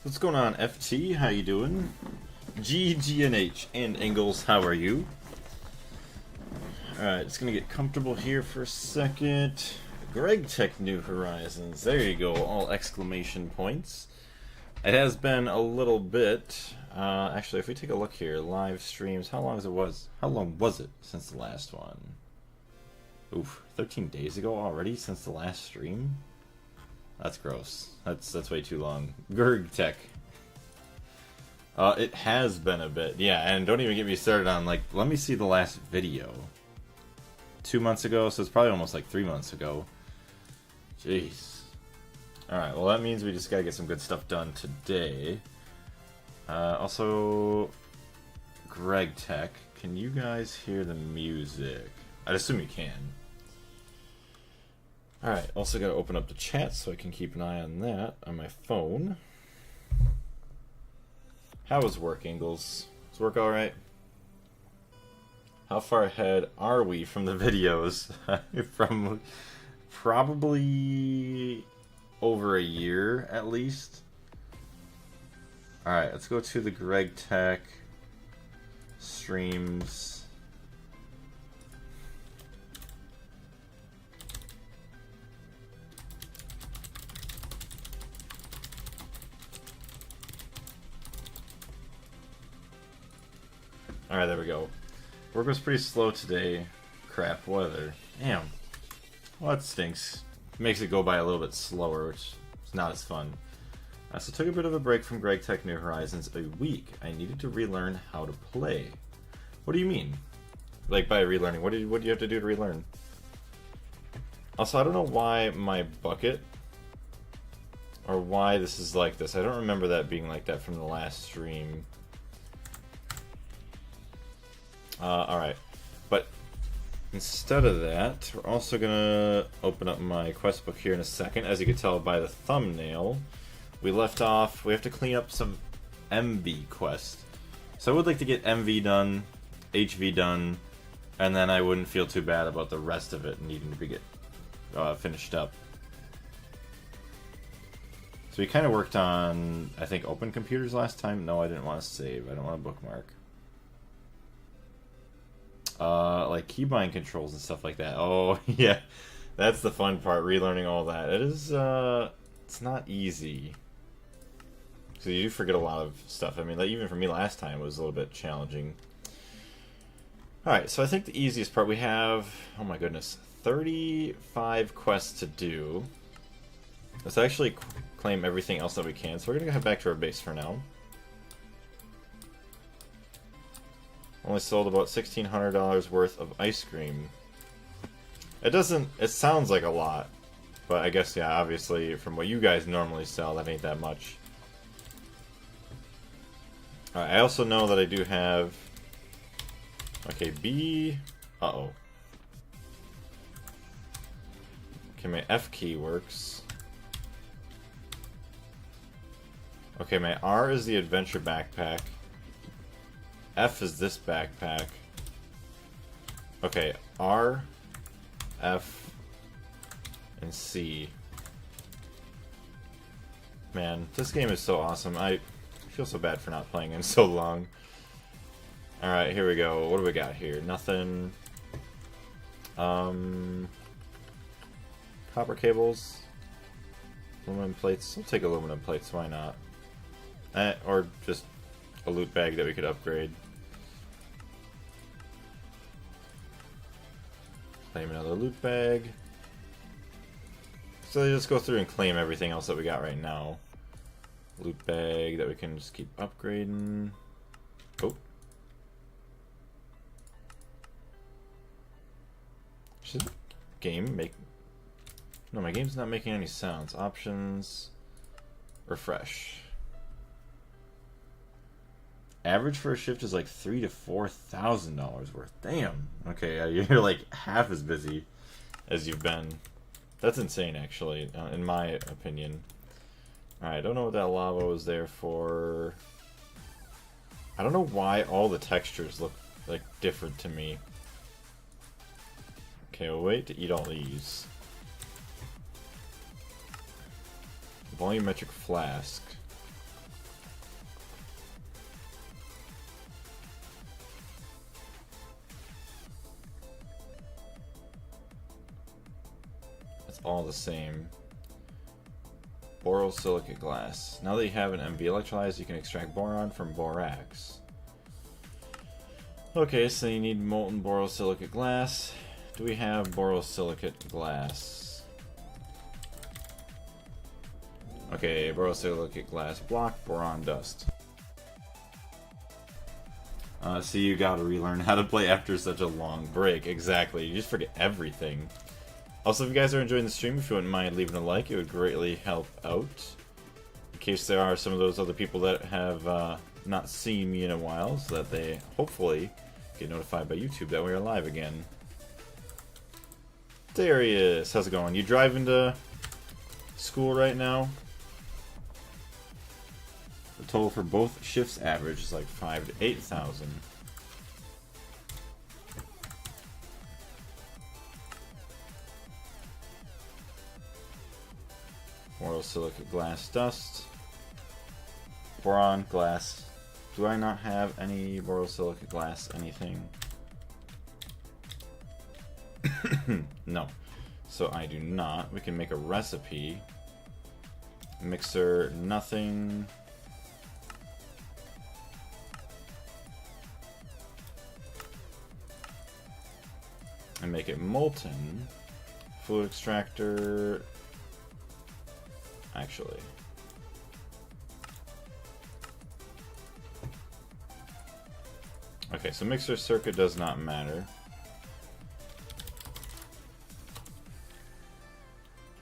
What's going on, FT? How you doing? GTNH and Engels, how are you? Alright, just gonna get comfortable here for a second. Greg Tech New Horizons. There you go, all exclamation points. It has been a little bit. Actually, if we take a look here, live streams, how long was it since the last one? Oof, 13 days ago already since the last stream? That's gross. That's way too long. Greg Tech. It has been a bit, yeah, and don't even get me started on, like, let me see the last video. 2 months ago, so it's probably almost like 3 months ago. Jeez. Alright, well that means we just gotta get some good stuff done today. Also, Greg Tech, can you guys hear the music? I'd assume you can. Alright, also gotta open up the chat so I can keep an eye on that on my phone. How was work, Ingles? Was work alright? How far ahead are we from the videos? From probably over a year, at least. Alright, let's go to the Greg Tech streams. Alright, there we go. Work was pretty slow today. Crap weather. Damn. Well, that stinks. Makes it go by a little bit slower, which is not as fun. So took a bit of a break from Greg Tech New Horizons a week. I needed to relearn how to play. What do you mean? Like by relearning? What do you have to do to relearn? Also, I don't know why my bucket or why this is like this. I don't remember that being like that from the last stream. Alright, but instead of that, we're also gonna open up my quest book here in a second. As you can tell by the thumbnail, we left off, we have to clean up some MV quest. So I would like to get MV done, HV done, and then I wouldn't feel too bad about the rest of it needing to be finished up. So we kind of worked on, I think, open computers last time. No, I didn't want to save. I don't want to bookmark. Like keybind controls and stuff like that. Oh, yeah. That's the fun part, relearning all that. It is, it's not easy. So you do forget a lot of stuff. I mean, like, even for me last time, it was a little bit challenging. Alright, so I think the easiest part we have, oh my goodness, 35 quests to do. Let's actually claim everything else that we can. So we're going to head back to our base for now. Only sold about $1,600 worth of ice cream. It sounds like a lot, but I guess, yeah, obviously, from what you guys normally sell, that ain't that much. Alright, I also know that I do have... Okay, B... Uh-oh. Okay, my F key works. Okay, my R is the adventure backpack. F is this backpack. Okay, R, F, and C. Man, this game is so awesome. I feel so bad for not playing in so long. Alright, here we go. What do we got here? Nothing. Copper cables. Aluminum plates. I'll take aluminum plates, why not? Or just a loot bag that we could upgrade. Claim another loot bag. So let's go through and claim everything else that we got right now. Loot bag that we can just keep upgrading. Oh. Should the game make... No, my game's not making any sounds. Options. Refresh. Average for a shift is like $3,000 to $4,000 worth. Damn. Okay, you're like half as busy as you've been. That's insane, actually, in my opinion. Alright, I don't know what that lava was there for. I don't know why all the textures look like different to me. Okay, we'll wait to eat all these. . Volumetric flask. It's all the same. Borosilicate glass. Now that you have an MV electrolyzed, you can extract boron from borax. Okay, so you need molten borosilicate glass. Do we have borosilicate glass? Okay, borosilicate glass block, boron dust. So you gotta relearn how to play after such a long break. Exactly, you just forget everything. Also, if you guys are enjoying the stream, if you wouldn't mind leaving a like, it would greatly help out. In case there are some of those other people that have not seen me in a while, so that they hopefully get notified by YouTube that we are live again. There he is. How's it going? You driving to school right now? The total for both shifts average is like 5,000 to 8,000. Borosilicate glass dust. Boron glass. Do I not have any borosilicate glass anything? No. So I do not. We can make a recipe. Mixer, nothing. And make it molten. Fluid extractor. Actually. Okay, so mixer circuit does not matter.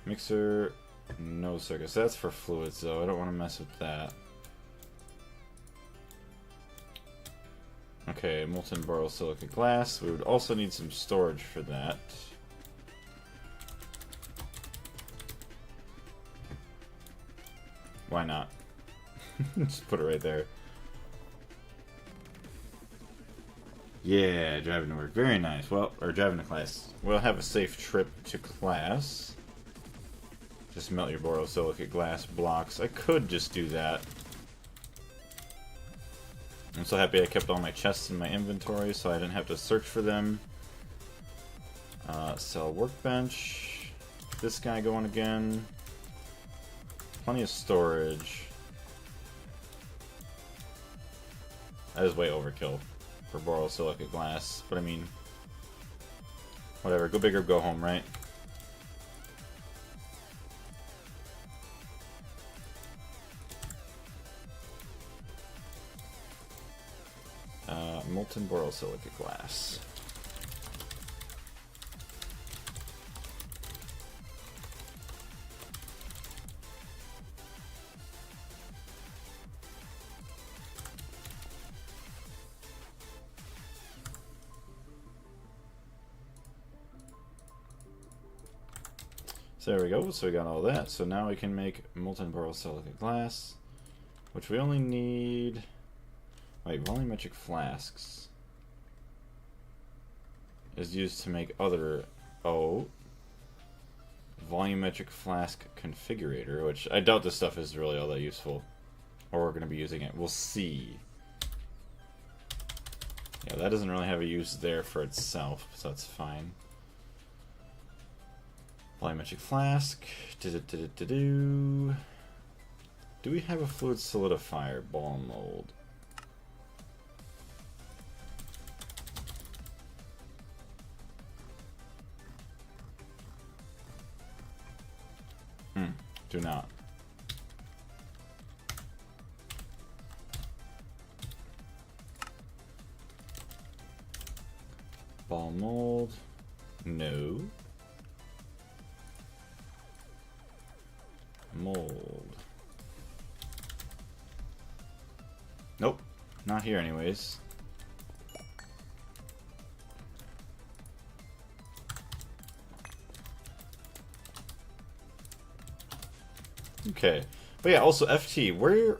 Mixer, no circuits. That's for fluids though. I don't want to mess with that. Okay, molten borosilicate glass. We would also need some storage for that. Why not? Just put it right there. Yeah, driving to work. Very nice. Well, or driving to class. We'll have a safe trip to class. Just melt your borosilicate glass blocks. I could just do that. I'm so happy I kept all my chests in my inventory so I didn't have to search for them. Sell workbench. This guy going again. Plenty of storage. That is way overkill for borosilicate glass, but I mean, whatever. Go big or go home, right? Molten borosilicate glass. So there we go, so we got all that. So now we can make molten borosilicate glass, which we only need... Wait, volumetric flasks is used to make other... Oh. Volumetric flask configurator, which I doubt this stuff is really all that useful. Or we're going to be using it. We'll see. Yeah, that doesn't really have a use there for itself, so that's fine. Volumetric flask. Do we have a fluid solidifier ball mold? Do not. Ball mold. No. Mold. Nope. Not here anyways. Okay. But yeah, also FT, where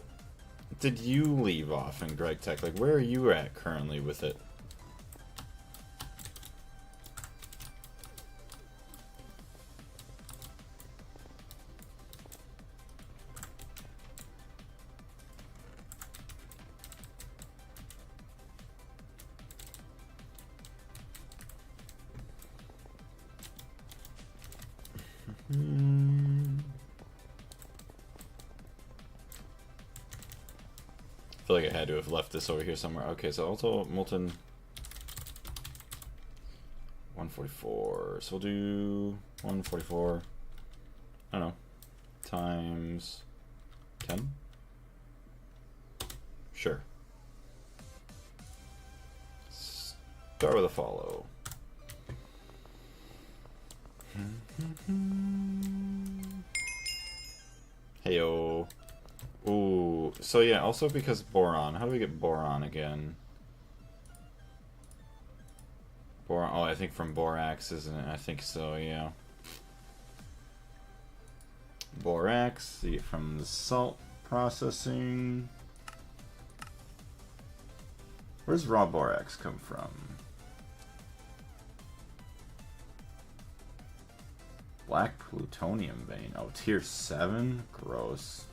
did you leave off in Greg Tech? Like, where are you at currently with it? I feel like I had to have left this over here somewhere. Okay, so also molten 144. So we'll do 144. I don't know. Times 10? Sure. Start with a follow. Heyo. Ooh. So yeah, also because boron. How do we get boron again? Boron. Oh, I think from borax, isn't it? I think so, yeah. Borax, see it from the salt processing. Where's raw borax come from? Black plutonium vein. Oh, tier 7? Gross.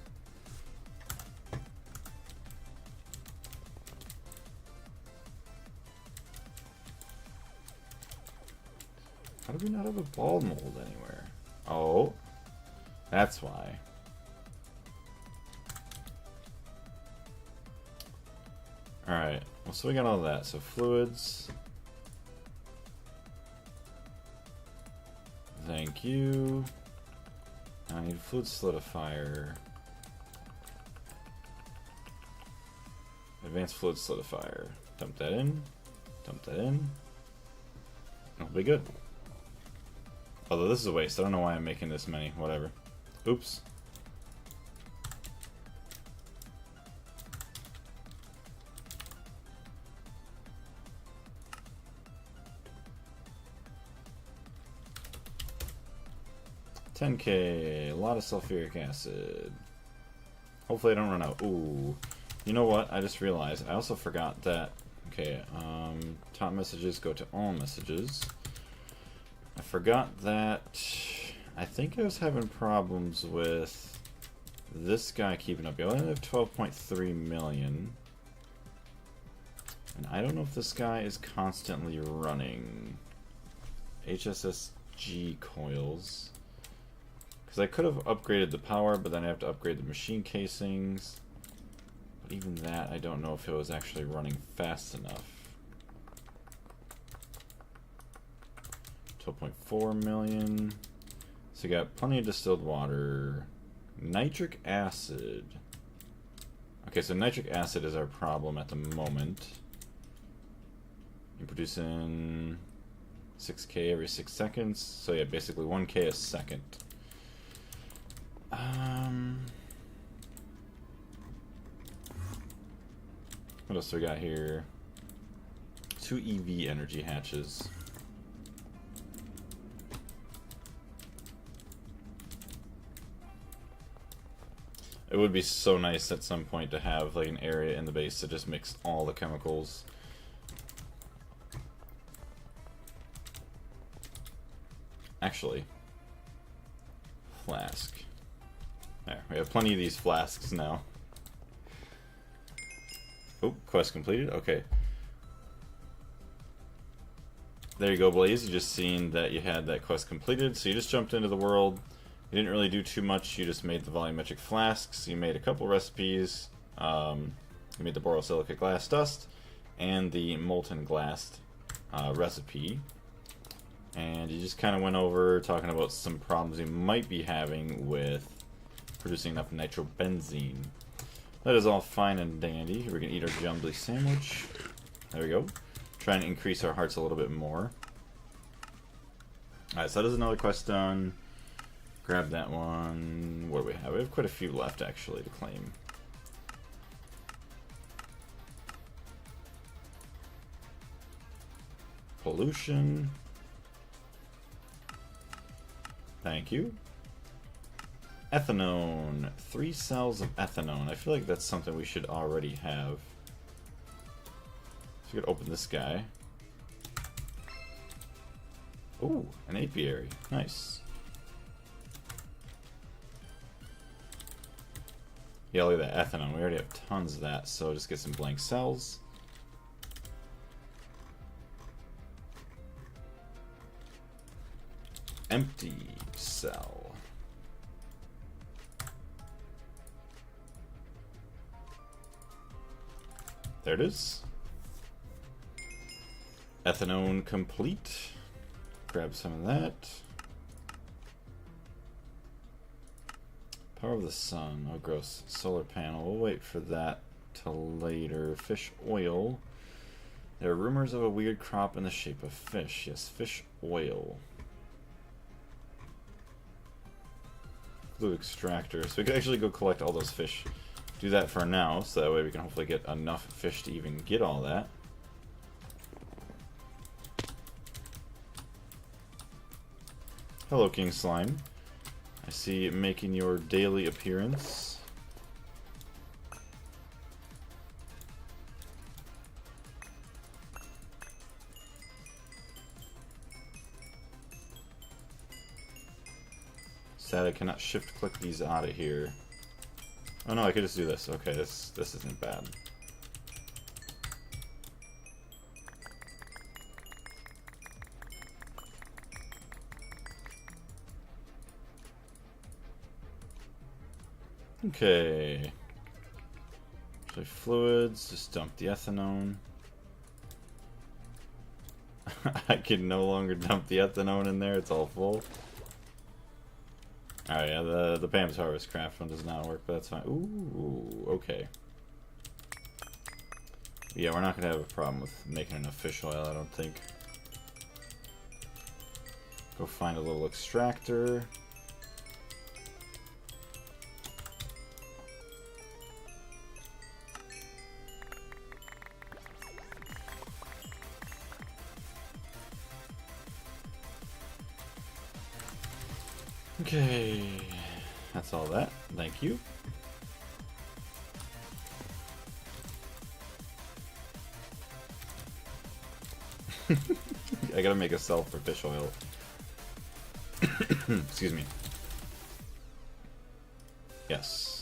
How do we not have a ball mold anywhere? Oh, that's why. Alright, well, so we got all that. So fluids. Thank you. I need a fluid solidifier. Advanced fluid solidifier. Dump that in. Dump that in. It'll be good. Although this is a waste. I don't know why I'm making this many. Whatever. Oops. $10K, a lot of sulfuric acid. Hopefully I don't run out. Ooh. You know what? I just realized. I also forgot that. Okay, top messages go to all messages. I forgot that. I think I was having problems with this guy keeping up. I only have 12.3 million. And I don't know if this guy is constantly running HSSG coils. Because I could have upgraded the power, but then I have to upgrade the machine casings. But even that, I don't know if it was actually running fast enough. 12.4 million. So you got plenty of distilled water. Nitric acid. Okay, so nitric acid is our problem at the moment. You're producing 6K every 6 seconds. So yeah, basically 1K a second. What else do we got here? 2 EV energy hatches. It would be so nice at some point to have like an area in the base that just mix all the chemicals. Actually, flask. There, we have plenty of these flasks now. Oh, quest completed? Okay. There you go, Blaze. You just seen that you had that quest completed. So you just jumped into the world. You didn't really do too much. You just made the volumetric flasks. You made a couple recipes. You made the borosilicate glass dust and the molten glass recipe. And you just kind of went over talking about some problems you might be having with producing enough nitrobenzene. That is all fine and dandy. We're going to eat our jumbly sandwich. There we go. Try and increase our hearts a little bit more. Alright, so that is another quest done. Grab that one. What do we have? We have quite a few left, actually, to claim. Pollution. Thank you. Ethanone. 3 cells of ethanone. I feel like that's something we should already have. So we could open this guy. Ooh, an apiary. Nice. Yeah, look at that ethanone. We already have tons of that, so just get some blank cells. Empty cell. There it is. Ethanone complete. Grab some of that. Power of the sun. Oh, gross. Solar panel. We'll wait for that till later. Fish oil. There are rumors of a weird crop in the shape of fish. Yes, fish oil. Blue extractor. So we could actually go collect all those fish. Do that for now, so that way we can hopefully get enough fish to even get all that. Hello, King Slime. I see you making your daily appearance. Sad I cannot shift click these out of here. Oh no, I could just do this. Okay, this isn't bad. Okay. So fluids, just dump the ethanone. I can no longer dump the ethanone in there, it's all full. Alright, yeah, the Pam's Harvest Craft one does not work, but that's fine. Ooh, okay. Yeah, we're not going to have a problem with making enough fish oil, I don't think. Go find a little extractor. Okay, that's all that. Thank you. I gotta make a cell for fish oil. Excuse me. Yes.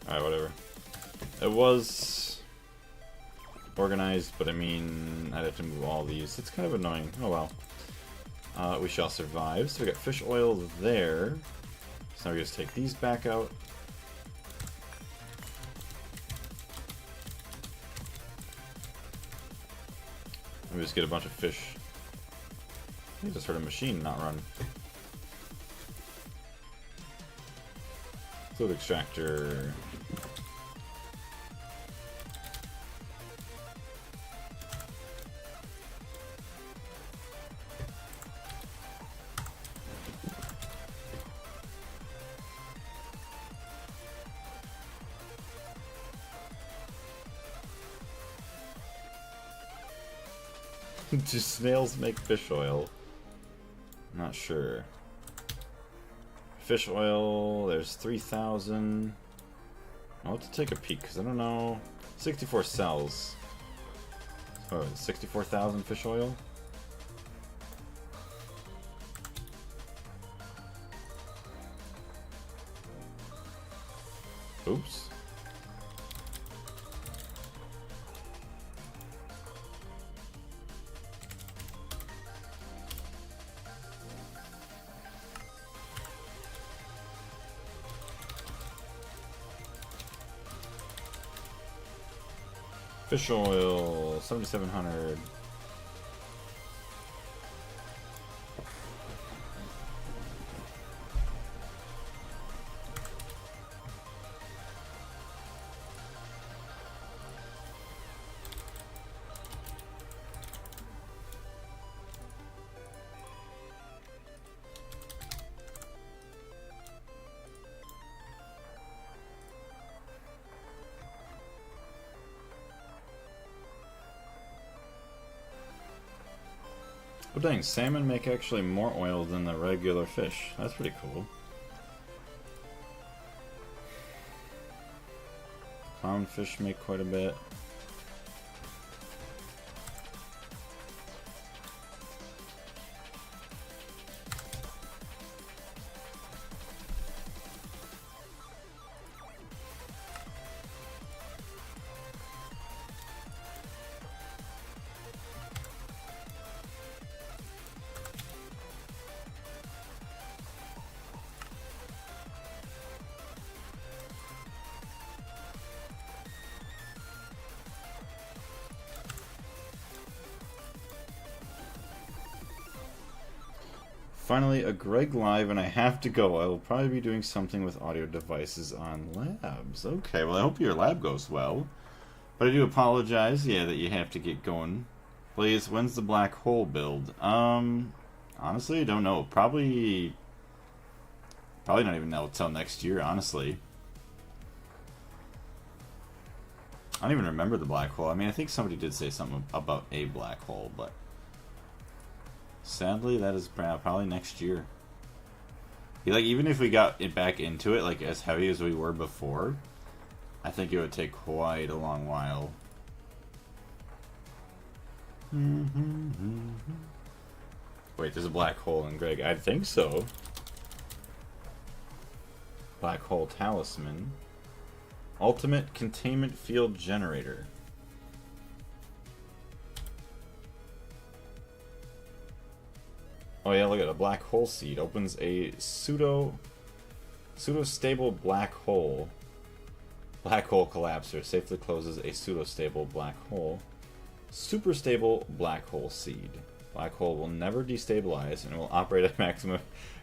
Alright, whatever. It was organized, but I mean, I'd have to move all these. It's kind of annoying. Oh well. We shall survive. So we got fish oil there. So now we just take these back out. And we just get a bunch of fish. I just heard a machine not run. Fluid extractor. Do snails make fish oil? Not sure. Fish oil, there's 3,000. I'll have to take a peek, because I don't know. 64 cells. Oh, 64,000 fish oil? Oops. Fish oil, 7,700. Oh dang, salmon make actually more oil than the regular fish. That's pretty cool. Clownfish make quite a bit. Finally, a Greg Live, and I have to go. I will probably be doing something with audio devices on labs. Okay, well, I hope your lab goes well. But I do apologize, yeah, that you have to get going. Please, when's the black hole build? Honestly, I don't know. Probably not even know until next year, honestly. I don't even remember the black hole. I mean, I think somebody did say something about a black hole, but sadly, that is probably next year. Like, even if we got it back into it, like, as heavy as we were before, I think it would take quite a long while. Wait, there's a black hole in Greg. I think so. Black hole talisman. Ultimate containment field generator. Oh yeah, look at a black hole seed. Opens a pseudo-stable black hole. Black hole collapser. Safely closes a pseudo-stable black hole. Super stable black hole seed. Black hole will never destabilize and will operate at maximum.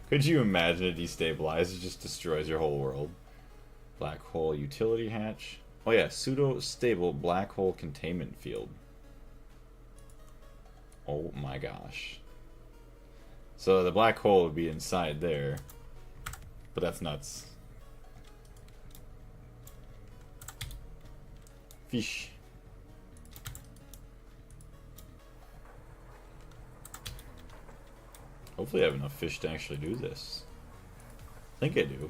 Could you imagine it destabilizes? It just destroys your whole world. Black hole utility hatch. Oh yeah, pseudo-stable black hole containment field. Oh my gosh. So the black hole would be inside there. But that's nuts. Fish. Hopefully I have enough fish to actually do this. I think I do.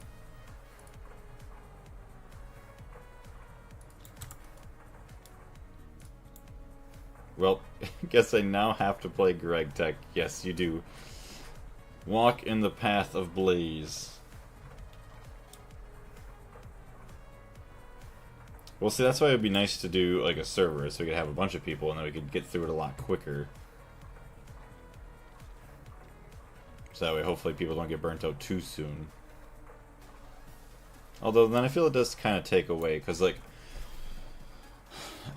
Well, I guess I now have to play Greg Tech. Yes, you do. Walk in the path of Blaze. Well, see, that's why it would be nice to do like a server, so we could have a bunch of people and then we could get through it a lot quicker. So that way, hopefully, people don't get burnt out too soon. Although, then I feel it does kind of take away, because, like,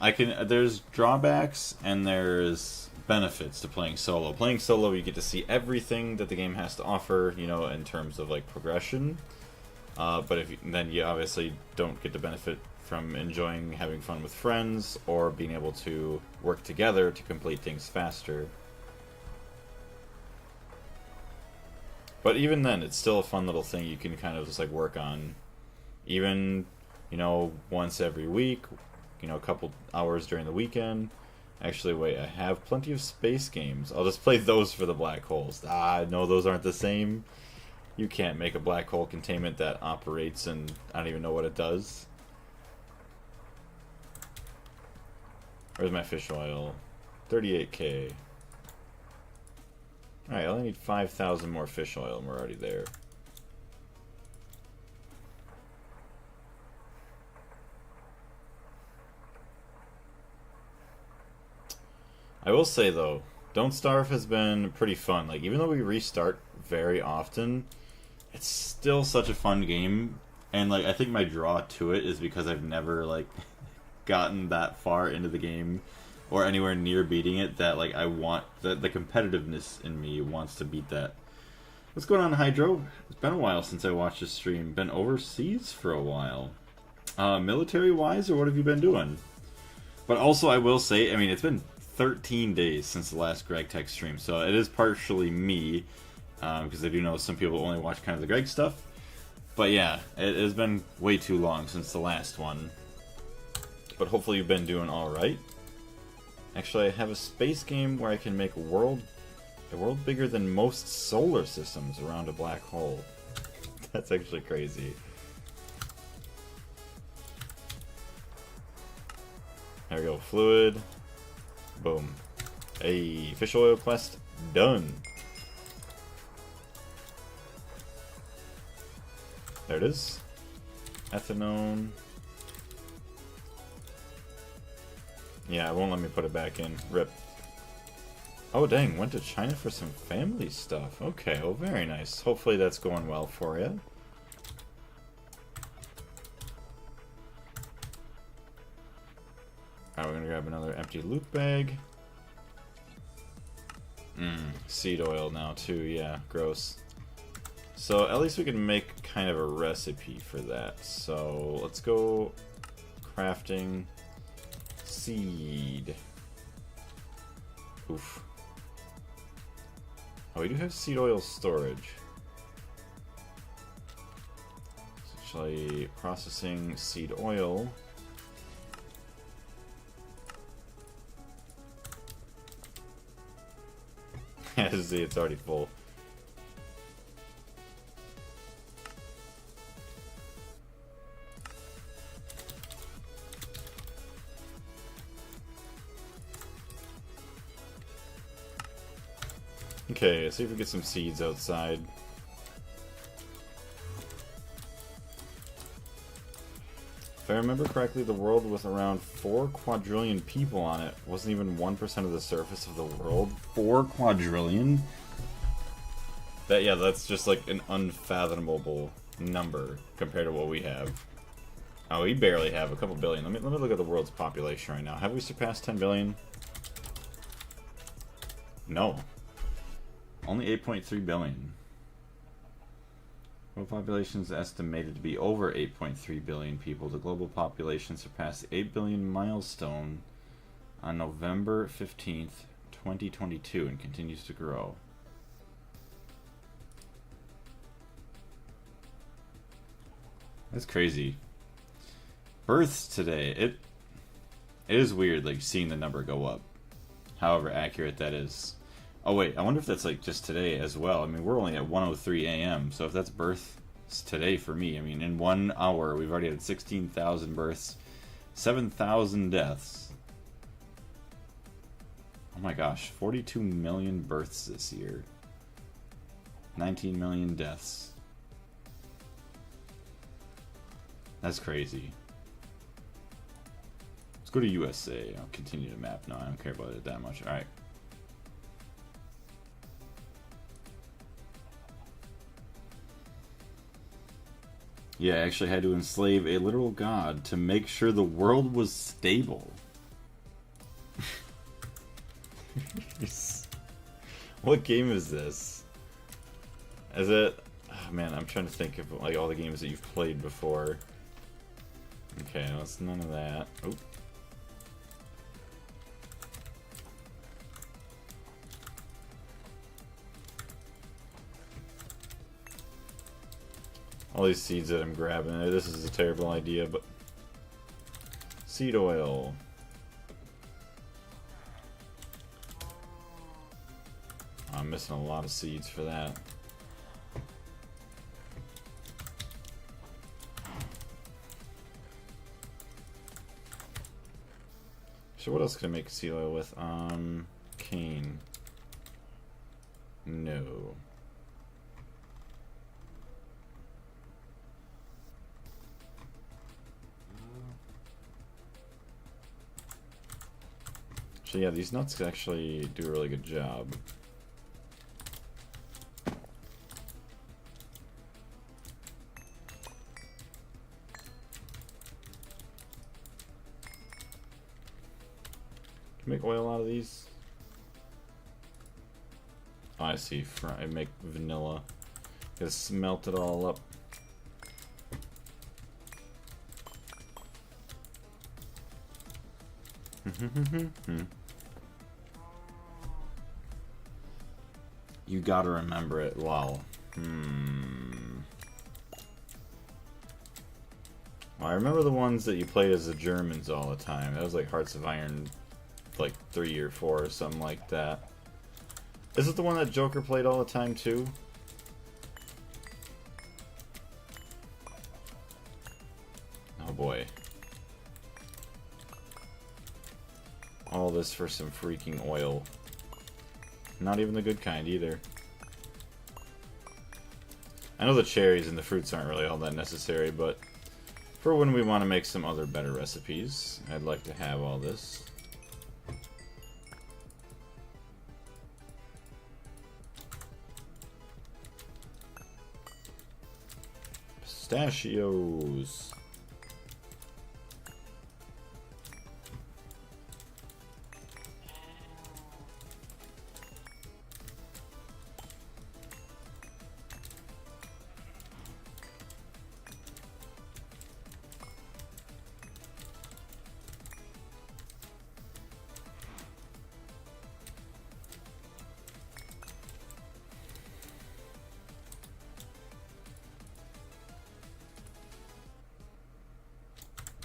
there's drawbacks and there's benefits to playing solo. Playing solo, you get to see everything that the game has to offer, you know, in terms of, like, progression. But then you obviously don't get the benefit from enjoying having fun with friends or being able to work together to complete things faster. But even then, it's still a fun little thing you can kind of just like work on. Even, you know, once every week, you know, a couple hours during the weekend. Actually, wait, I have plenty of space games. I'll just play those for the black holes. No, those aren't the same. You can't make a black hole containment that operates and I don't even know what it does. Where's my fish oil? 38k. Alright, I only need 5,000 more fish oil and we're already there. I will say though, Don't Starve has been pretty fun. Like, even though we restart very often, it's still such a fun game. And like, I think my draw to it is because I've never like gotten that far into the game or anywhere near beating it, that like I want the competitiveness in me wants to beat that. What's going on, Hydro? It's been a while since I watched a stream. Been overseas for a while. Military wise, or what have you been doing? But also, I will say, I mean, it's been 13 days since the last Greg Tech stream, so it is partially me, because I do know some people only watch kind of the Greg stuff. But yeah, it has been way too long since the last one. But hopefully you've been doing alright. Actually, I have a space game where I can make a world bigger than most solar systems around a black hole. That's actually crazy. There we go. Fluid. Boom. A fish oil quest done. There it is. Ethanone. Yeah, it won't let me put it back in. Rip. Oh dang, went to China for some family stuff. Okay, well very nice. Hopefully that's going well for you. Alright, we're gonna grab another empty loot bag. Seed oil now too, yeah, gross. So at least we can make kind of a recipe for that. So let's go crafting seed. Oof. Oh, we do have seed oil storage. Essentially processing seed oil. See, it's already full. Okay, let's see if we get some seeds outside. If I remember correctly, the world with around 4 quadrillion people on it wasn't even 1% of the surface of the world. 4 quadrillion? That's just like an unfathomable number compared to what we have. Oh, we barely have a couple billion. Let me look at the world's population right now. Have we surpassed 10 billion? No. Only 8.3 billion. World population is estimated to be over 8.3 billion people. The global population surpassed the 8 billion milestone on November 15th, 2022 and continues to grow. That's crazy. Births today. It is weird, like, seeing the number go up. However accurate that is. Oh wait, I wonder if that's like just today as well. I mean, we're only at 1:03 a.m. So if that's births today for me, I mean, in 1 hour we've already had 16,000 births, 7,000 deaths. Oh my gosh, 42 million births this year. 19 million deaths. That's crazy. Let's go to USA. I'll continue to map now. I don't care about it that much. Alright. Yeah, I actually had to enslave a literal god to make sure the world was stable. What game is this? Is it... Oh man, I'm trying to think of like all the games that you've played before. Okay, no, it's none of that. Oh. All these seeds that I'm grabbing, this is a terrible idea, but... Seed oil. I'm missing a lot of seeds for that. So what else can I make seed oil with? Cane. No. So yeah, these nuts actually do a really good job. Can make oil out of these? Oh, I see. I make vanilla. Gotta smelt it all up. You gotta remember it. Wow. Well, I remember the ones that you played as the Germans all the time. That was like Hearts of Iron, like 3 or 4 or something like that. Is it the one that Joker played all the time too? Oh boy. all this for some freaking oil. Not even the good kind either. I know the cherries and the fruits aren't really all that necessary, but for when we want to make some other better recipes, I'd like to have all this. Pistachios.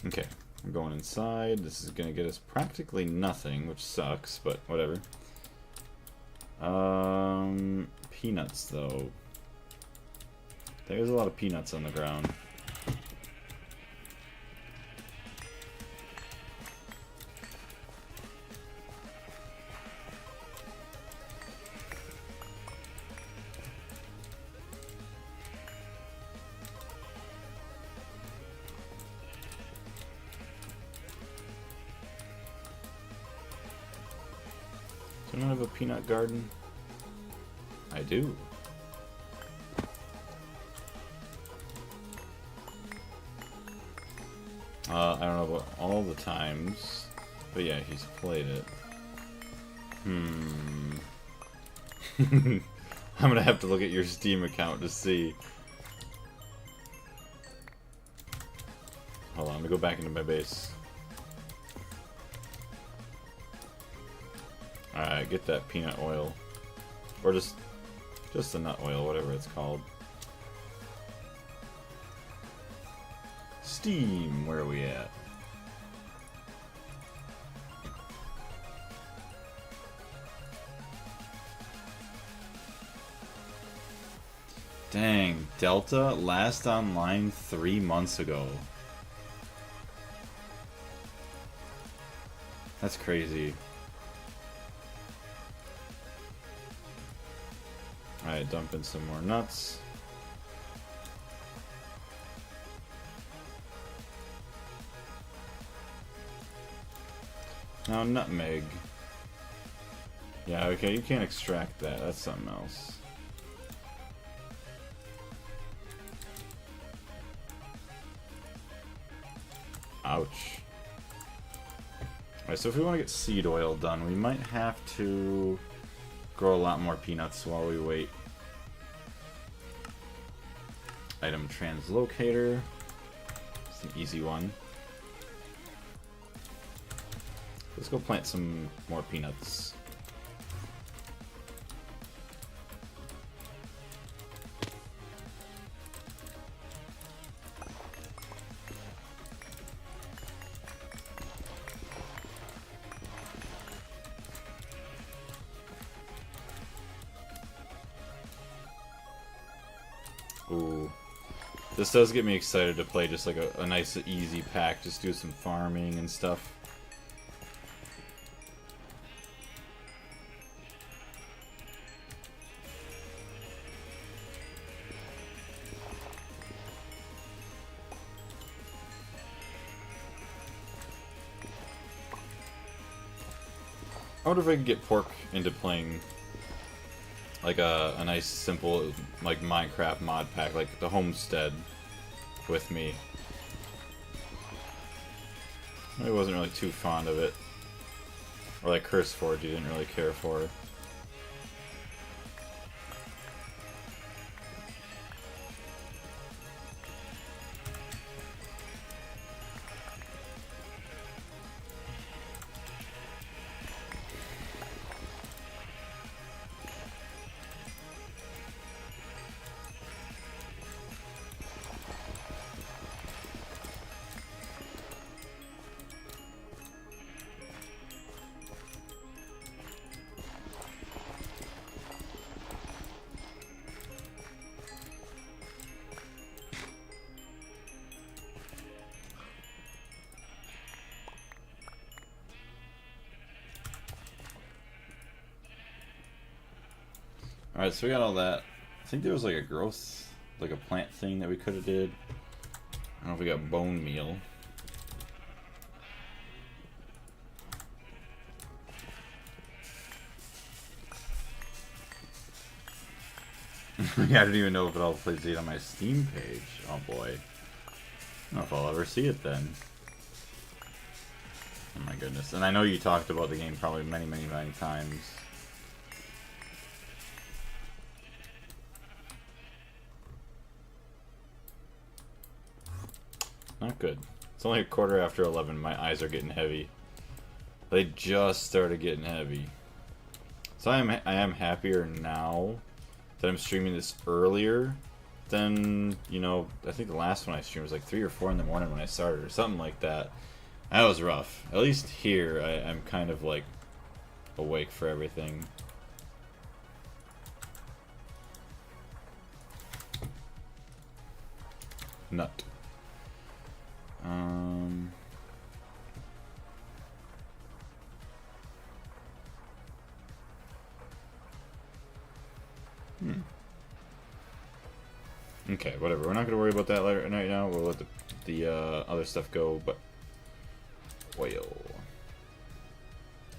Okay, I'm going inside. This is gonna get us practically nothing, which sucks, but whatever. Peanuts though. There's a lot of peanuts on the ground. Do I have a peanut garden? I do. I don't know about all the times, but yeah, he's played it. I'm gonna have to look at your Steam account to see. Hold on, let me go back into my base. Alright, get that peanut oil. Or just the nut oil, whatever it's called. Steam, where are we at? Dang, Delta last online 3 months ago. That's crazy. Alright, dump in some more nuts. Now, nutmeg. Yeah, okay, you can't extract that. That's something else. Ouch. Alright, so if we want to get seed oil done, we might have to grow a lot more peanuts while we wait. Item translocator. It's an easy one. Let's go plant some more peanuts. Ooh. This does get me excited to play just like a nice easy pack, just do some farming and stuff. I wonder if I can get Pork into playing like a nice simple like Minecraft mod pack, like the Homestead, with me. I wasn't really too fond of it. Or like CurseForge, you didn't really care for. Alright, so we got all that. I think there was like a growth, like a plant thing that we could have did. I don't know if we got bone meal. Yeah, I don't even know if it all plays it on my Steam page. Oh boy. I don't know if I'll ever see it then. Oh my goodness. And I know you talked about the game probably many times. Not good. It's only a quarter after 11. My eyes are getting heavy. They just started getting heavy. So I am happier now that I'm streaming this earlier than, you know, I think the last one I streamed was like 3 or 4 in the morning when I started or something like that. That was rough. At least here I'm kind of like awake for everything. Nut. Okay, whatever. We're not going to worry about that later right now. We'll let the other stuff go, but... Oil.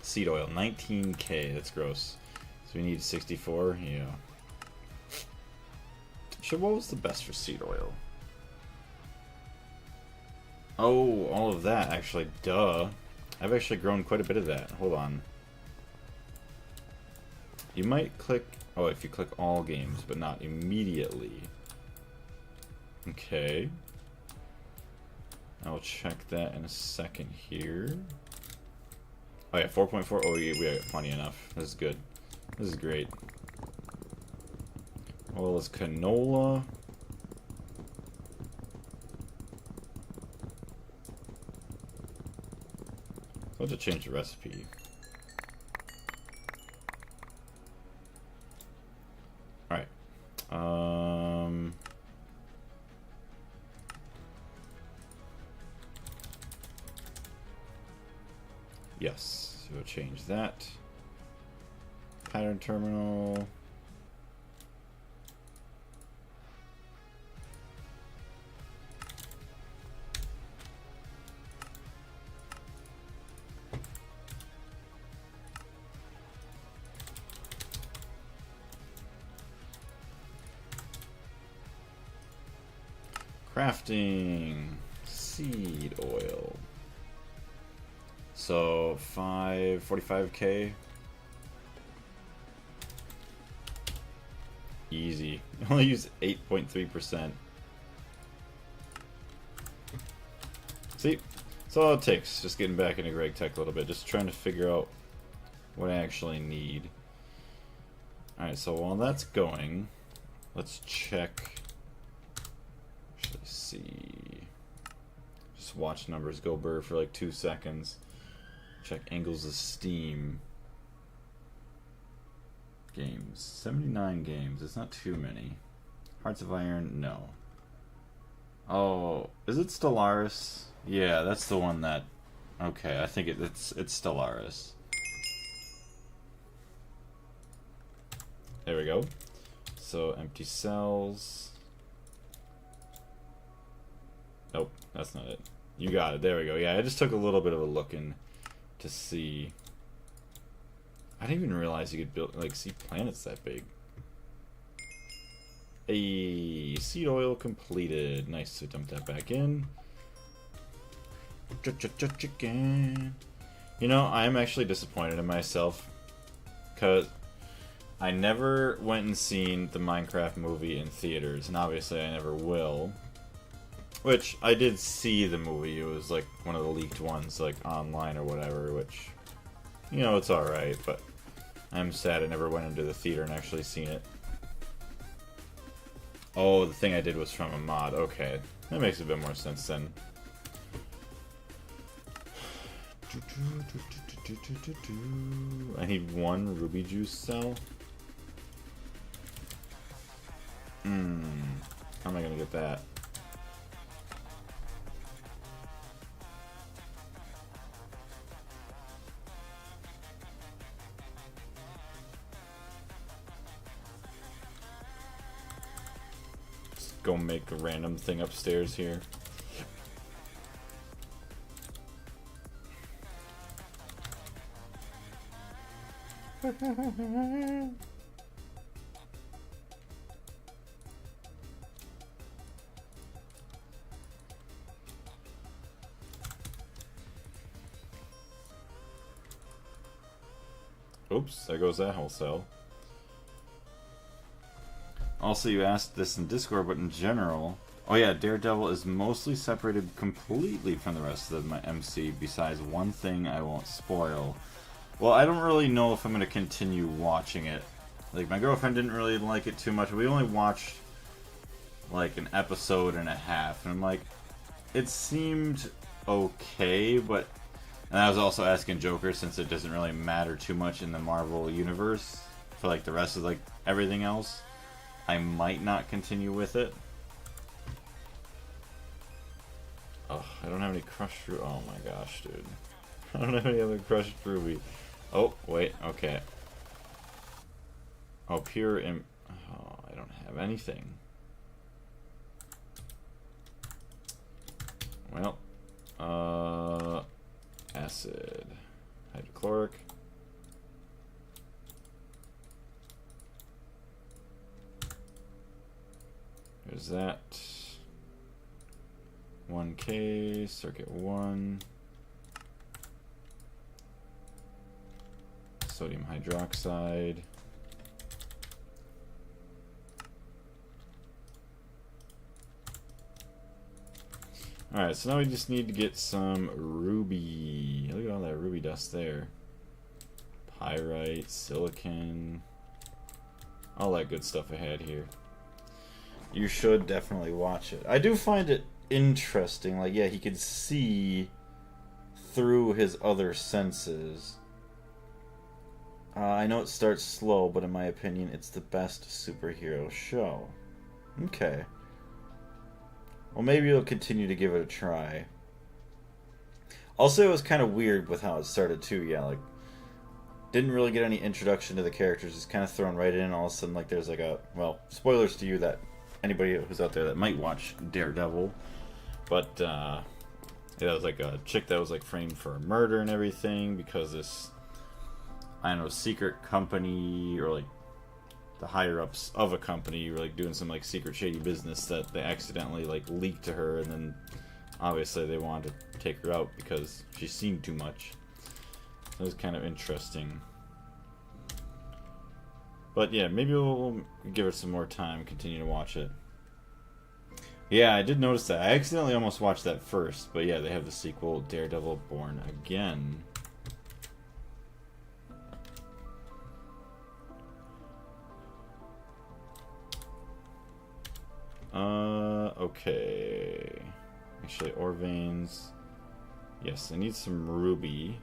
Seed oil. 19k. That's gross. So we need 64? Yeah. So what was the best for seed oil? Oh, all of that, actually. Duh. I've actually grown quite a bit of that. Hold on. You might click... Oh, if you click all games, but not immediately. Okay. I'll check that in a second here. Oh yeah, 4.4. Oh, yeah, we have plenty enough. This is good. This is great. Oil is canola. I'll have to change the recipe. Alright. Yes, so we'll change that. Pattern terminal. Crafting seed oil. So 45k. Easy. Only use 8.3%. See, that's all it takes. Just getting back into Greg Tech a little bit, just trying to figure out what I actually need. Alright, so while that's going, let's check. Actually, see. Just watch numbers go burr for like 2 seconds. Check angles of Steam. Games. 79 games. It's not too many. Hearts of Iron, no. Oh, is it Stellaris? Yeah, that's the one that... Okay, I think it's Stellaris. There we go. So, empty cells. Nope, that's not it. You got it. There we go. Yeah, I just took a little bit of a look in to see. I didn't even realize you could build, like, see planets that big. A seed oil completed. Nice. So dump that back in. Chicken. You know, I'm actually disappointed in myself because I never went and seen the Minecraft movie in theaters, and obviously I never will. Which, I did see the movie. It was like one of the leaked ones, like online or whatever, which, you know, it's alright, but I'm sad I never went into the theater and actually seen it. Oh, the thing I did was from a mod. Okay, that makes a bit more sense then. I need 1 ruby juice cell. How am I gonna get that? go make a random thing upstairs here. Oops, there goes that whole cell. Also, you asked this in Discord, but in general... Oh yeah, Daredevil is mostly separated completely from the rest of my MC, besides one thing I won't spoil. Well, I don't really know if I'm going to continue watching it. Like, my girlfriend didn't really like it too much. We only watched, like, an episode and a half. And I'm like, it seemed okay, but... And I was also asking Joker, since it doesn't really matter too much in the Marvel universe, for, like, the rest of, like, everything else, I might not continue with it. Oh, I don't have any crushed ruby. Oh my gosh, dude. I don't have any other crushed ruby. Oh, wait, okay. Oh, pure im... Oh, I don't have anything. Well, acid. Hydrochloric. There's that. 1K, circuit 1. Sodium hydroxide. Alright, so now we just need to get some ruby. Look at all that ruby dust there. Pyrite, silicon. All that good stuff I had here. You should definitely watch it. I do find it interesting. Like, yeah, he could see through his other senses. I know it starts slow, but in my opinion, it's the best superhero show. Okay. Well, maybe you'll continue to give it a try. Also, it was kind of weird with how it started, too. Yeah, like, didn't really get any introduction to the characters. Just kind of thrown right in. All of a sudden, like, there's like a... Well, spoilers to you that... Anybody who's out there that might watch Daredevil. But, yeah, it was like a chick that was, like, framed for a murder and everything because this... I don't know, secret company or like the higher ups of a company were like doing some like secret shady business that they accidentally like leaked to her, and then obviously they wanted to take her out because she seemed too much. So it was kind of interesting. But yeah, maybe we'll give it some more time, continue to watch it. Yeah, I did notice that. I accidentally almost watched that first, but yeah, they have the sequel, Daredevil Born Again. Okay. Actually, ore veins. Yes, I need some ruby.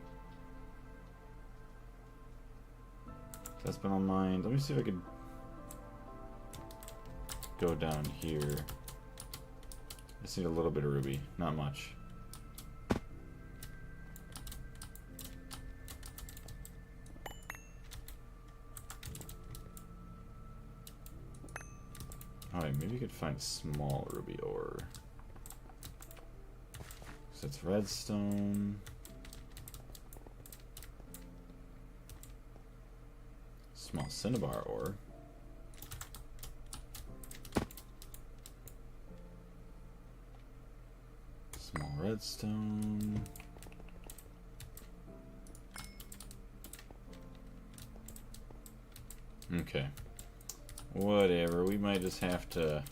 That's been on mine. Let me see if I could go down here. I just need a little bit of ruby, not much. Alright, maybe you could find a small ruby ore. So it's redstone. Small cinnabar ore. Small redstone. Okay. Whatever, we might just have to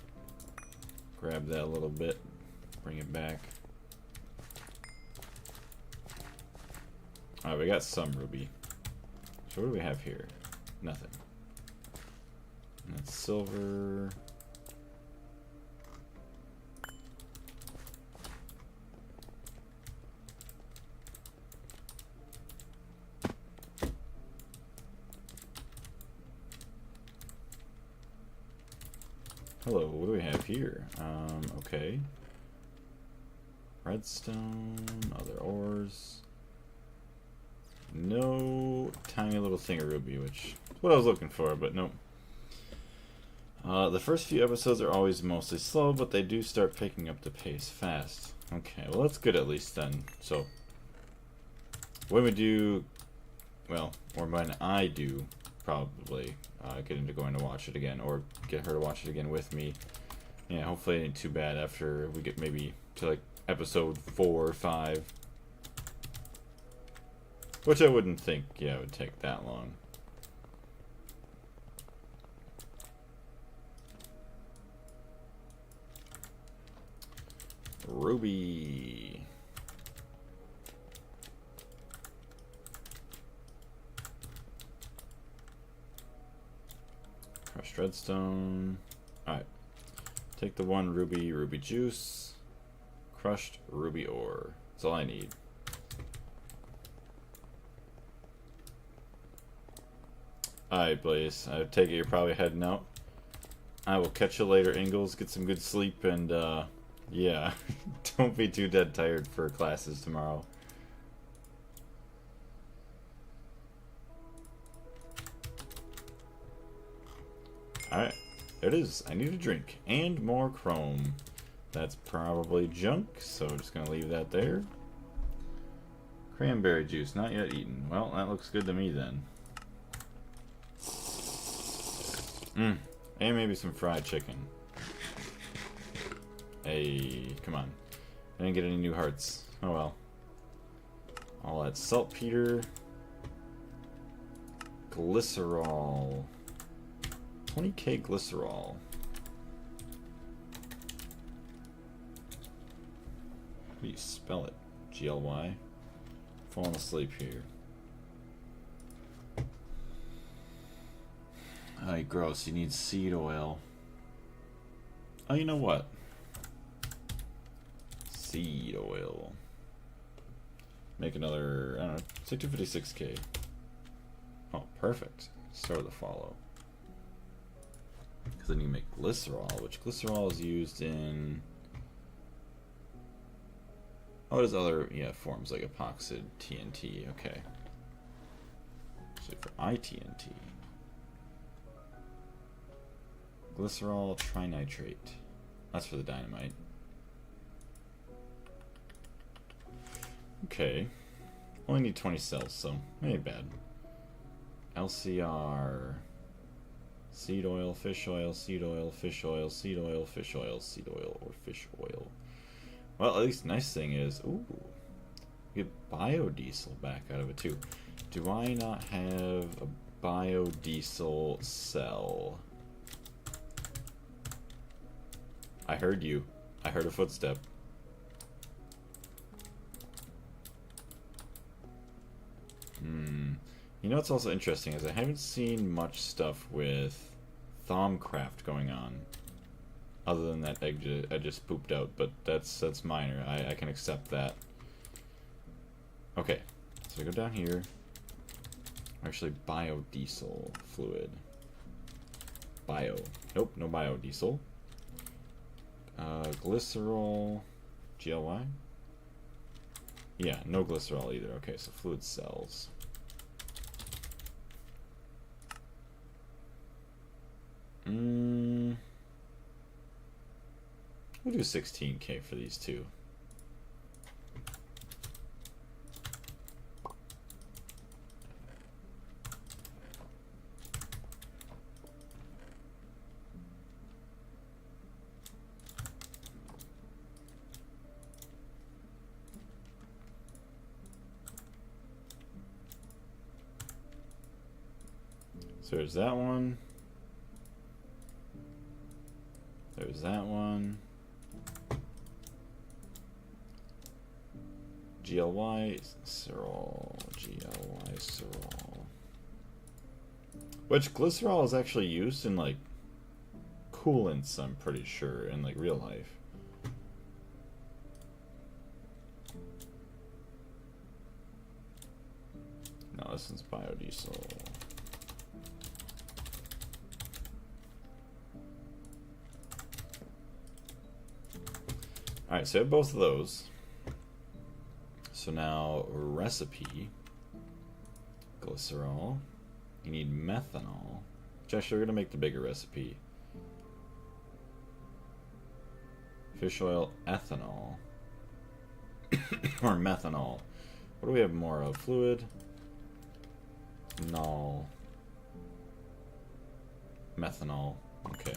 grab that a little bit, bring it back. Alright, we got some ruby. So what do we have here? Nothing. And that's silver. Hello, what do we have here? Okay. Redstone, other ores. No tiny little thing of ruby, which is what I was looking for, but nope. The first few episodes are always mostly slow, but they do start picking up the pace fast. Okay, well that's good at least then. So, when we do, well, or when I do, probably get into going to watch it again, or get her to watch it again with me. Yeah, hopefully it ain't too bad after we get maybe to like episode 4 or 5. Which I wouldn't think, yeah, it would take that long. Ruby. Crushed redstone. Alright. Take the 1 ruby juice. Crushed ruby ore. That's all I need. Alright, Blaze. I take it you're probably heading out. I will catch you later, Ingalls. Get some good sleep and, yeah. Don't be too dead tired for classes tomorrow. Alright. There it is. I need a drink. And more chrome. That's probably junk, so I'm just gonna leave that there. Cranberry juice, not yet eaten. Well, that looks good to me then. And maybe some fried chicken. Hey, come on. I didn't get any new hearts. Oh well. All that saltpeter. Glycerol. 20k glycerol. How do you spell it? GLY? Falling asleep here. Ay, gross. You need seed oil. Oh, you know what? Seed oil. Make another, I don't know, say 256k. Oh, perfect. Start with a follow. Because then you make glycerol, which glycerol is used in... Oh, there's other, yeah, forms like epoxid TNT. Okay. So for ITNT. Glycerol trinitrate. That's for the dynamite. Okay. Only need 20 cells, so ain't bad. LCR. Seed oil, fish oil, seed oil, fish oil, seed oil, fish oil, seed oil, or fish oil. Well, at least the nice thing is, ooh, we get biodiesel back out of it too. Do I not have a biodiesel cell? I heard you. I heard a footstep. You know what's also interesting is I haven't seen much stuff with Thaumcraft going on. Other than that egg I just pooped out, but that's minor. I can accept that. Okay, so I go down here. Actually, biodiesel fluid. Bio. Nope, no biodiesel. Glycerol. GLY? Yeah, no glycerol either. Okay, so fluid cells. We'll do 16k for these two. So there's that one. There's that one. GLY Cerol. GLY Cerol. Which glycerol is actually used in like coolants, I'm pretty sure, in like real life. No, this one's biodiesel. Alright, so I have both of those. So now, recipe. Glycerol. You need methanol. Which actually, we're going to make the bigger recipe. Fish oil, ethanol. Or methanol. What do we have more of? Fluid. Null. Methanol. Okay.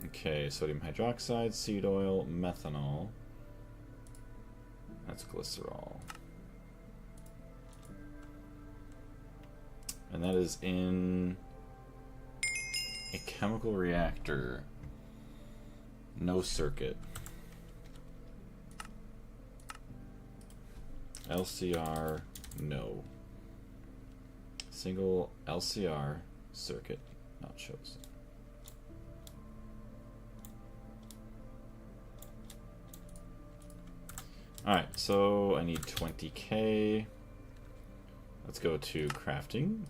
Okay, sodium hydroxide, seed oil, methanol. That's glycerol. And that is in a chemical reactor. No circuit. LCR, no. Single LCR circuit, not chosen. Alright, so I need 20k. Let's go to crafting.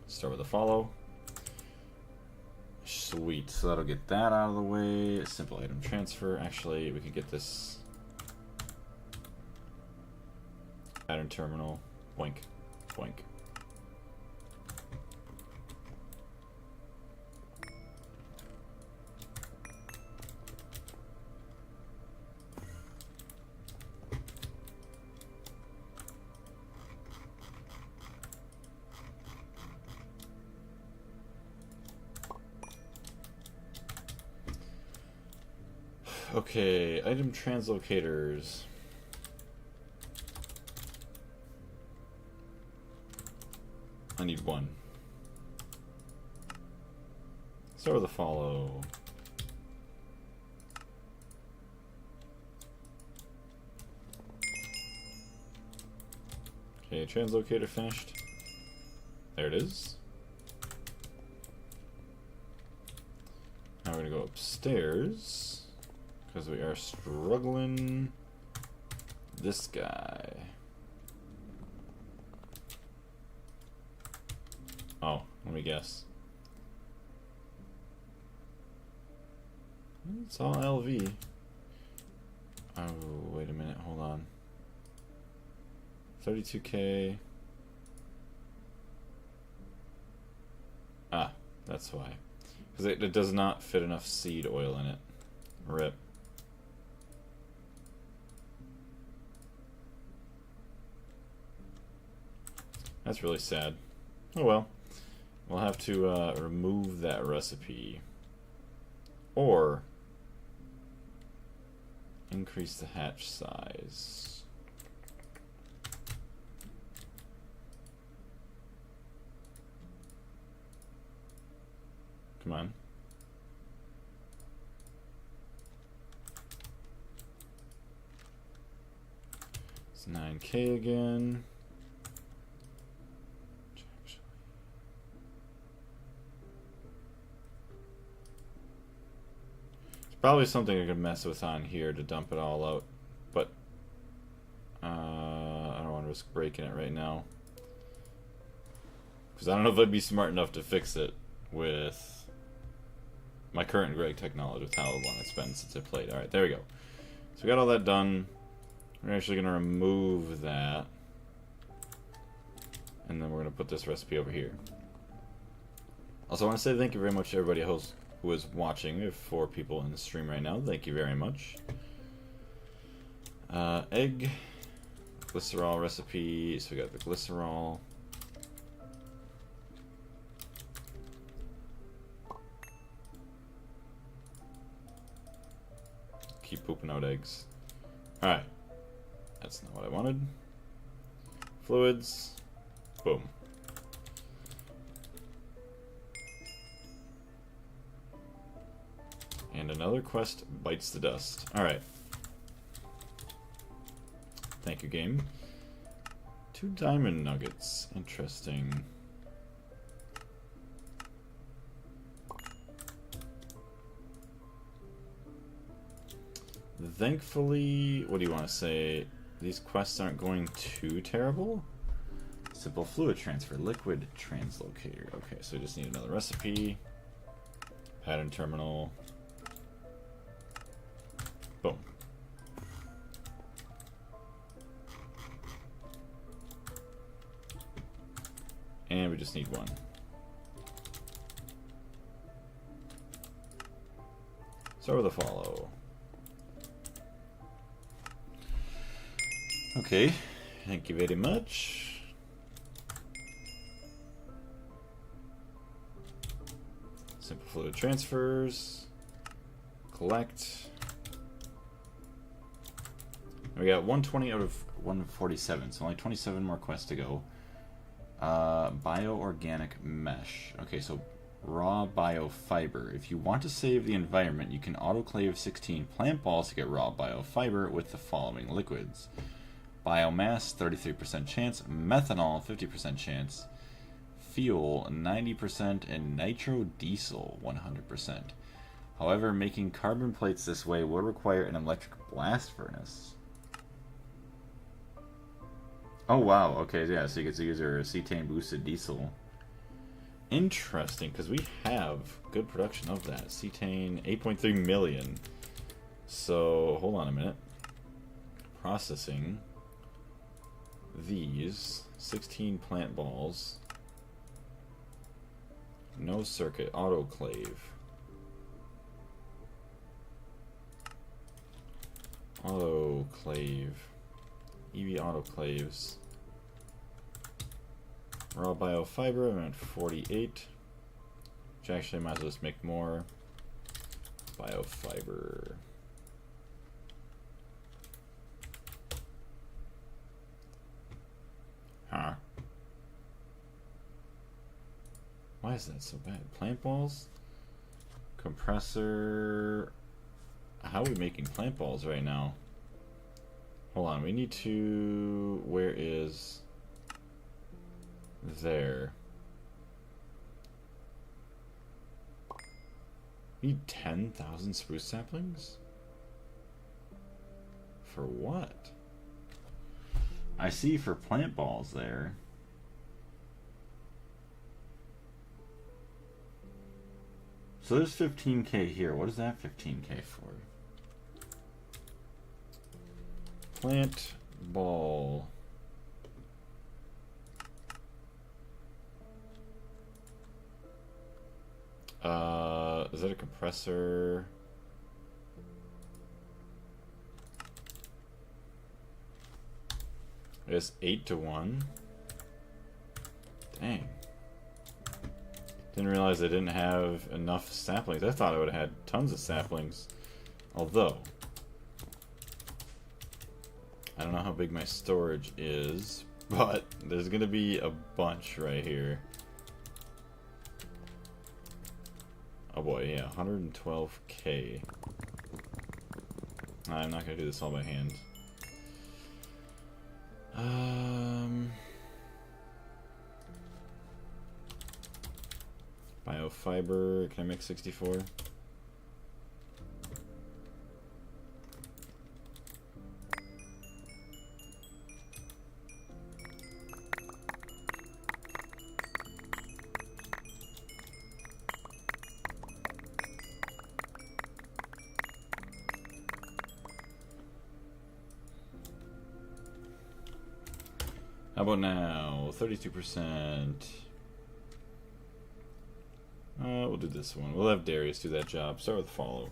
Start with a follow. Sweet, so that'll get that out of the way. Simple item transfer. Actually, we could get this pattern terminal. Boink, boink. Okay, item translocators. I need one. Start with a follow. Okay, translocator finished. There it is. Now we're gonna go upstairs. Because we are struggling this guy. Oh, let me guess. It's all LV. Oh, wait a minute, hold on. 32k. Ah, that's why. Because it does not fit enough seed oil in it. RIP. That's really sad. Oh well. We'll have to remove that recipe. Or increase the hatch size. Come on. It's 9k again. Probably something I could mess with on here to dump it all out, but I don't want to risk breaking it right now. Because I don't know if I'd be smart enough to fix it with my current Greg technology, with how long it's been since I played. Alright, there we go. So we got all that done. We're actually going to remove that. And then we're going to put this recipe over here. Also, I want to say thank you very much to everybody who is watching. We have 4 people in the stream right now. Thank you very much. Egg, glycerol recipe. So we got the glycerol. Keep pooping out eggs. Alright. That's not what I wanted. Fluids. Boom. And another quest bites the dust. Alright. Thank you, game. 2 diamond nuggets. Interesting. Thankfully, what do you want to say? These quests aren't going too terrible. Simple fluid transfer, liquid translocator. Okay, so we just need another recipe. Pattern terminal. just need one. Start with a follow. Okay, thank you very much. Simple fluid transfers. Collect. We got 120 out of 147, so only 27 more quests to go. Bioorganic mesh. Okay, so raw biofiber. If you want to save the environment, you can autoclave 16 plant balls to get raw biofiber with the following liquids. Biomass, 33% chance. Methanol, 50% chance. Fuel, 90%. And nitrodiesel, 100%. However, making carbon plates this way will require an electric blast furnace. Oh wow, okay, yeah, so you get to use your cetane boosted diesel. Interesting, because we have good production of that. Cetane, 8.3 million. So, hold on a minute. Processing these 16 plant balls. No circuit, autoclave. Autoclave. EV autoclaves. Raw biofiber, I'm at 48. Which actually might as well just make more. Biofiber. Huh. Why is that so bad? Plant balls? Compressor. How are we making plant balls right now? Hold on, we need to... Where is... There. We need 10,000 spruce saplings? For what? I see for plant balls there. So there's 15k here. What is that 15k for? Plant ball. Is that a compressor? It's 8-to-1. Dang. Didn't realize I didn't have enough saplings. I thought I would have had tons of saplings. Although, I don't know how big my storage is, but there's going to be a bunch right here. Oh boy, yeah, 112k. I'm not going to do this all by hand. Biofiber, can I make 64? How about now? 32%. We'll do this one. We'll have Darius do that job. Start with follow.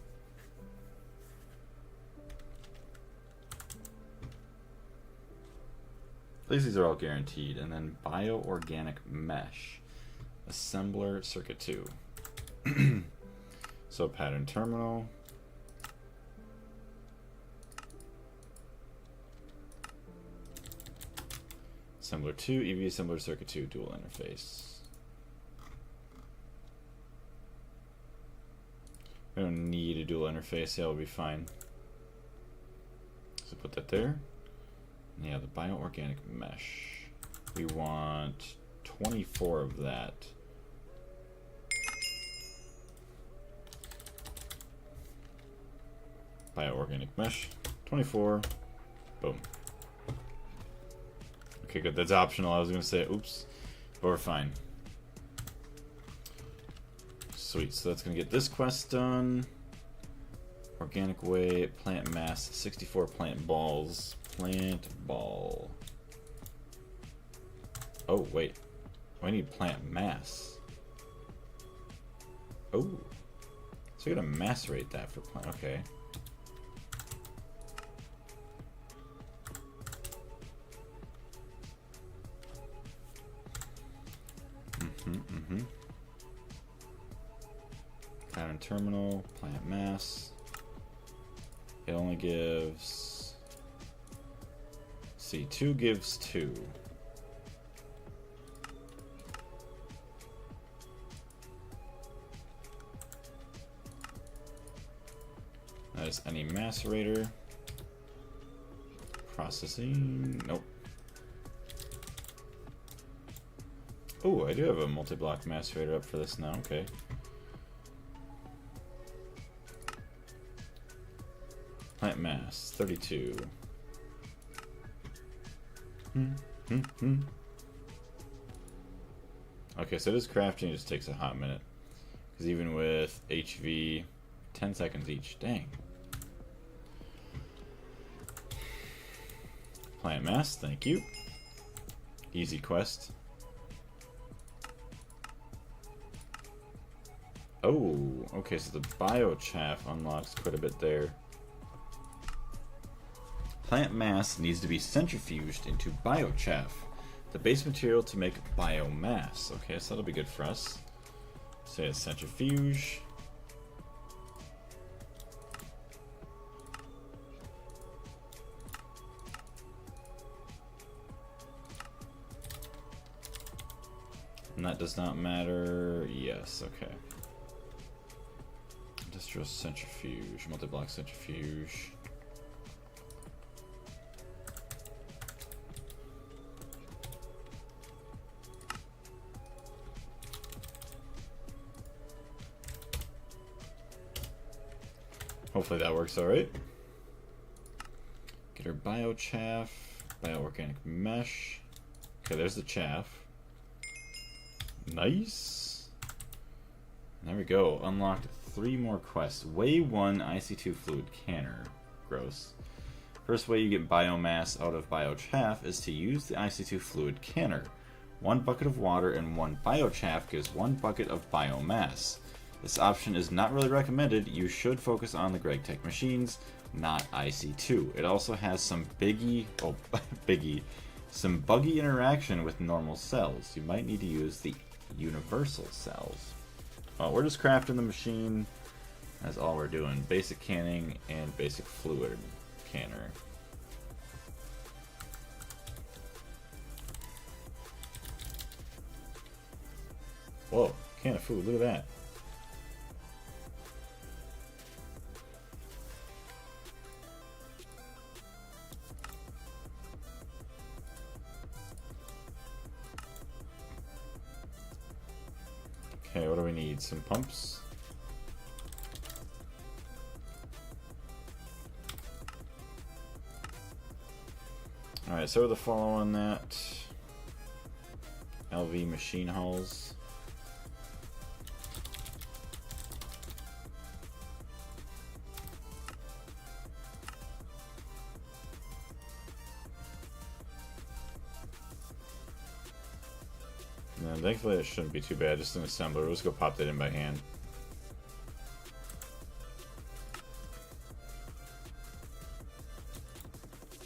At least these are all guaranteed. And then bioorganic mesh. Assembler circuit 2. So pattern terminal. Assembler 2, EV assembler circuit 2, dual interface. We don't need a dual interface, yeah, it'll be fine. So put that there. Yeah, the bioorganic mesh. We want 24 of that. Bioorganic mesh, 24. Boom. Okay, good. That's optional. I was going to say, oops, but we're fine. Sweet. So that's going to get this quest done. Organic way, plant mass, 64 plant balls. Plant ball. Oh, wait. I need plant mass. Oh. So I gotta macerate that for plant. Okay. Pattern terminal, plant mass. It only gives. See, 2 gives 2. That is any macerator. Processing. Nope. Oh, I do have a multi-block macerator up for this now. Okay. Plant mass 32. Okay, so this crafting just takes a hot minute. Because even with HV, 10 seconds each. Dang. Plant mass, thank you. Easy quest. Oh, okay, so the biochaff unlocks quite a bit there. Plant mass needs to be centrifuged into biochaff, the base material to make biomass. Okay, so that'll be good for us. Say a centrifuge. And that does not matter. Yes, okay. Industrial centrifuge, multi-block centrifuge. Hopefully that works alright. Get our biochaff, bioorganic mesh. Okay, there's the chaff. Nice. There we go. Unlocked 3 more quests. Way 1 IC2 fluid canner. Gross. First way you get biomass out of biochaff is to use the IC2 fluid canner. 1 bucket of water and 1 biochaff gives 1 bucket of biomass. This option is not really recommended. You should focus on the GregTech machines, not IC2. It also has some some buggy interaction with normal cells. You might need to use the universal cells. Well, we're just crafting the machine. That's all we're doing. Basic canning and basic fluid canner. Whoa, can of food, look at that. Okay, what do we need? Some pumps. Alright, so the follow on that. LV machine hulls. And thankfully it shouldn't be too bad, just an assembler. We'll just go pop that in by hand.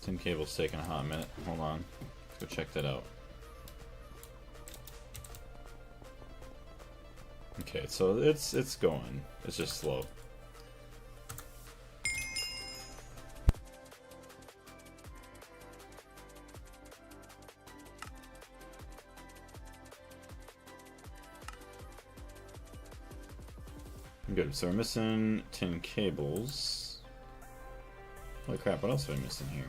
Tin cable's taking a hot minute. Hold on. Let's go check that out. Okay, so it's going. It's just slow. Good, so we're missing tin cables. Holy crap, what else are we missing here?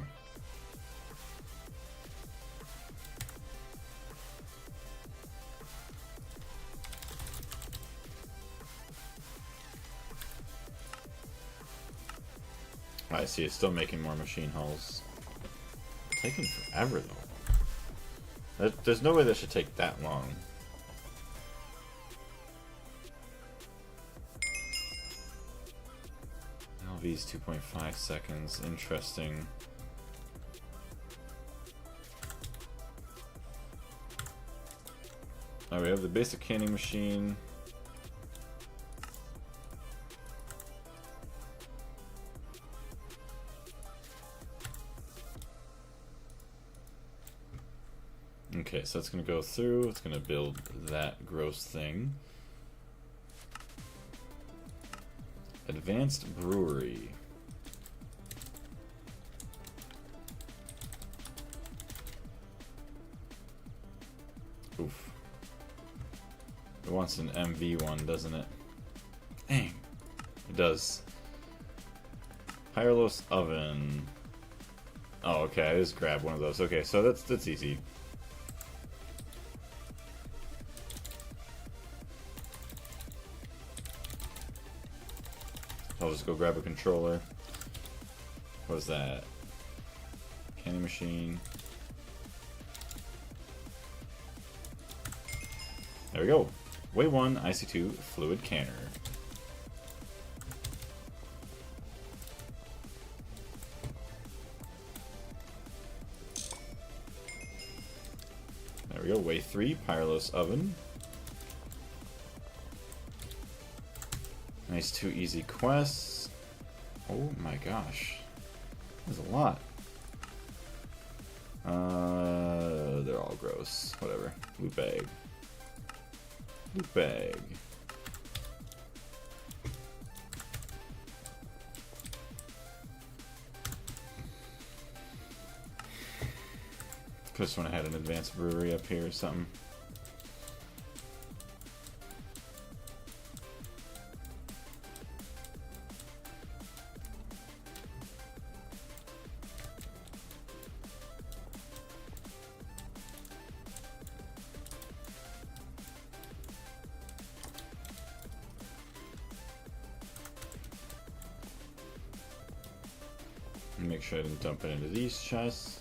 Oh, I see, it's still making more machine hulls. It's taking forever though. There's no way that should take that long. LV's 2.5 seconds. Interesting. Alright, we have the basic canning machine. Okay, so it's going to go through, it's going to build that gross thing. Advanced brewery. Oof. It wants an MV one, doesn't it? Dang. It does. Fireless oven. Oh, okay, I just grabbed one of those. Okay, so that's easy. I'll just go grab a controller. What was that? Candy machine. There we go. Way 1, IC2, fluid canner. There we go. Way 3, Pyrlos oven. Nice 2 easy quests. Oh my gosh. There's a lot. They're all gross. Whatever. Loot bag. Loot bag. Could've sworn I had an advanced brewery up here or something. Make sure I didn't dump it into these chests.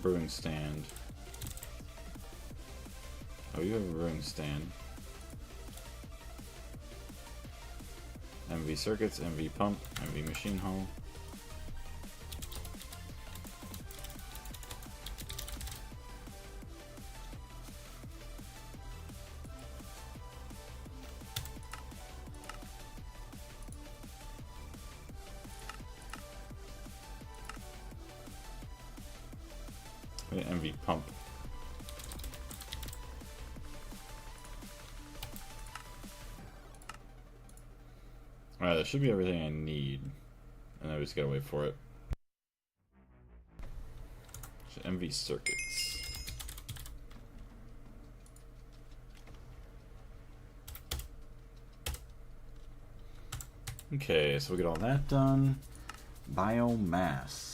Brewing stand. Oh, you have a brewing stand. MV circuits, MV pump, MV machine hull. MV pump. Alright, that should be everything I need. And I just gotta wait for it. So MV circuits. Okay, so we get all that done. Biomass.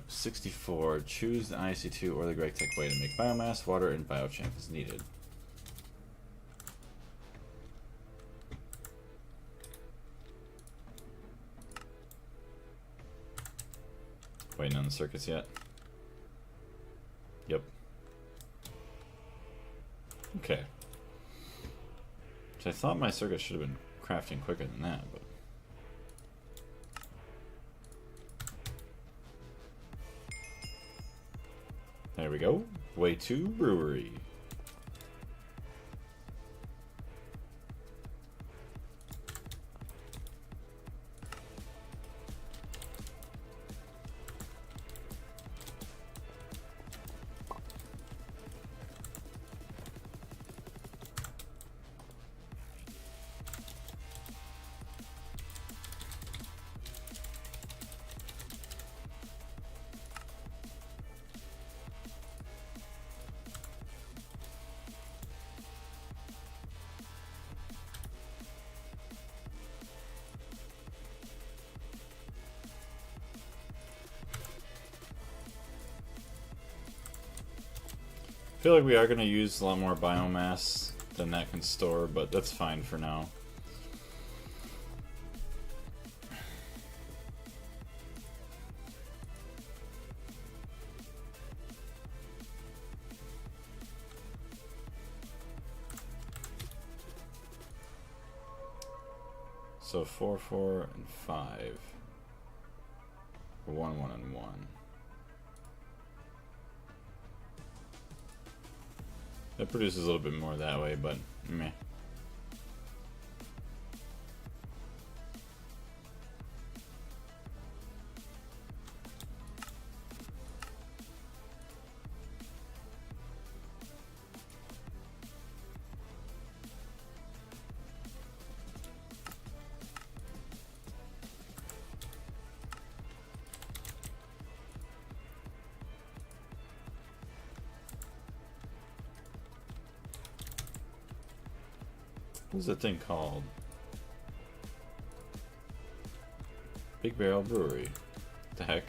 64. Choose the IC2 or the Greg Tech way to make biomass, water, and biochamp as needed. Waiting on the circuits yet? Yep. Okay. So I thought my circuits should have been crafting quicker than that, but... There we go. Way 2 brewery. feel like we are going to use a lot more biomass than that can store, but that's fine for now. So 4, 4, and 5. 1, 1, and 1. That produces a little bit more that way, but meh. What's that thing called? Big Barrel Brewery. What the heck?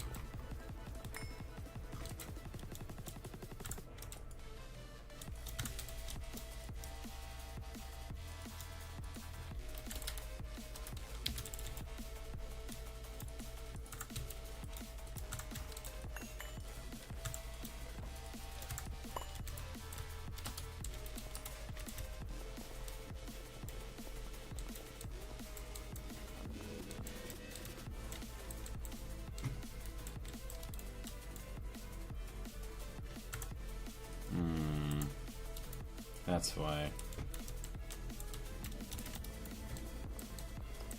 That's why.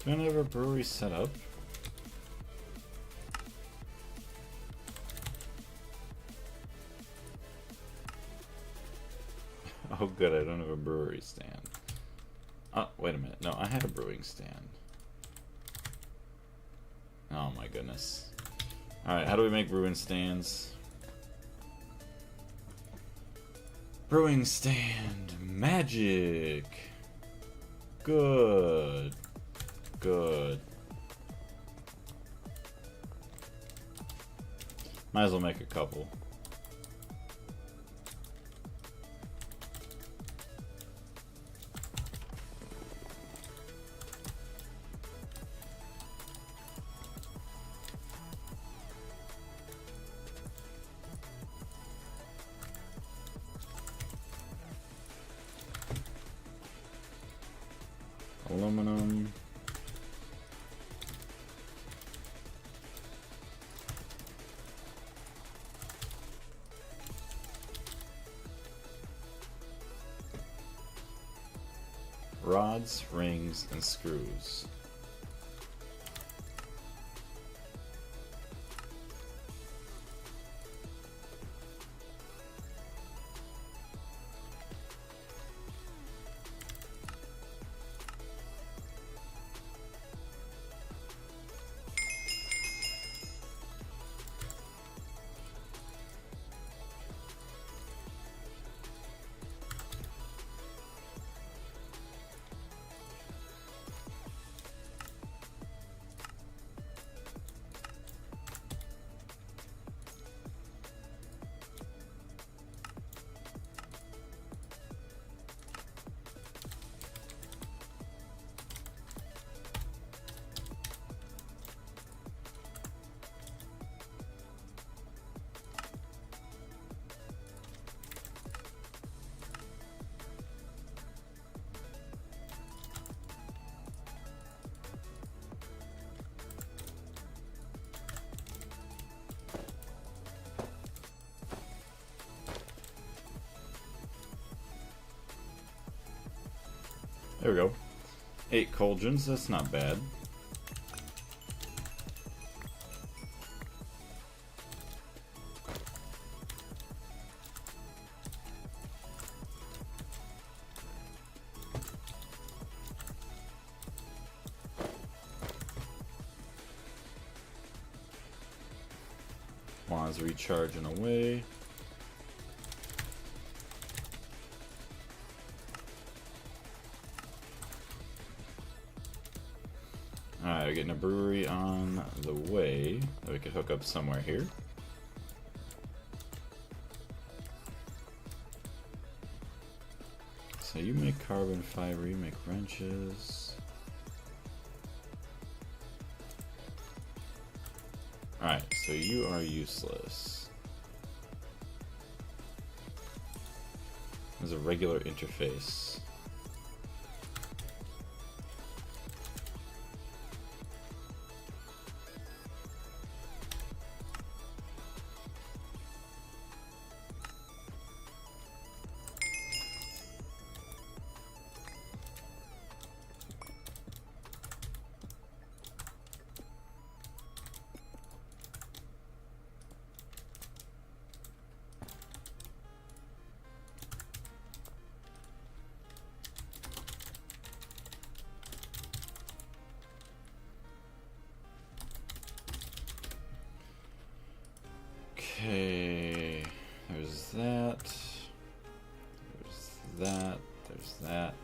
Do I have a brewery set up? Oh good, I don't have a brewery stand. Oh, wait a minute. No, I had a brewing stand. Oh my goodness. Alright, how do we make brewing stands? Brewing stand magic. Good. Good. Might as well make a couple. Aluminum. Rods, rings, and screws. There we go. 8 cauldrons, that's not bad. Wands recharging away. Alright, we're getting a brewery on the way that we could hook up somewhere here. So you make carbon fiber, you make wrenches. Alright, so you are useless. There's a regular interface. Okay, there's that. There's that. There's that.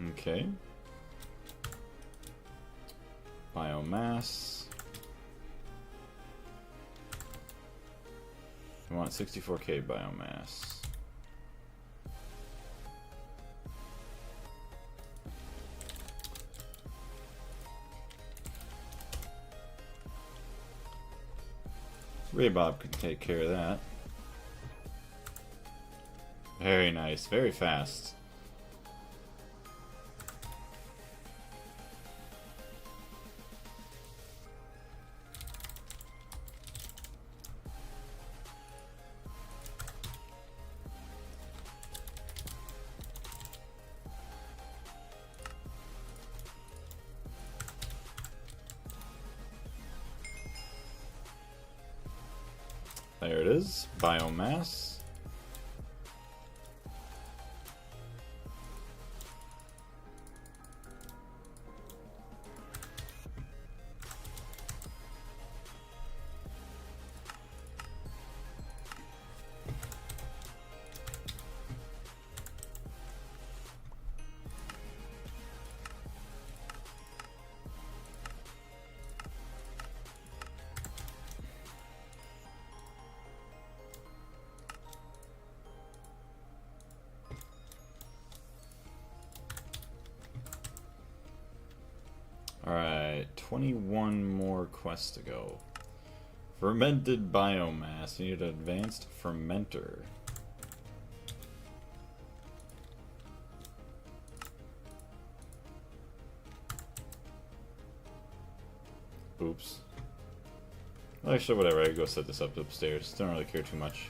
Okay. Biomass. I want 64K biomass. Ray Bob can take care of that. Very nice, very fast. There it is, biomass. Alright, 21 more quests to go. Fermented biomass. You need an advanced fermenter. Oops. Actually, whatever. I can go set this up upstairs. Don't really care too much.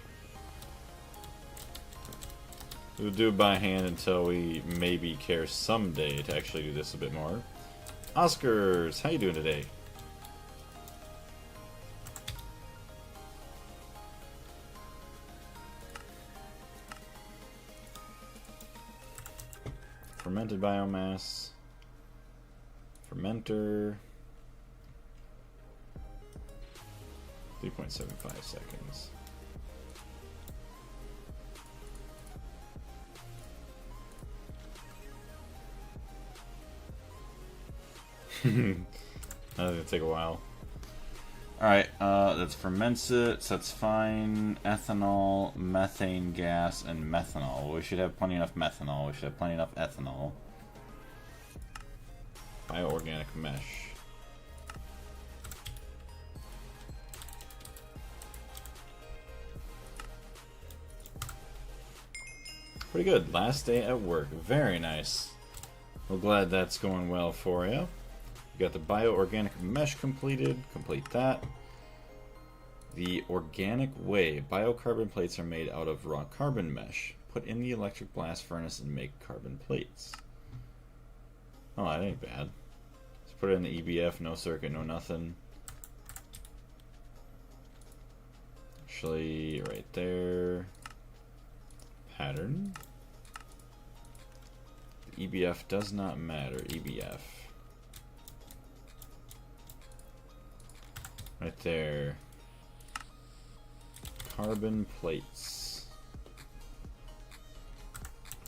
We'll do it by hand until we maybe care someday to actually do this a bit more. Oscars, how you doing today? Fermented biomass. Fermenter. 3.75 seconds. That's gonna take a while. Alright, that ferments it, so that's fine. Ethanol, methane gas, and methanol. We should have plenty enough methanol. We should have plenty enough ethanol. Bioorganic mesh. Pretty good. Last day at work. Very nice. Well, glad that's going well for you. You got the bioorganic mesh completed. Complete that. The organic way. Biocarbon plates are made out of raw carbon mesh. Put in the electric blast furnace and make carbon plates. Oh, that ain't bad. Let's put it in the EBF. No circuit, no nothing. Actually, right there. Pattern. The EBF does not matter. EBF. Right there. Carbon plates.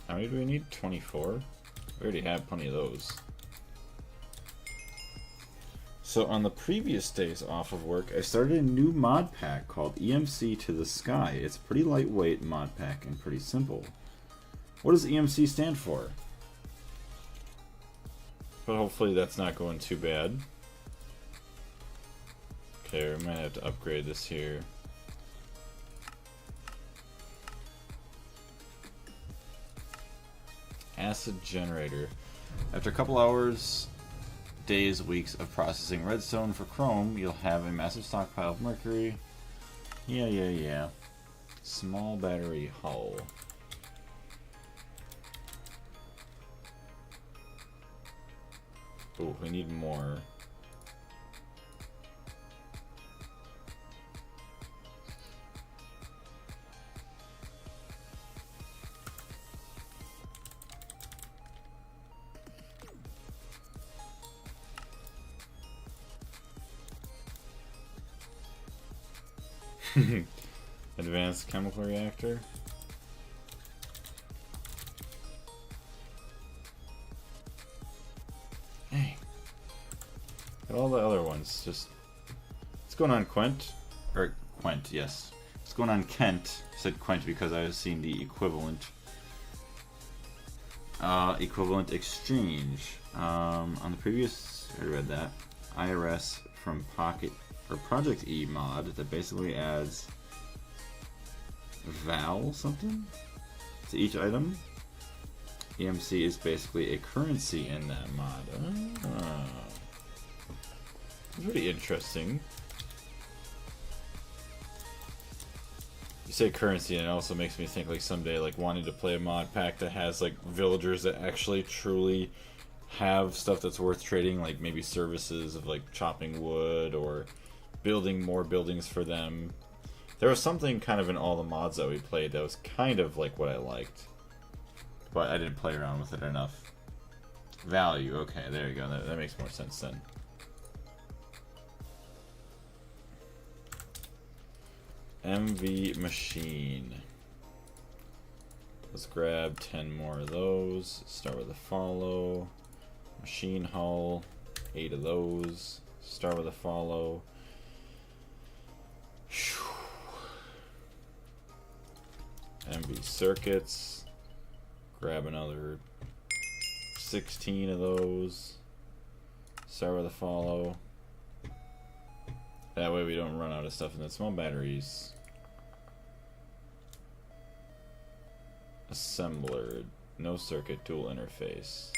How many do we need? 24? We already have plenty of those. So on the previous days off of work, I started a new mod pack called EMC to the Sky. It's a pretty lightweight mod pack and pretty simple. What does EMC stand for? But hopefully that's not going too bad. Okay, we might have to upgrade this here. Acid generator. After a couple hours, days, weeks of processing redstone for chrome, you'll have a massive stockpile of mercury. Yeah. Small battery hull. Ooh, we need more. Advanced chemical reactor. Hey. And all the other ones, just... What's going on, Quent? Or, Quent, yes. What's going on, Kent? I said Quent because I was seeing the equivalent. Equivalent exchange. On the previous... I read that. IRS from Pocket... or Project E mod that basically adds... Val something? To each item? EMC is basically a currency in that mod. Oh. Pretty interesting. You say currency and it also makes me think like someday like wanting to play a mod pack that has like villagers that actually truly have stuff that's worth trading, like maybe services of like chopping wood or building more buildings for them. There was something kind of in all the mods that we played that was kind of like what I liked. But I didn't play around with it enough. Value, okay, there you go. That makes more sense then. MV machine. Let's grab 10 more of those. Start with a follow. Machine hull. 8 of those. Start with a follow. MV circuits. Grab another 16 of those. Start with a follow. That way we don't run out of stuff in the small batteries. Assembler. No circuit, dual interface.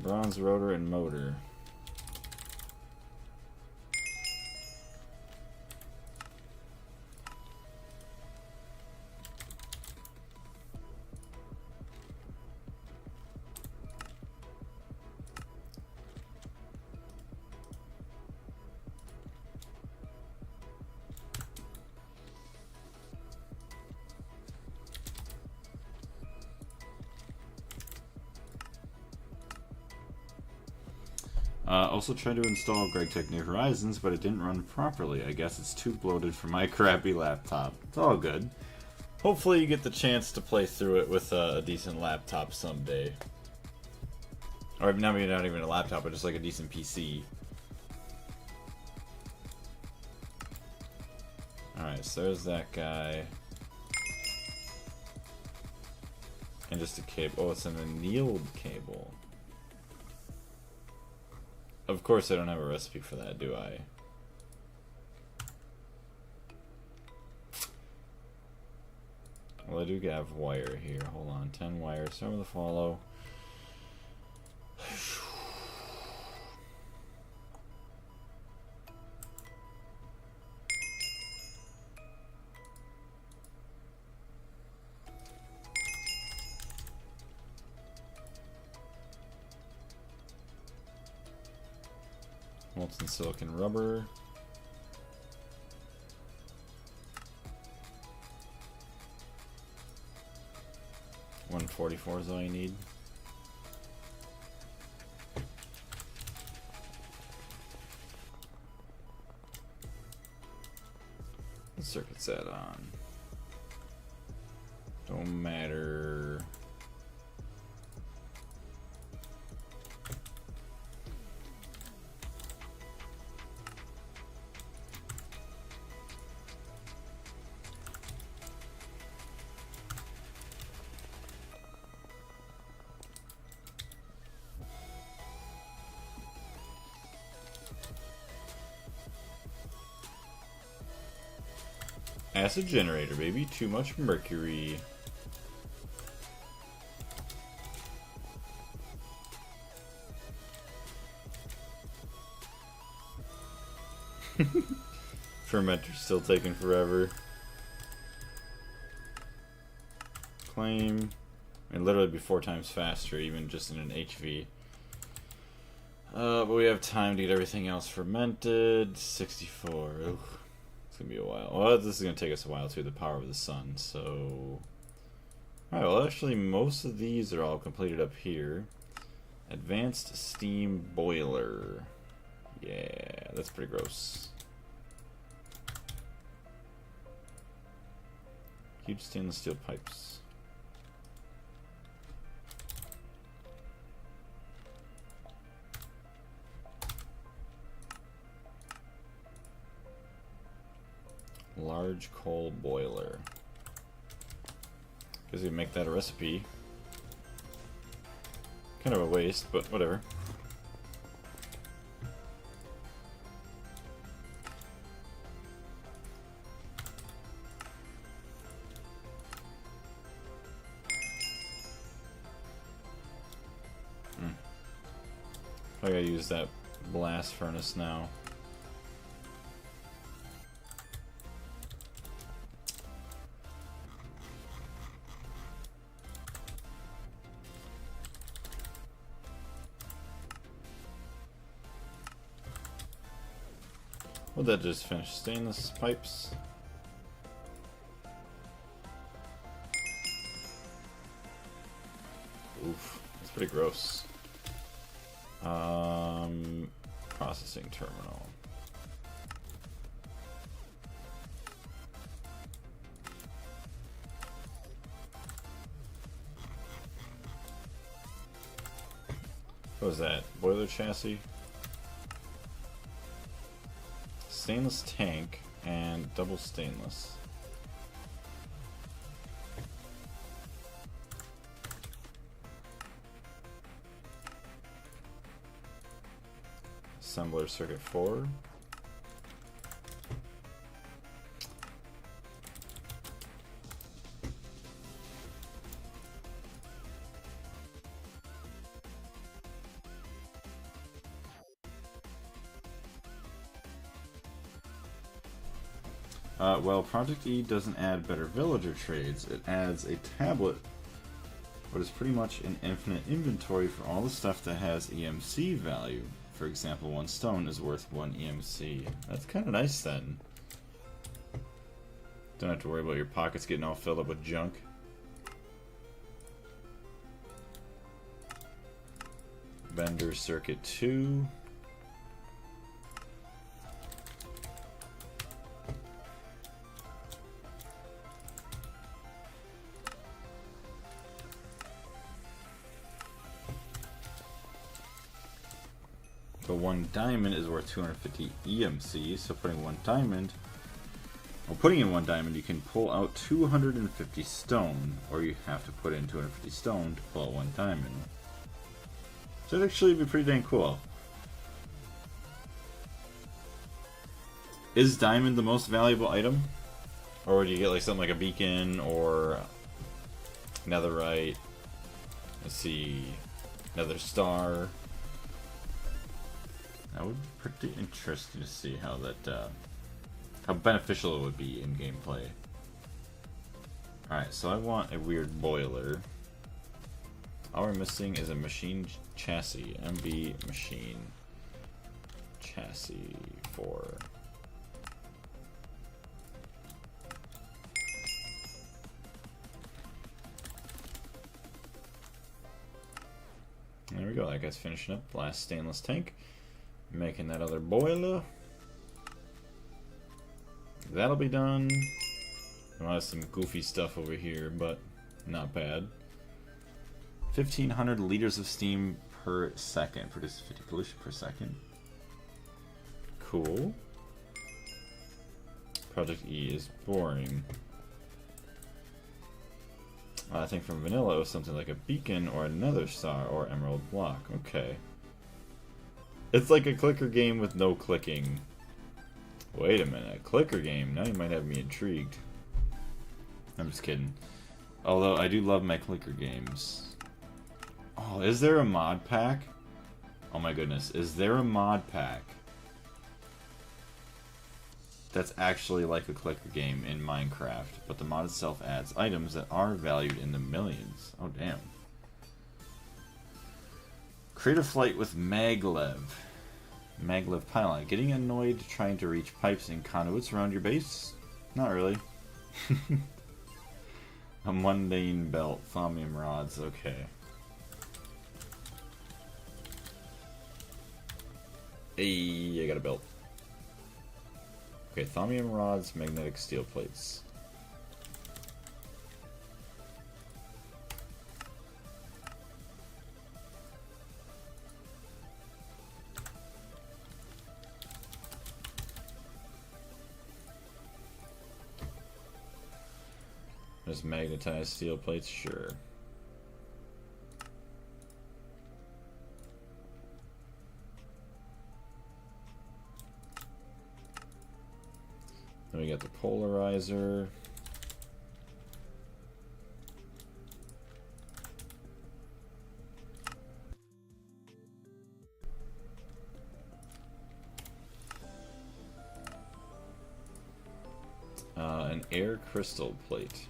Bronze rotor and motor. Also tried to install GregTech New Horizons, but it didn't run properly. I guess it's too bloated for my crappy laptop. It's all good. Hopefully you get the chance to play through it with a decent laptop someday. Or maybe not even a laptop, but just like a decent PC. Alright, so there's that guy. And just a cable. Oh, it's an annealed cable. Of course I don't have a recipe for that, do I? Well, I do have wire here. Hold on, 10 wires. Start with a follow. Molten silicon rubber. 44 is all you need. What circuit's that on? Don't matter. Acid generator, baby. Too much mercury. Fermenter's still taking forever. Claim. I mean, literally be 4 times faster, even just in an HV. But we have time to get everything else fermented. 64. Ugh. It's gonna be a while. Well, this is gonna take us a while too. The power of the sun. So, alright. Well, actually, most of these are all completed up here. Advanced steam boiler. Yeah, that's pretty gross. Huge stainless steel pipes. Large coal boiler. Guess you can make that a recipe. Kind of a waste, but whatever. I gotta use that blast furnace now. Well, that just finished. Stainless pipes. Oof, that's pretty gross. Processing terminal. What was that? Boiler chassis? Stainless tank and double stainless. Assembler circuit 4. Well, Project E doesn't add better villager trades. It adds a tablet, but it's pretty much an infinite inventory for all the stuff that has EMC value. For example, 1 stone is worth 1 EMC. That's kind of nice then. Don't have to worry about your pockets getting all filled up with junk. Vendor circuit 2. But 1 diamond is worth 250 EMC, so putting in 1 diamond, you can pull out 250 stone, or you have to put in 250 stone to pull out 1 diamond. So it'd actually be pretty dang cool. Is diamond the most valuable item? Or would you get like something like a beacon or netherite? Let's see, nether star. That would be pretty interesting to see how that, how beneficial it would be in gameplay. Alright, so I want a weird boiler. All we're missing is a machine chassis. MB machine chassis 4. There we go, that guy's finishing up. Last stainless tank. Making that other boiler. That'll be done. There was some goofy stuff over here, but not bad. 1,500 liters of steam per second. Produces 50 pollution per second. Cool. Project E is boring. I think from vanilla it was something like a beacon or another star or emerald block. Okay. It's like a clicker game with no clicking. Wait a minute, a clicker game? Now you might have me intrigued. I'm just kidding. Although I do love my clicker games. Oh, is there a mod pack? Oh my goodness, is there a mod pack that's actually like a clicker game in Minecraft, but the mod itself adds items that are valued in the millions? Oh damn. Create a flight with maglev. Maglev pylon. Getting annoyed trying to reach pipes and conduits around your base? Not really. A mundane belt. Thaumium rods. Okay. Hey, I got a belt. Okay, thaumium rods, magnetic steel plates. There's magnetized steel plates, sure. Then we got the polarizer. An air crystal plate.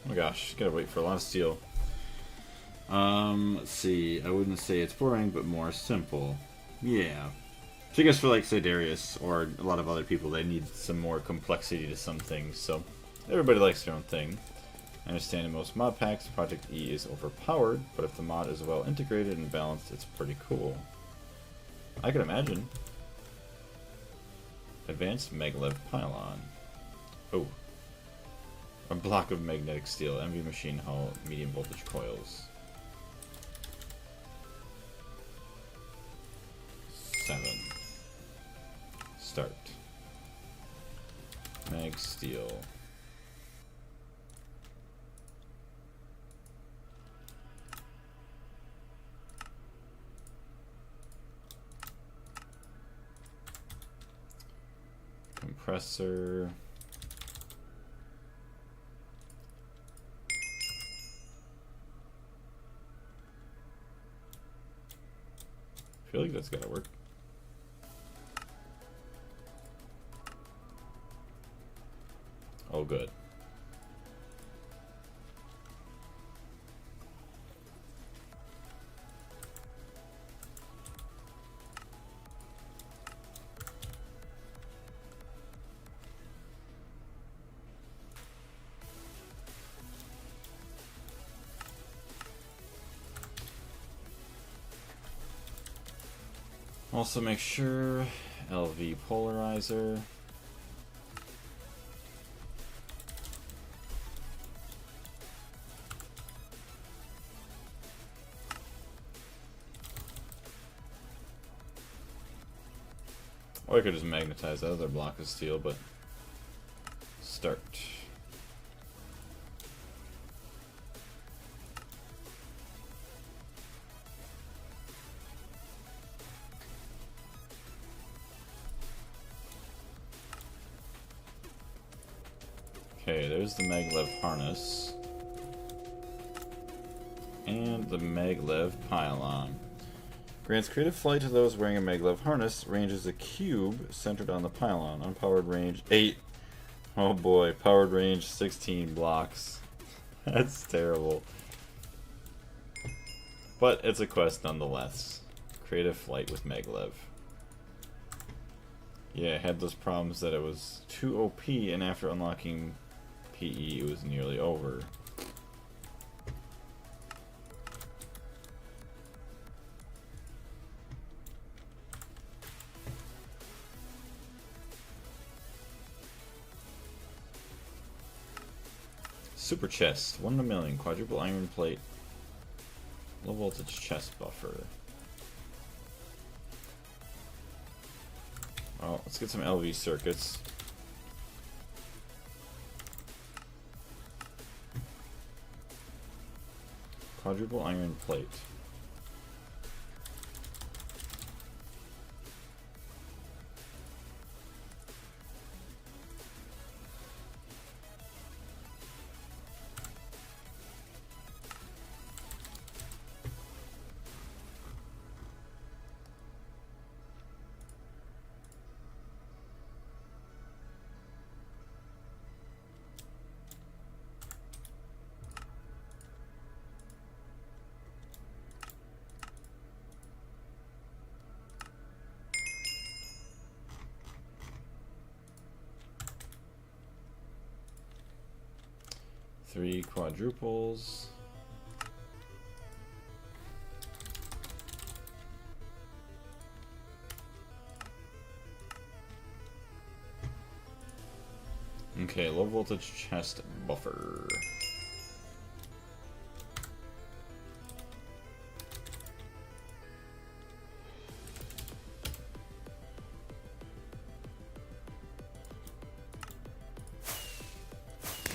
Oh my gosh, gotta wait for a lot of steel. Let's see. I wouldn't say it's boring, but more simple. Yeah. So I guess for like say Darius or a lot of other people, they need some more complexity to some things. So everybody likes their own thing. I understand in most mod packs, Project E is overpowered, but if the mod is well integrated and balanced, it's pretty cool. I can imagine. Advanced maglev pylon. Oh. A block of magnetic steel, MV machine hull, medium voltage coils. 7. Start. Mag steel. Compressor. I feel like that's gotta work. Oh, good. Also make sure LV polarizer. Or I could just magnetize that other block of steel, but start. Okay, there's the maglev harness. And the maglev pylon. Grants creative flight to those wearing a maglev harness. Range is a cube centered on the pylon. Unpowered range 8. Oh boy, powered range 16 blocks. That's terrible. But it's a quest nonetheless. Creative flight with Maglev. Yeah, it had those problems that it was too OP, and after unlocking PE, it was nearly over. Super chest, 1 in a million, quadruple iron plate, low voltage chest buffer. Well, let's get some LV circuits. Quadruple iron plate. Three quadruples. Okay, low voltage chest buffer.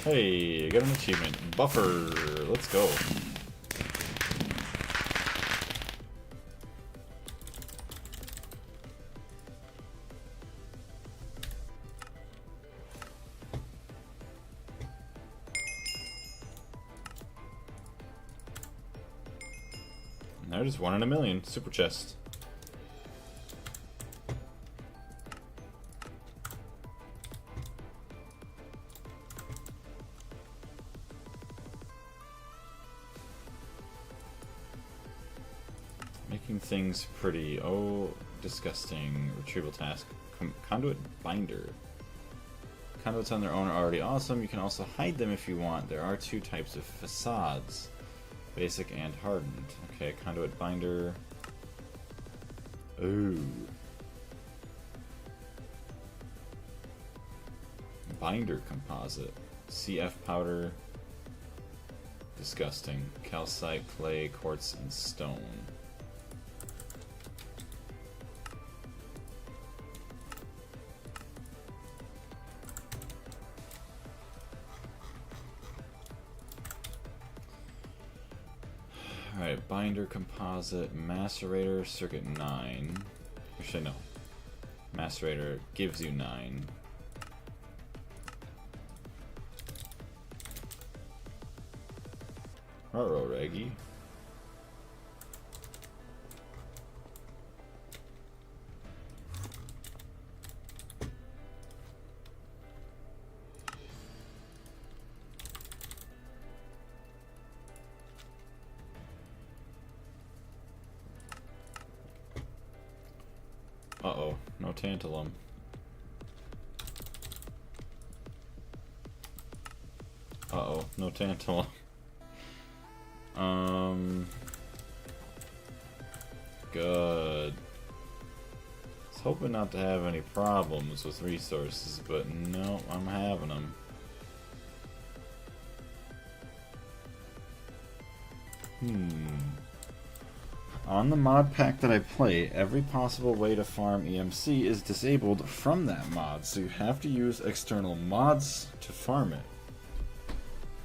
Hey, I got an achievement. Buffer. Let's go. Now just 1 in a million. Super chest. Making things pretty. Oh, disgusting. Retrieval task. Conduit binder. Conduits on their own are already awesome. You can also hide them if you want. There are 2 types of facades. Basic and hardened. Okay, conduit binder. Ooh. Binder composite. CF powder. Disgusting. Calcite, clay, quartz, and stone. Alright, binder composite, macerator, circuit 9. Actually, no. Macerator gives you 9. Ruh-roh, Reggie. Uh-oh, no tantalum. Uh-oh, no tantalum. Good. I was hoping not to have any problems with resources, but no, I'm having them. On the mod pack that I play, every possible way to farm EMC is disabled from that mod, so you have to use external mods to farm it.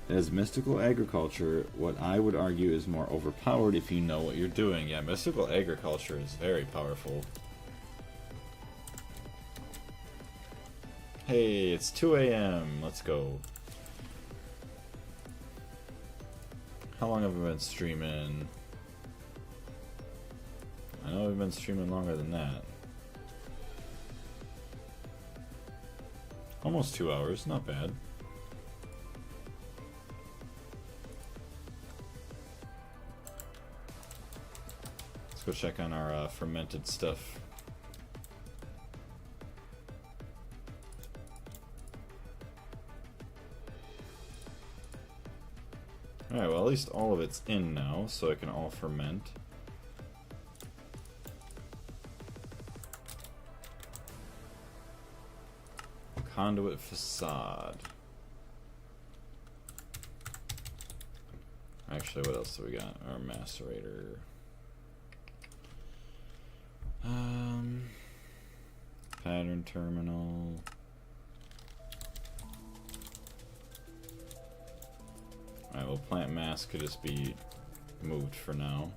As mystical agriculture, what I would argue is more overpowered if you know what you're doing. Yeah, mystical agriculture is very powerful. Hey, it's 2 AM. Let's go. How long have we been streaming? I know we've been streaming longer than that. Oh Almost 2 hours, not bad. Let's go check on our fermented stuff. Alright, well at least all of it's in now, so it can all ferment. Conduit facade. Actually, what else do we got? Our macerator. Pattern terminal. Alright, well, plant mass could just be moved for now.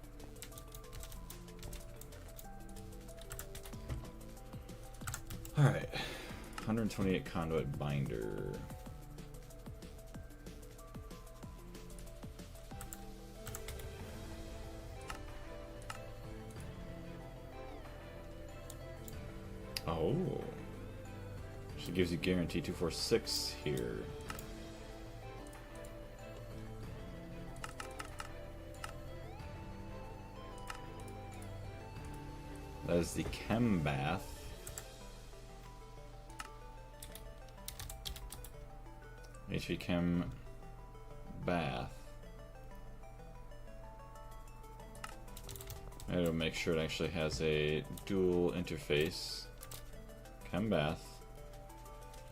Alright. 128 conduit binder. Oh. She gives you guarantee 246 here. That is the chem bath. HP chem bath. It'll make sure it actually has a dual interface. Chem bath.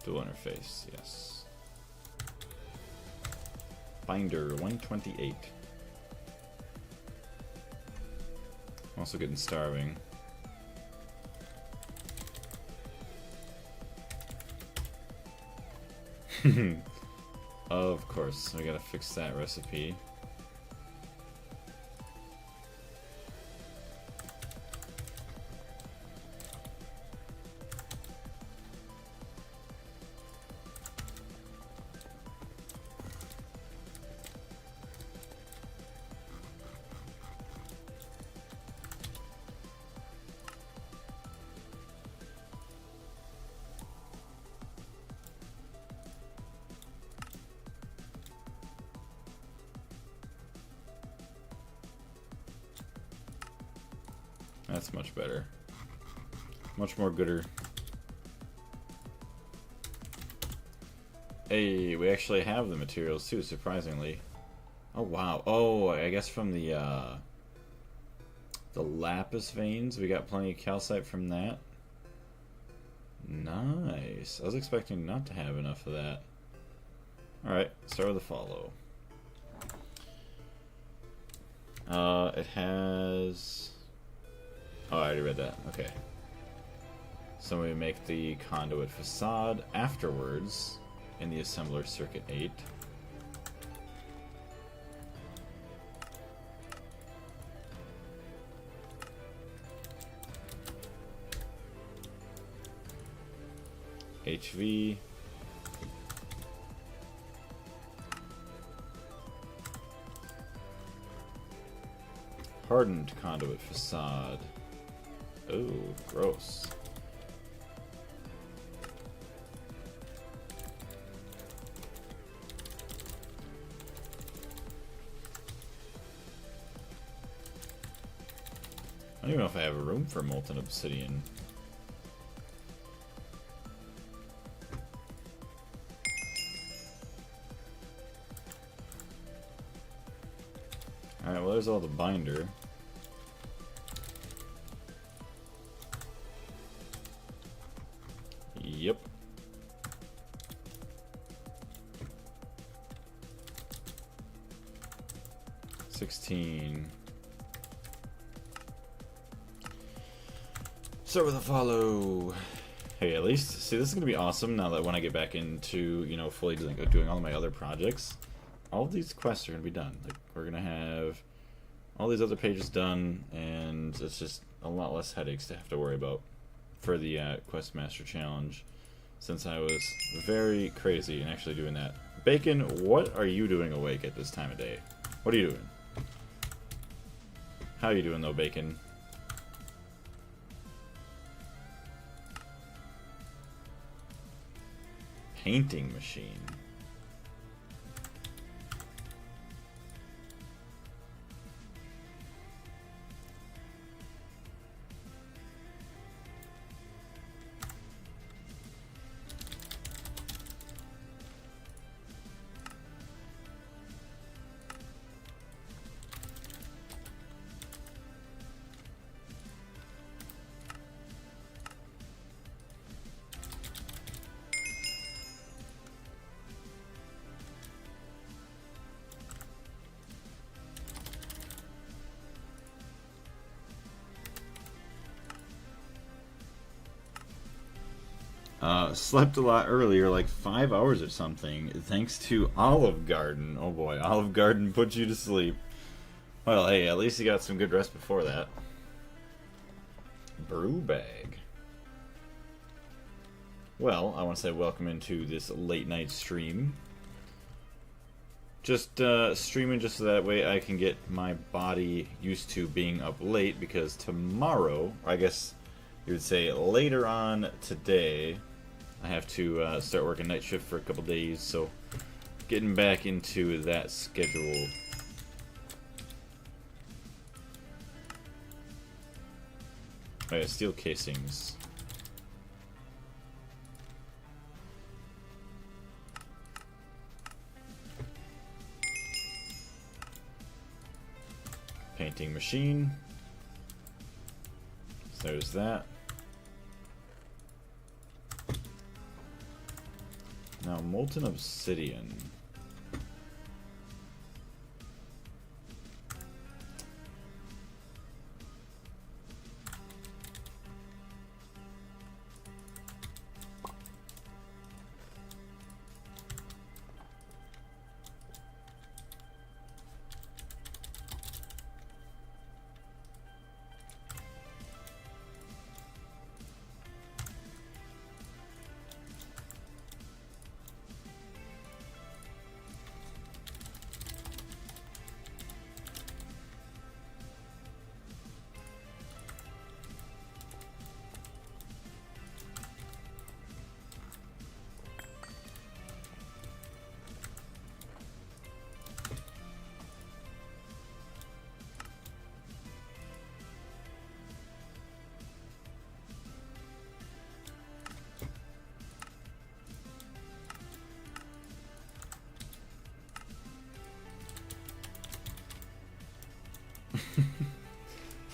Dual interface, yes. Binder 128. I'm also getting starving. Of course, we gotta fix that recipe. That's much better. Much more gooder. Hey, we actually have the materials too, surprisingly. Oh wow. Oh, I guess from the lapis veins, we got plenty of calcite from that. Nice. I was expecting not to have enough of that. Alright, start with the follow. It has... Oh, I already read that. Okay. So we make the conduit facade afterwards in the assembler circuit 8. HV. Hardened conduit facade. Oh, gross. I don't even know if I have a room for molten obsidian. Alright, well there's all the binder. Yep. $16. Start with a follow. Hey, at least, see, this is gonna be awesome now that when I get back into, you know, fully doing all of my other projects, all of these quests are gonna be done. Like, we're gonna have all these other pages done, and it's just a lot less headaches to have to worry about for the Quest Master Challenge, since I was very crazy in actually doing that. Bacon, what are you doing awake at this time of day? What are you doing? How are you doing though, Bacon? painting machine. Slept a lot earlier, like 5 hours or something, thanks to Olive Garden. Oh boy, Olive Garden puts you to sleep. Well, hey, at least you got some good rest before that. Brew bag. Well, I want to say welcome into this late night stream. Just streaming just so that way I can get my body used to being up late, because tomorrow, or I guess you would say later on today, I have to start working night shift for a couple days, so getting back into that schedule. Oh yeah, steel casings. Painting machine. So there's that. Now, molten obsidian.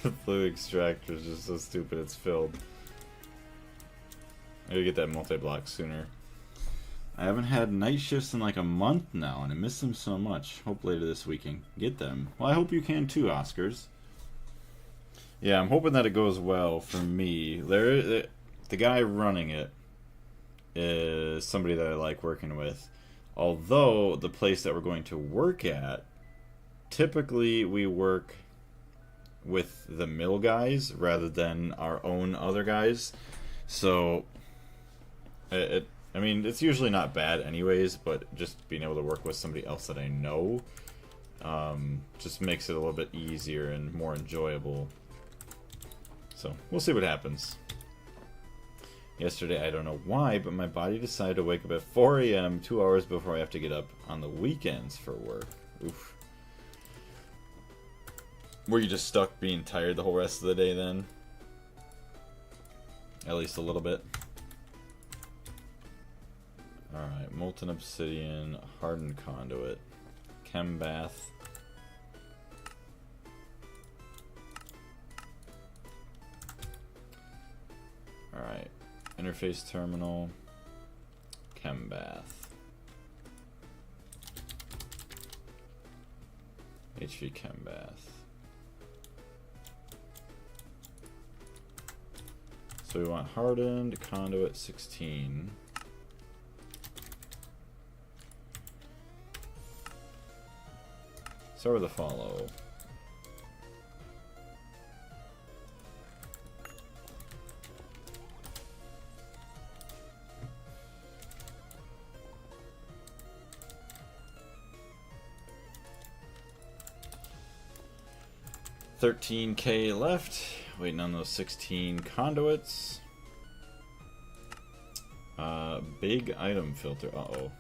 The blue extractor is just so stupid, it's filled. I gotta get that multi-block sooner. I haven't had night shifts in like a month now, and I miss them so much. Hope later this week I can get them. Well, I hope you can too, Oscars. Yeah, I'm hoping that it goes well for me. The guy running it is somebody that I like working with. Although, the place that we're going to work at, typically we work with the mill guys rather than our own other guys. So, I mean, it's usually not bad anyways, but just being able to work with somebody else that I know just makes it a little bit easier and more enjoyable. So, we'll see what happens. Yesterday, I don't know why, but my body decided to wake up at 4 a.m. 2 hours before I have to get up on the weekends for work. Oof. Were you just stuck being tired the whole rest of the day then? At least a little bit. Alright, molten obsidian, hardened conduit, chem bath. Alright, interface terminal, chem bath, HV chem bath. So we want hardened conduit 16. Start with a follow. $13K left. Waiting on those 16 conduits. Big item filter. Uh-oh.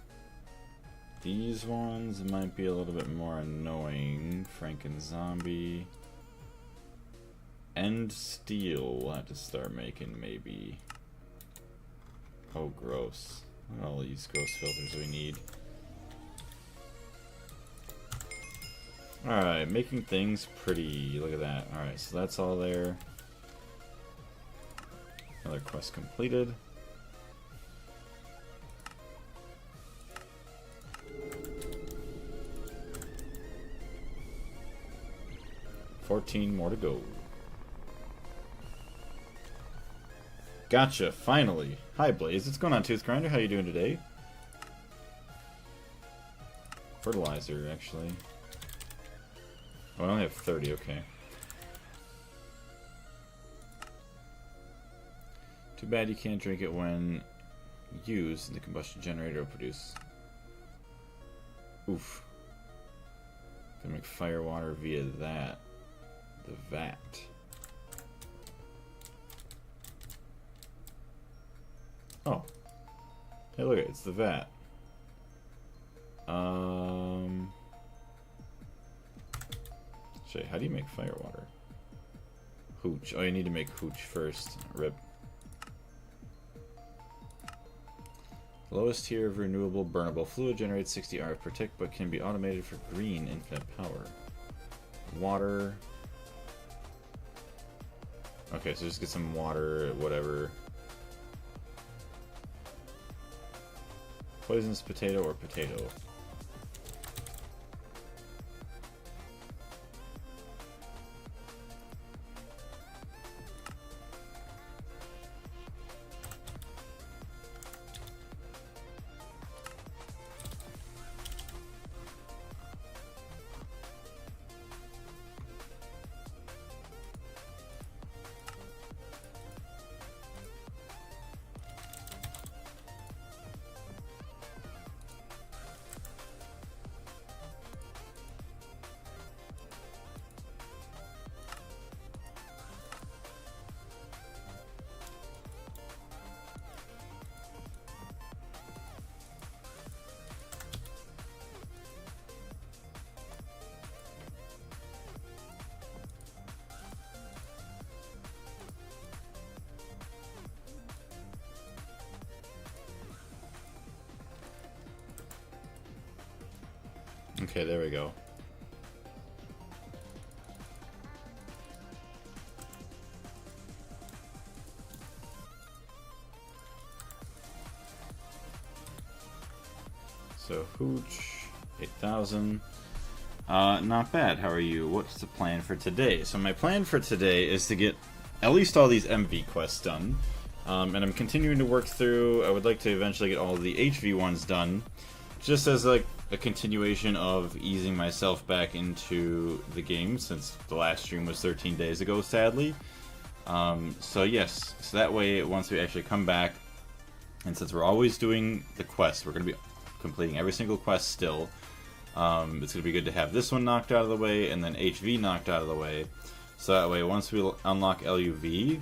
These ones might be a little bit more annoying. Franken Zombie. End Steel we'll have to start making, maybe. Oh, gross. Look at all these gross filters we need. Alright, making things pretty. Look at that. Alright, so that's all there. Another quest completed. $14 more to go. Gotcha, finally. Hi Blaze, what's going on, Tooth Grinder? How you doing today? Fertilizer, actually. Oh, I only have 30, okay. Too bad you can't drink it when used. The combustion generator will produce. Oof. Gonna make fire water via that. The vat. Oh. Hey, look, it's the vat. Shay, how do you make fire water? Hooch. Oh, you need to make hooch first. Rip. Lowest tier of renewable burnable fluid generates 60 RF per tick, but can be automated for green infinite power. Water. Okay, so just get some water, whatever. Poisonous potato or potato? Okay, there we go. So, Hooch, 8,000. Not bad. How are you? What's the plan for today? So my plan for today is to get at least all these MV quests done. And I'm continuing to work through, I would like to eventually get all the HV ones done. Just as like a continuation of easing myself back into the game, since the last stream was 13 days ago, sadly. So yes, so that way once we actually come back, and since we're always doing the quest, we're going to be completing every single quest still. It's going to be good to have this one knocked out of the way, and then HV knocked out of the way. So that way, once we unlock LUV,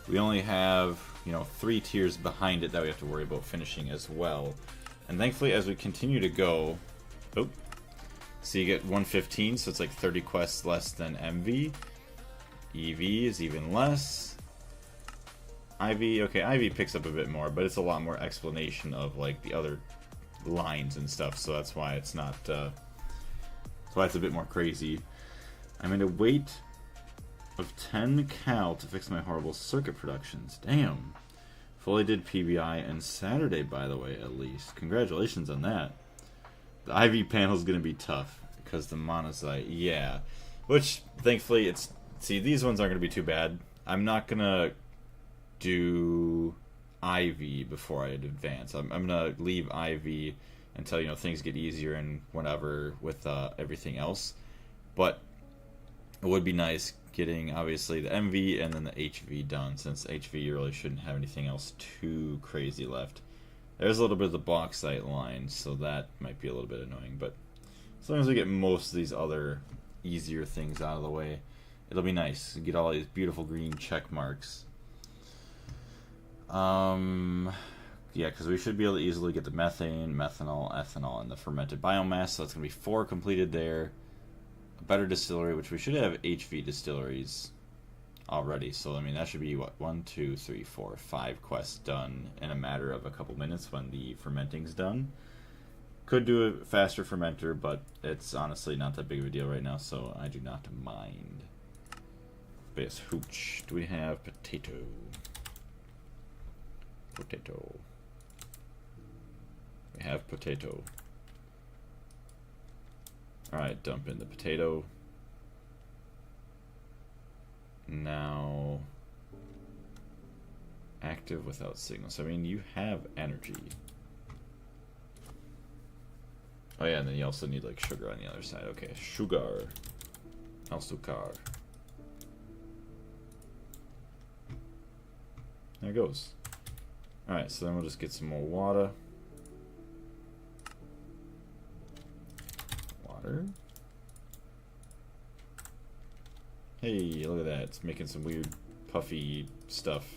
we only have, you know, 3 tiers behind it that we have to worry about finishing as well. And thankfully, as we continue to go, so you get 115, so it's like 30 quests less than MV. EV is even less. IV, okay, IV picks up a bit more, but it's a lot more explanation of like the other lines and stuff, so that's why it's not, that's why it's a bit more crazy. I'm in a wait of 10 cal to fix my horrible circuit productions. Damn. Fully did PBI and Saturday, by the way, at least. Congratulations on that. The IV panel is going to be tough because the monazite, yeah. Which, thankfully, it's... See, these ones aren't going to be too bad. I'm not going to do IV before I advance. I'm going to leave IV until, you know, things get easier and whatever with everything else. But it would be nice getting, obviously, the MV and then the HV done, since HV you really shouldn't have anything else too crazy left. There's a little bit of the bauxite line, so that might be a little bit annoying, but as long as we get most of these other easier things out of the way, it'll be nice to get all these beautiful green check marks. Yeah, because we should be able to easily get the methane, methanol, ethanol, and the fermented biomass. So that's going to be 4 completed there. A better distillery, which we should have HV distilleries already. So, I mean, that should be, what, 1, 2, 3, 4, 5 quests done in a matter of a couple minutes when the fermenting's done. Could do a faster fermenter, but it's honestly not that big of a deal right now, so I do not mind. But yes, hooch. Do we have potato? Potato. We have potato. Alright, dump in the potato. Now, active without signals. I mean, you have energy. Oh yeah, and then you also need like sugar on the other side. Okay, sugar. Azúcar. There it goes. Alright, so then we'll just get some more water. Water. Hey, look at that. It's making some weird puffy stuff.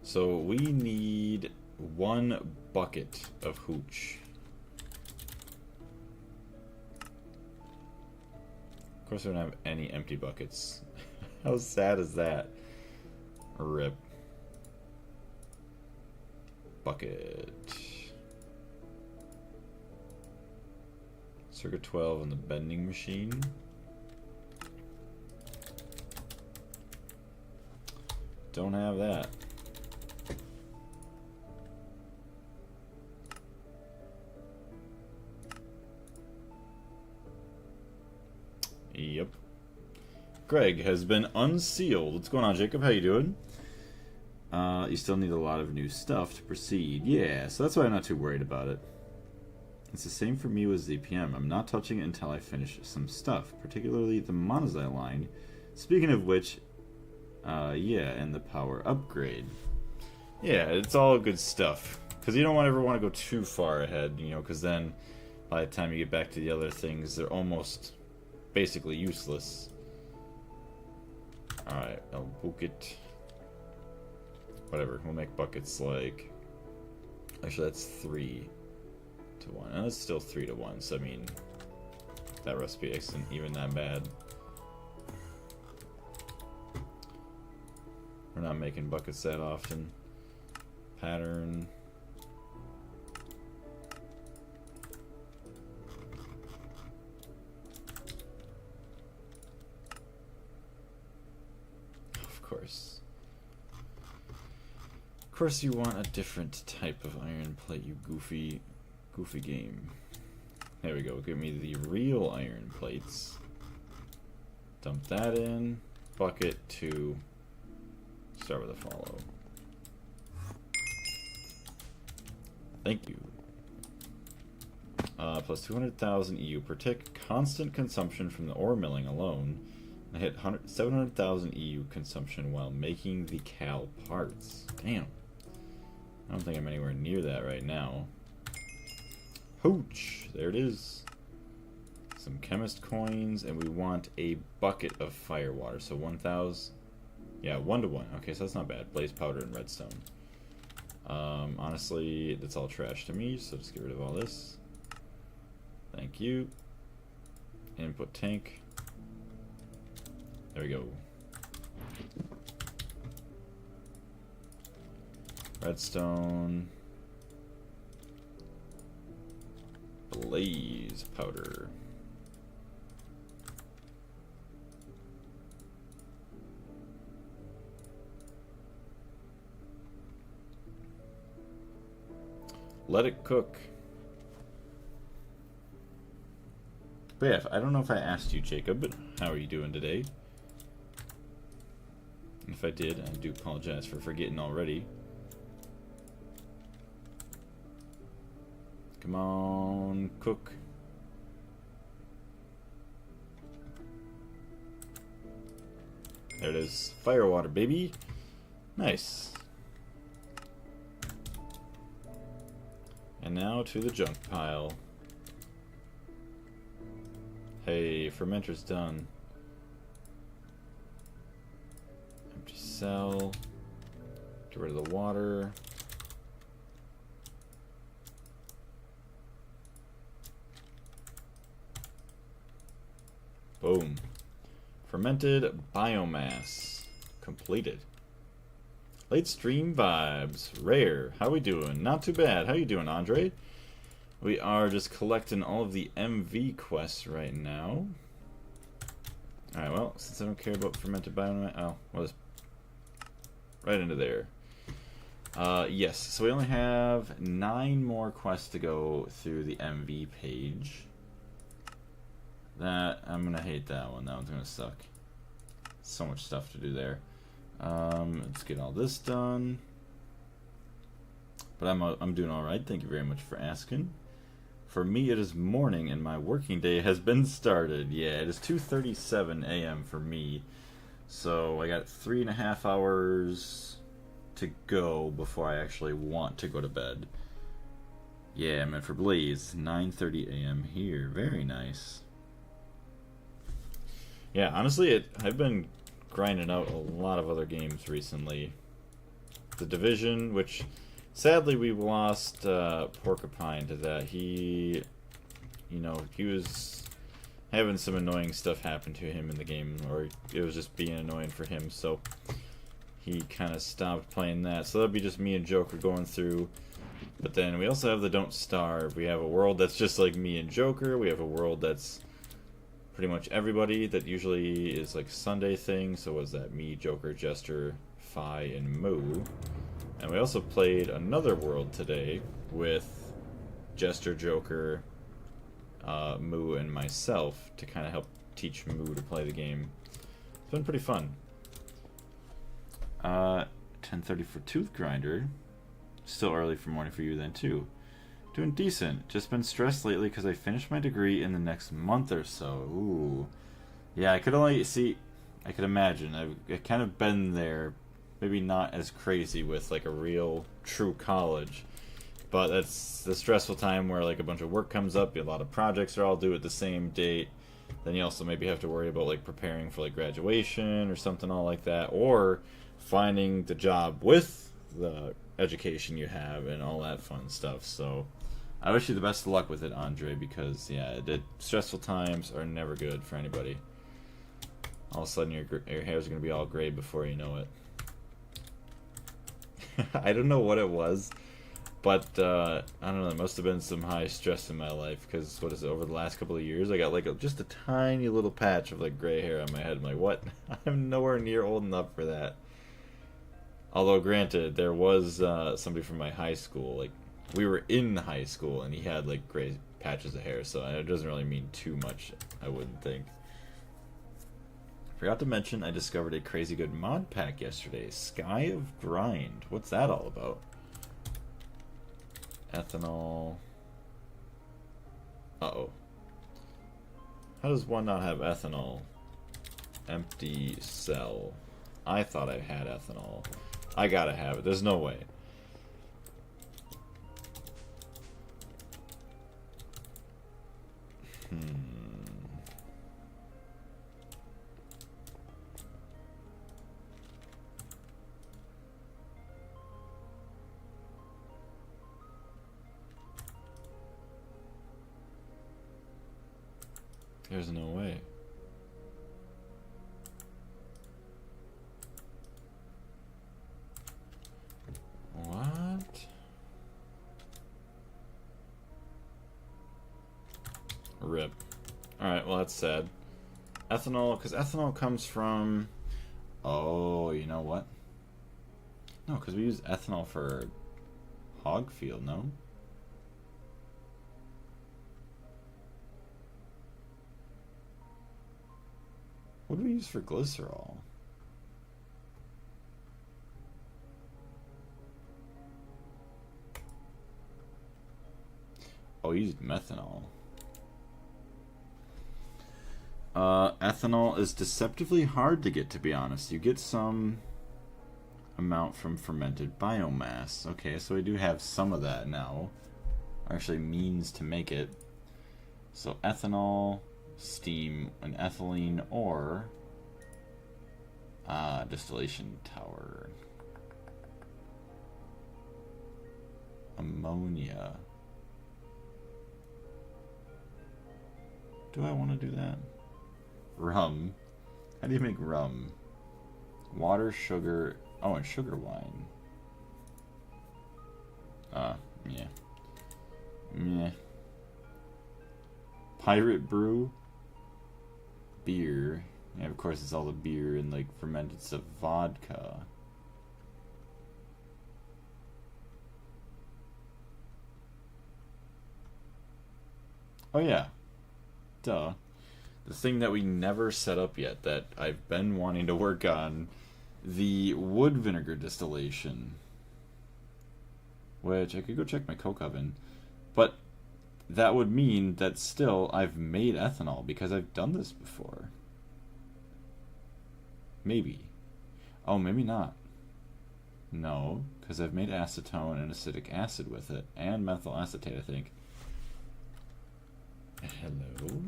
So we need 1 bucket of hooch. Of course we don't have any empty buckets. How sad is that? Rip. Bucket. Circuit 12 on the bending machine. Don't have that. Yep. Greg has been unsealed. What's going on, Jacob? How you doing? You still need a lot of new stuff to proceed. Yeah, so that's why I'm not too worried about it. It's the same for me with ZPM. I'm not touching it until I finish some stuff, particularly the monazite line. Speaking of which, yeah, and the power upgrade. Yeah, it's all good stuff. Because you don't ever want to go too far ahead, you know, because then by the time you get back to the other things, they're almost basically useless. Alright, I'll book it. Whatever, we'll make buckets like... Actually, that's 3 to 1. And it's still 3 to 1, so I mean... That recipe isn't even that bad. We're not making buckets that often. Pattern... Of course you want a different type of iron plate, you goofy game. There we go, give me the real iron plates. Dump that in. Bucket 2. Start with a follow. Thank you. Plus 200,000 EU per tick. Constant consumption from the ore milling alone. I hit 700,000 EU consumption while making the cal parts. Damn. I don't think I'm anywhere near that right now. Hooch! There it is. Some chemist coins, and we want a bucket of fire water. So 1,000. Yeah, 1 to 1. Okay, so that's not bad. Blaze powder and redstone. Honestly, that's all trash to me, so just get rid of all this. Thank you. Input tank. There we go. Redstone. Blaze powder. Let it cook. But yeah, I don't know if I asked you, Jacob, but how are you doing today? If I did, I do apologize for forgetting already. Come on, cook. There it is. Fire water, baby. Nice. And now to the junk pile. Hey, fermenter's done. Empty cell. Get rid of the water. Boom. Fermented biomass. Completed. Late stream vibes. Rare. How we doing? Not too bad. How you doing, Andre? We are just collecting all of the MV quests right now. Alright, well, since I don't care about fermented biomass... Oh, well, it's right into there. Yes, so we only have 9 more quests to go through the MV page. That, I'm gonna hate that one. That one's gonna suck. So much stuff to do there. Let's get all this done. But I'm doing alright. Thank you very much for asking. For me, it is morning and my working day has been started. Yeah, it is 2:37 a.m. for me. So I got 3.5 hours to go before I actually want to go to bed. Yeah, man, for Blaze, 9:30 a.m. here. Very nice. Yeah, honestly, I've been grinding out a lot of other games recently. The Division, which sadly we lost Porcupine to that. He was having some annoying stuff happen to him in the game, or it was just being annoying for him, so he kind of stopped playing that. So that'd be just me and Joker going through. But then we also have the Don't Starve. We have a world that's just like me and Joker. We have a world that's pretty much everybody. That usually is like a Sunday thing. So was that me, Joker, Jester, Fi, and Moo. And we also played another world today with Jester, Joker, Moo, and myself to kind of help teach Moo to play the game. It's been pretty fun. 10:30 for Tooth Grinder. Still early for morning for you then too. Doing decent. Just been stressed lately because I finished my degree in the next month or so. Ooh. Yeah, I could imagine. I've kind of been there. Maybe not as crazy with like a real true college, but that's the stressful time where like a bunch of work comes up, a lot of projects are all due at the same date. Then you also maybe have to worry about like preparing for like graduation or something all like that, or finding the job with the education you have and all that fun stuff. So I wish you the best of luck with it, Andre, because yeah, stressful times are never good for anybody. All of a sudden your hair's going to be all gray before you know it. I don't know what it was, but I don't know, there must have been some high stress in my life, because what is it, over the last couple of years I got like just a tiny little patch of like gray hair on my head. I'm like, what? I'm nowhere near old enough for that. Although granted, there was somebody from my high school, like we were in high school and he had like gray patches of hair, so it doesn't really mean too much, I wouldn't think. Forgot to mention, I discovered a crazy good mod pack yesterday. Sky of Grind. What's that all about? Ethanol. Uh-oh. How does one not have ethanol? Empty cell. I thought I had ethanol. I gotta have it. There's no way. There's no way. What? Rip. Alright, well that's sad. Ethanol, because ethanol comes from... Oh, you know what? No, because we use ethanol for hog field, no? What do we use for glycerol? Oh, we used methanol. Ethanol is deceptively hard to get, to be honest. You get some amount from fermented biomass. Okay, so we do have some of that now. Actually, means to make it. So ethanol, steam, and ethylene, or distillation tower. ammonia. Do I want to do that? Rum. How do you make rum? Water, sugar. Oh, and sugar wine. Yeah. Meh. Pirate brew. Beer. Yeah, of course it's all the beer and like fermented stuff. Vodka. Oh yeah. Duh. The thing that we never set up yet that I've been wanting to work on. The wood vinegar distillation. Which I could go check my coke oven. But that would mean that still I've made ethanol because I've done this before. Maybe. Oh, maybe not. No, because I've made acetone and acetic acid with it, and methyl acetate, I think. Hello?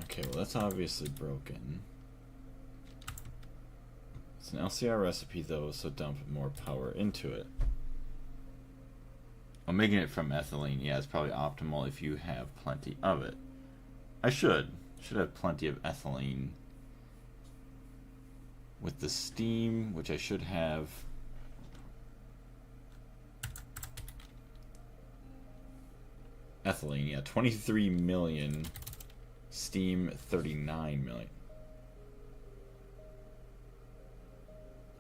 Okay, well that's obviously broken. It's an LCR recipe though, so dump more power into it. I'm making it from ethylene. Yeah, it's probably optimal if you have plenty of it. I should have plenty of ethylene. With the steam, which I should have. Ethylene, yeah, 23 million. Steam, 39 million.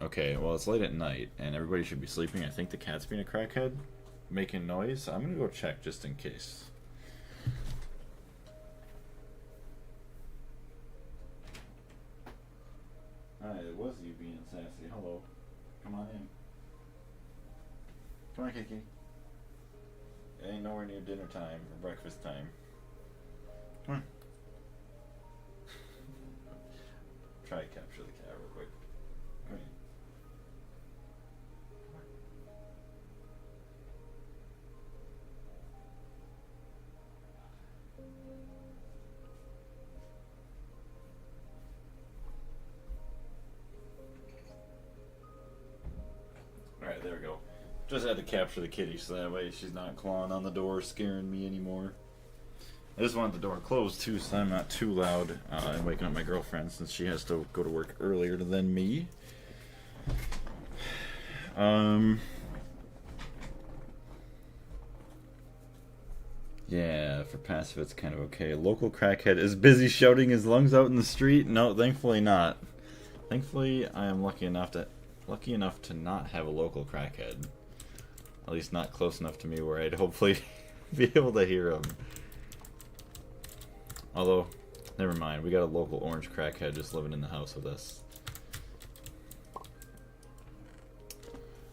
Okay, well it's late at night and everybody should be sleeping. I think the cat's being a crackhead, making noise. So I'm gonna go check just in case. Alright, it was you being sassy. Hello. Come on in. Come on, Kiki. It ain't nowhere near dinner time or breakfast time. Come on. Try to capture the cat real quick. Come here. Alright, there we go. Just had to capture the kitty so that way she's not clawing on the door, scaring me anymore. I just wanted the door closed too so I'm not too loud and waking up my girlfriend since she has to go to work earlier than me. Yeah, for passive it's kind of okay. Local crackhead is busy shouting his lungs out in the street. No, thankfully not. Thankfully I am lucky enough to not have a local crackhead. At least not close enough to me where I'd hopefully be able to hear him. Although, never mind, we got a local orange crackhead just living in the house with us.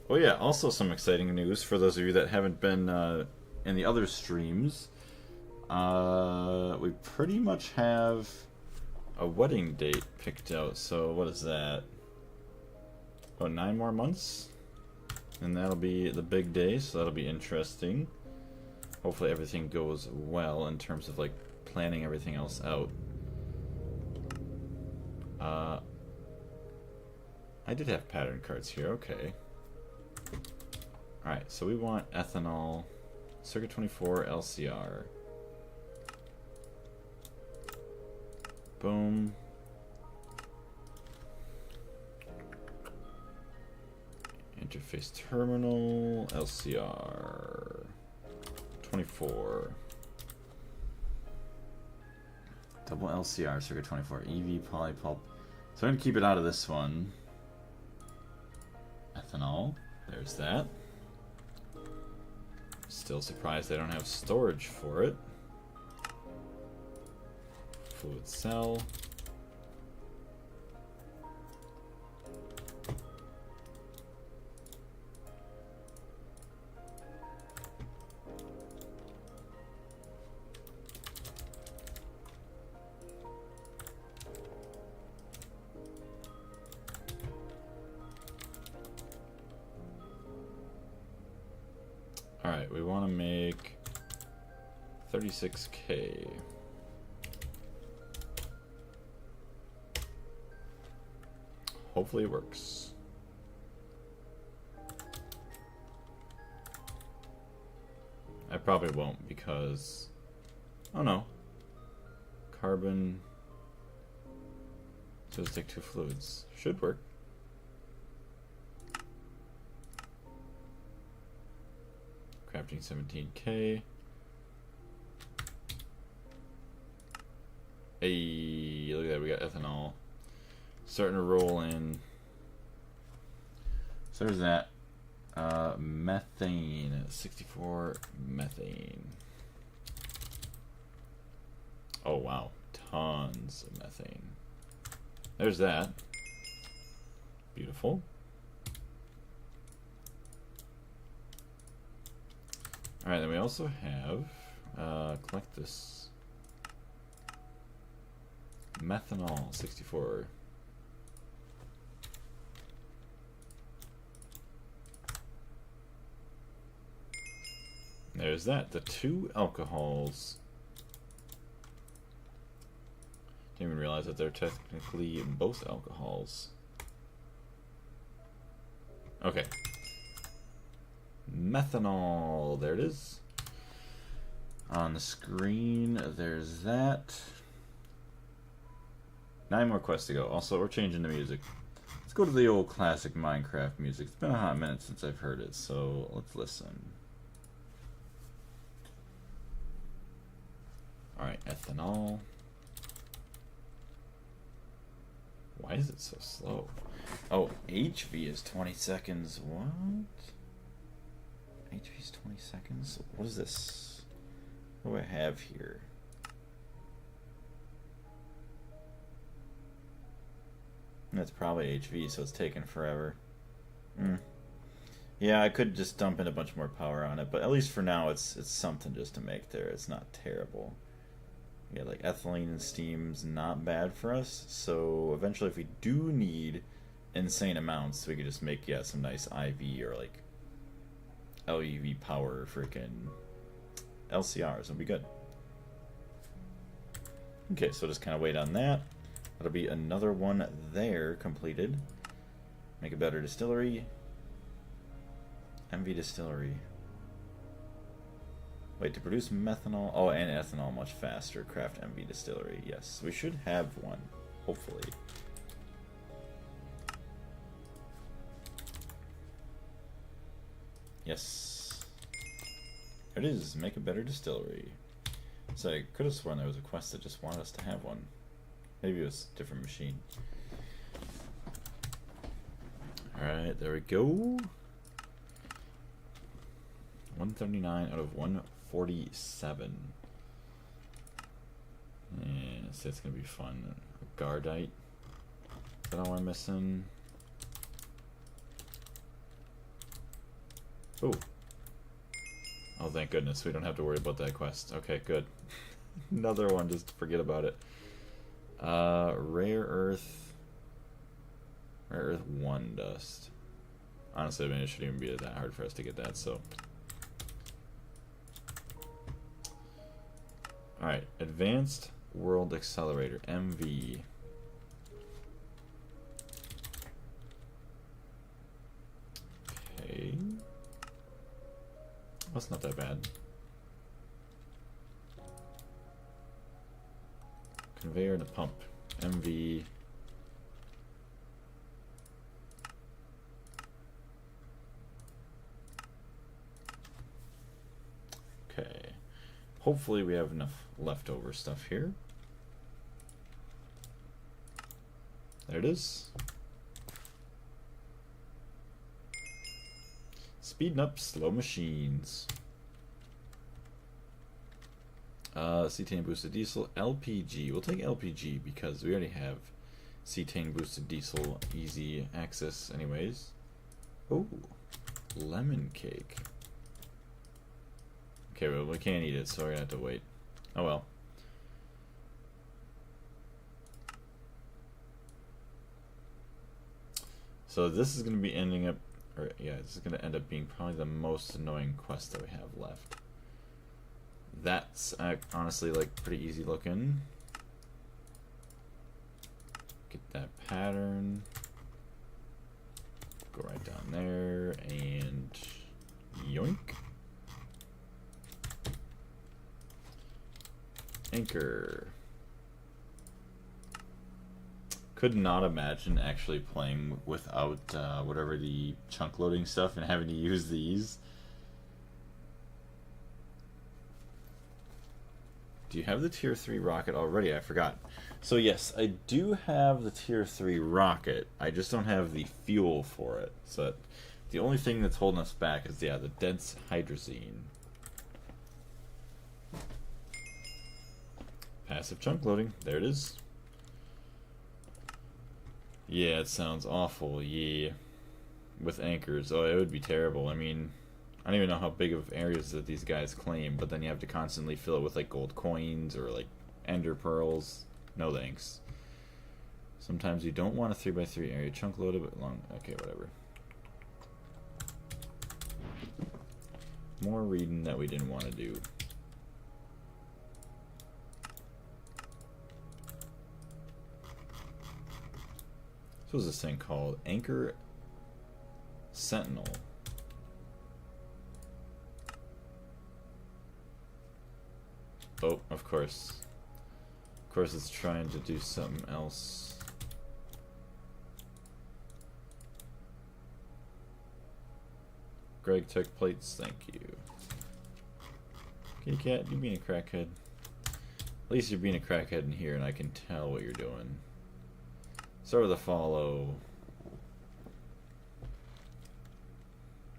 Oh yeah, also some exciting news for those of you that haven't been in the other streams. We pretty much have a wedding date picked out, so what is that? About 9 more months? And that'll be the big day, so that'll be interesting. Hopefully everything goes well in terms of like planning everything else out. I did have pattern cards here, okay. Alright, so we want ethanol, circuit 24, LCR. Boom. Interface terminal, LCR 24. Double LCR, circuit 24, EV, polypulp. So I'm going to keep it out of this one. Ethanol, there's that. Still surprised they don't have storage for it. Fluid cell. Alright, we want to make 36K. Hopefully it works. probably won't because... Oh no. Carbon... So just take 2 fluids. Should work. Crafting 17k. Hey, look at that, we got ethanol. Starting to roll in. So there's that. Methane. 64 methane. Oh wow. Tons of methane. There's that. Beautiful. Alright, then we also have collect this methanol 64. There's that. The 2 alcohols. Didn't even realize that they're technically both alcohols. Okay. Methanol. There it is. On the screen, there's that. 9 more quests to go. Also, we're changing the music. Let's go to the old classic Minecraft music. It's been a hot minute since I've heard it, so let's listen. Alright, ethanol. Why is it so slow? Oh, HV is 20 seconds. What? HV is 20 seconds? What is this? What do I have here? That's probably HV, so it's taking forever. Yeah, I could just dump in a bunch more power on it, but at least for now it's something just to make there. It's not terrible. Yeah, like ethylene and steam's not bad for us, so eventually if we do need insane amounts, we could just make, yeah, some nice IV or like LUV power freaking LCRs. It'll be good. Okay, so just kind of wait on that. That'll be another one there completed. Make a better distillery. MV distillery. Wait, to produce methanol, oh, and ethanol much faster. Craft MV distillery. Yes, we should have one, hopefully. Yes. There it is. Make a better distillery. So I could have sworn there was a quest that just wanted us to have one. Maybe it was a different machine. Alright, there we go. 139 out of 147. Yeah, so it's gonna be fun. Gardite. Is that all we're missing? Oh. Oh, thank goodness. We don't have to worry about that quest. Okay, good. Another one, just forget about it. Rare Earth 1 dust. Honestly, I mean, it shouldn't even be that hard for us to get that, so. Alright, Advanced World Accelerator, MV. Okay. That's not that bad. Conveyor and a pump, MV. Okay. Hopefully we have enough leftover stuff here. There it is. Speeding up slow machines. Cetane boosted diesel, LPG. We'll take LPG because we already have cetane boosted diesel easy access anyways. Oh, lemon cake. Okay, well, we can't eat it, so we're gonna have to wait. Oh well. So this is gonna be ending up, or yeah, this is gonna end up being probably the most annoying quest that we have left. That's honestly like pretty easy looking. Get that pattern. Go right down there and yoink. Okay, anchor. Could not imagine actually playing without whatever the chunk loading stuff and having to use these. Do you have the tier 3 rocket already? I forgot. So yes, I do have the tier 3 rocket. I just don't have the fuel for it. So the only thing that's holding us back is, yeah, the dense hydrazine. Passive chunk loading. There it is. Yeah, it sounds awful. Yeah. With anchors. Oh, it would be terrible. I mean, I don't even know how big of areas that these guys claim, but then you have to constantly fill it with like gold coins or like ender pearls. No thanks. Sometimes you don't want a 3x3 area chunk loaded, but long. Okay, whatever. More reading that we didn't want to do. So what's this thing called? Anchor Sentinel. Oh, of course. Of course it's trying to do something else. Greg took plates, thank you. Kitty cat, you being a crackhead. At least you're being a crackhead in here and I can tell what you're doing. Start with a follow.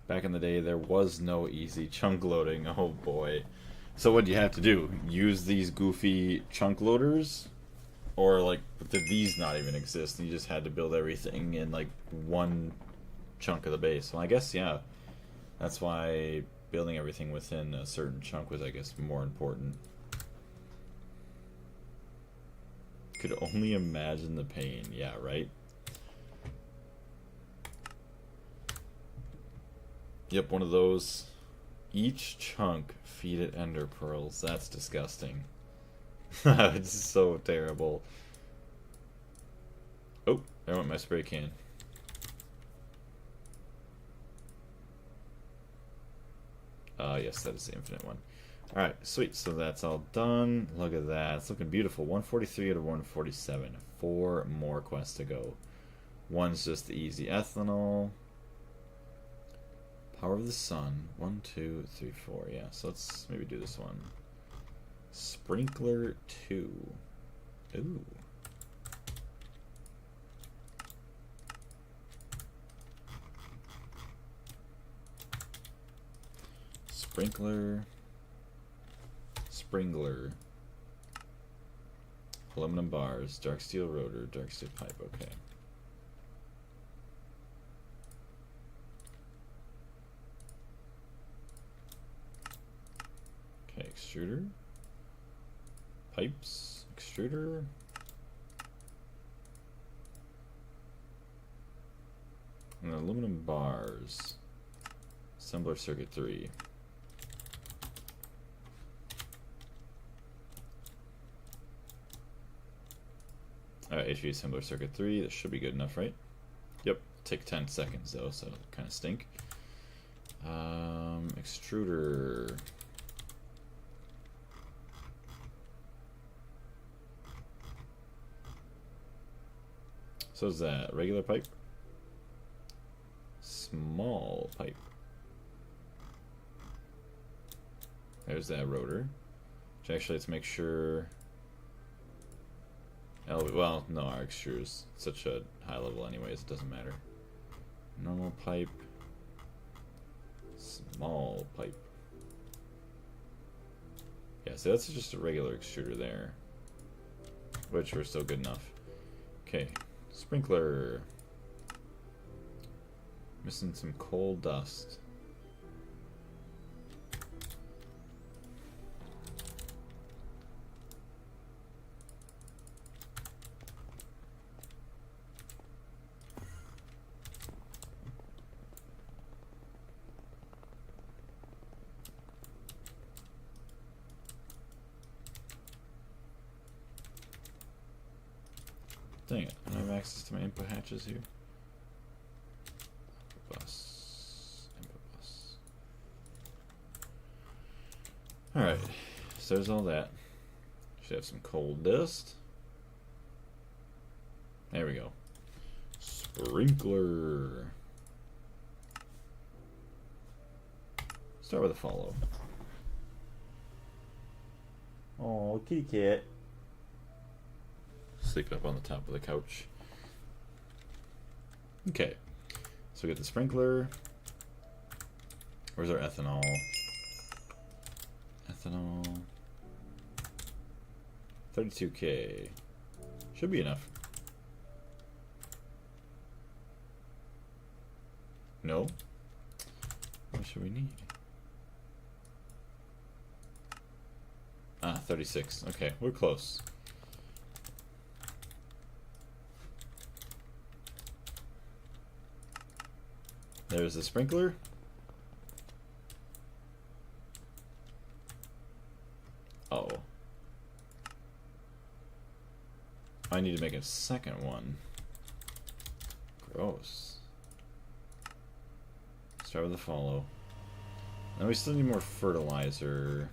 Back in the day there was no easy chunk loading, oh boy. So what do you have to do? Use these goofy chunk loaders? Or like, did these not even exist and you just had to build everything in like one chunk of the base? Well, I guess, yeah. That's why building everything within a certain chunk was, I guess, more important. Could only imagine the pain. Yeah, right? Yep, one of those. Each chunk feed it ender pearls. That's disgusting. It's so terrible. Oh, there went my spray can. Yes, that is the infinite one. Alright, sweet. So that's all done. Look at that. It's looking beautiful. 143 out of 147. 4 more quests to go. One's just the easy ethanol. Power of the Sun. 1, 2, 3, 4. Yeah, so let's maybe do this one. Sprinkler 2. Ooh. Sprinkler. Springler. Aluminum bars. Dark steel rotor. Dark steel pipe. Okay. Okay, extruder. Pipes. Extruder. And aluminum bars. Assembler circuit 3. Alright, HV assembler circuit 3. That should be good enough, right? Yep. Take 10 seconds though, so it'll kind of stink. Extruder. So is that regular pipe? Small pipe. There's that rotor. Which actually, let's make sure. Well, no, our extruder's such a high level anyways, it doesn't matter. Normal pipe. Small pipe. Yeah, so that's just a regular extruder there. Which we're still good enough. Okay, sprinkler. Missing some coal dust. Dang it, I don't have access to my input hatches here. Input bus. Alright, so there's all that. Should Should have some coal dust. There we go. Sprinkler. Start with a follow. Oh, kitty cat. Sleeping up on the top of the couch. Okay. So we get the sprinkler. Where's our ethanol? Ethanol. 32K. Should be enough. No? What should we need? 36. Okay, we're close. There's the sprinkler. Oh. I need to make a second one. Gross. Start with the follow. Now we still need more fertilizer.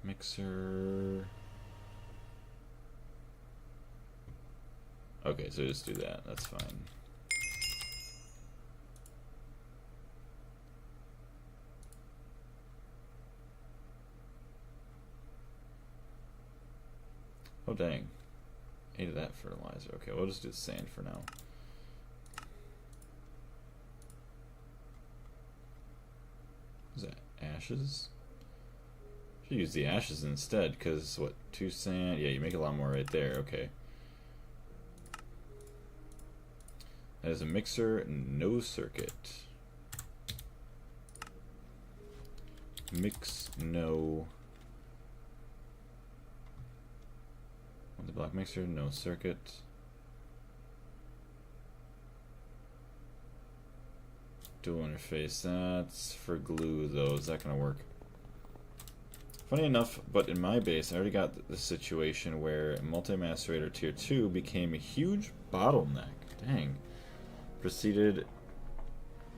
Mixer. Okay, so just do that. That's fine. Oh dang. 8 of that fertilizer. Okay, we'll just do the sand for now. Is that ashes? Should use the ashes instead, because what, 2 sand? Yeah, you make a lot more right there. Okay. That is a mixer, no circuit. Mix no. The block mixer, no circuit. Dual interface, that's for glue though. Is that gonna work? Funny enough, but in my base, I already got the situation where multi-macerator tier 2 became a huge bottleneck. Dang. Proceeded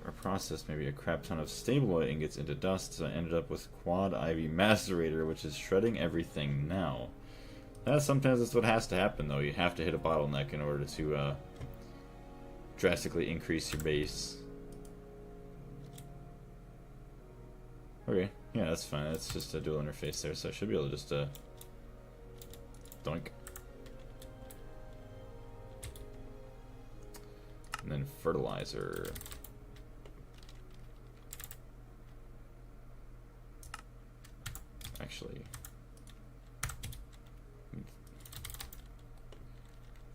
or processed maybe a crap ton of stabilizer ingots into dust, so I ended up with quad IV macerator, which is shredding everything now. Sometimes that's what has to happen though. You have to hit a bottleneck in order to drastically increase your base. Okay, yeah, that's fine. That's just a dual interface there, so I should be able to just doink. And then fertilizer. Actually,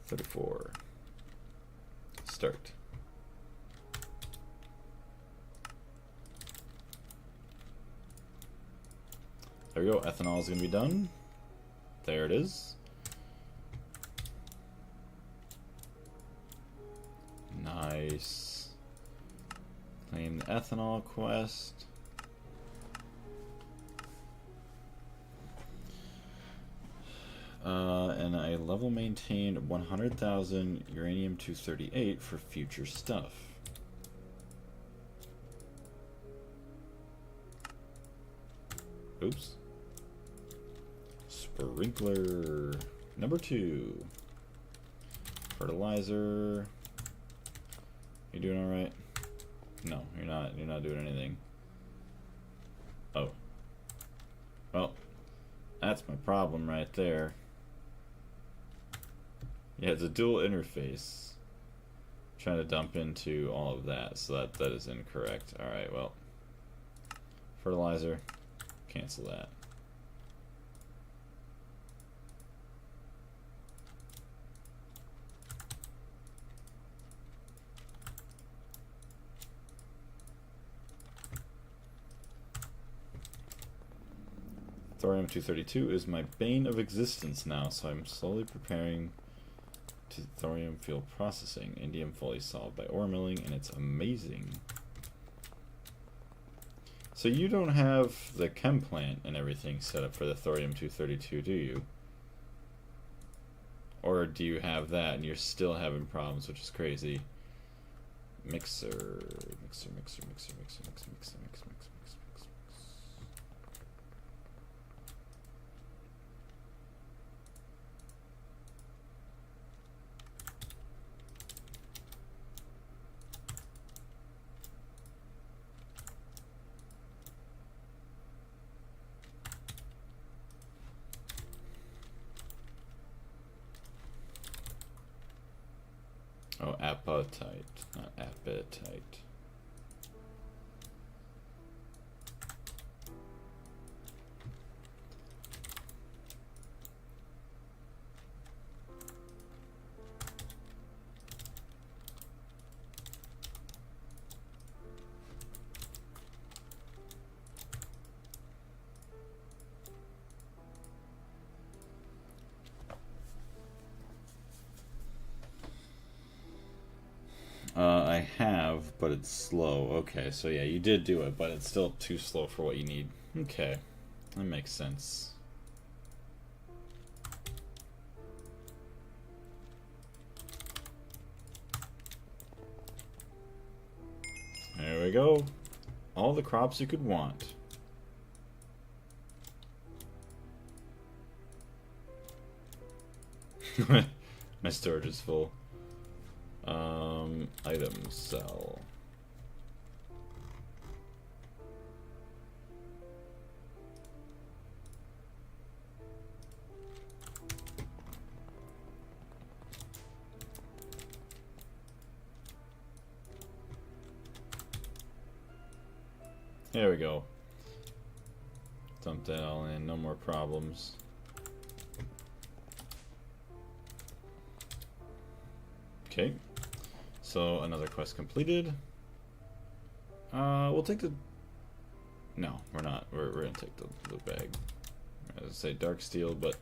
34. Start. There we go. Ethanol is going to be done. There it is. Nice. Claim the ethanol quest. And I level maintained 100,000 uranium-238 for future stuff. Oops. Sprinkler number 2. Fertilizer. You doing all right? No, you're not. You're not doing anything. Oh. Well, that's my problem right there. Yeah, it's a dual interface. I'm trying to dump into all of that, so that is incorrect. All right, well. Fertilizer. Cancel that. Thorium-232 is my bane of existence now, so I'm slowly preparing to thorium field processing. Indium fully solved by ore milling, and it's amazing. So you don't have the chem plant and everything set up for the thorium-232, do you? Or do you have that and you're still having problems, which is crazy? Mixer. appetite, not appetite. I have, but it's slow. Okay, so yeah, you did do it, but it's still too slow for what you need. Okay, that makes sense. There we go. All the crops you could want. My storage is full. Items sell. There we go. Dump that all in, no more problems. Okay, so another quest completed. We'll take the... No, we're not. We're gonna take the bag. I was gonna say dark steel, but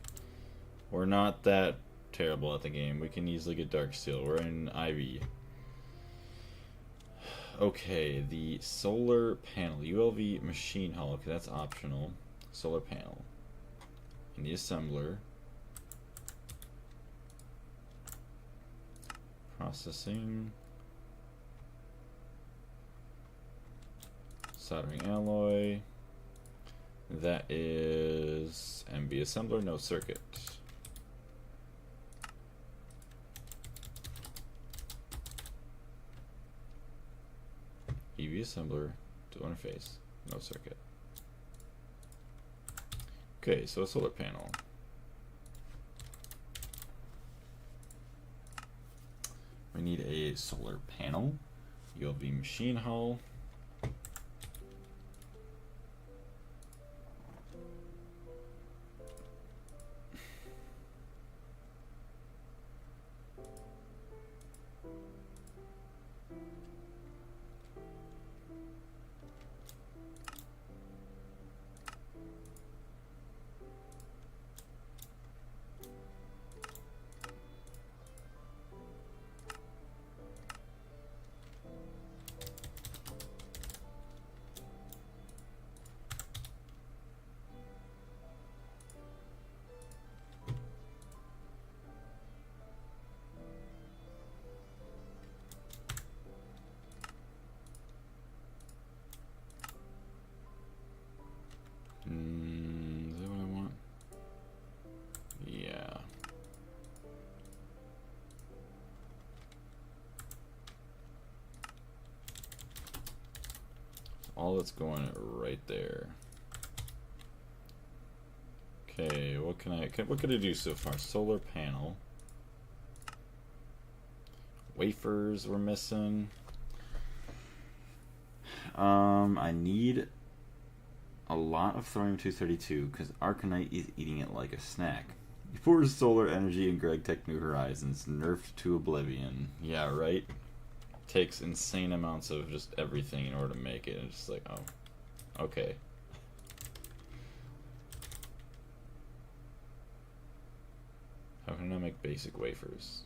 we're not that terrible at the game. We can easily get dark steel. We're in IV. Okay, the solar panel, ULV machine hull. Okay, that's optional. Solar panel. And the assembler. Processing. Soldering alloy. That is MB assembler, no circuit. EV assembler, dual interface, no circuit. Okay, so a solar panel. We need a solar panel, ULV machine hull. Is that what I want? Yeah. All that's going right there. Okay, what can I do so far? Solar panel. Wafers we're missing. I need a lot of thorium-232 because Arcanite is eating it like a snack. He pours solar energy in Greg Tech New Horizons, nerfed to oblivion. Yeah, right? Takes insane amounts of just everything in order to make it, and it's just like, oh, okay. How can I make basic wafers?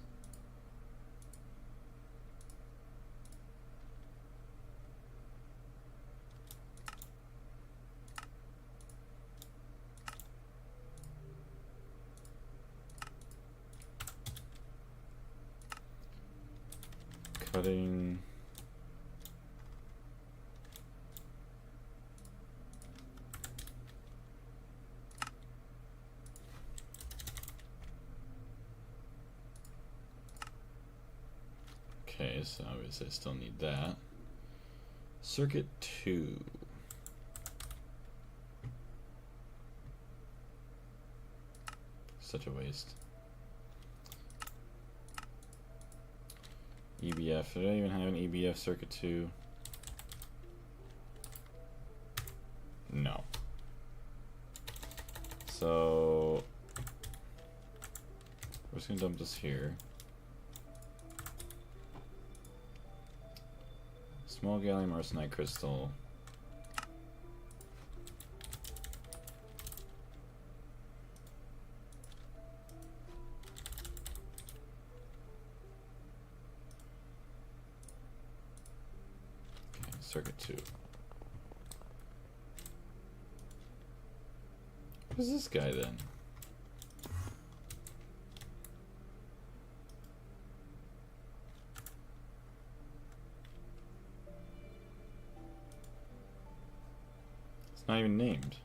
Cutting. Okay, so obviously I still need that. Circuit 2. Such a waste. EBF. Did I even have an EBF circuit 2? No. So we're just gonna dump this here. Small gallium arsenide crystal. Okay, circuit 2. Who's this guy then? It's not even named.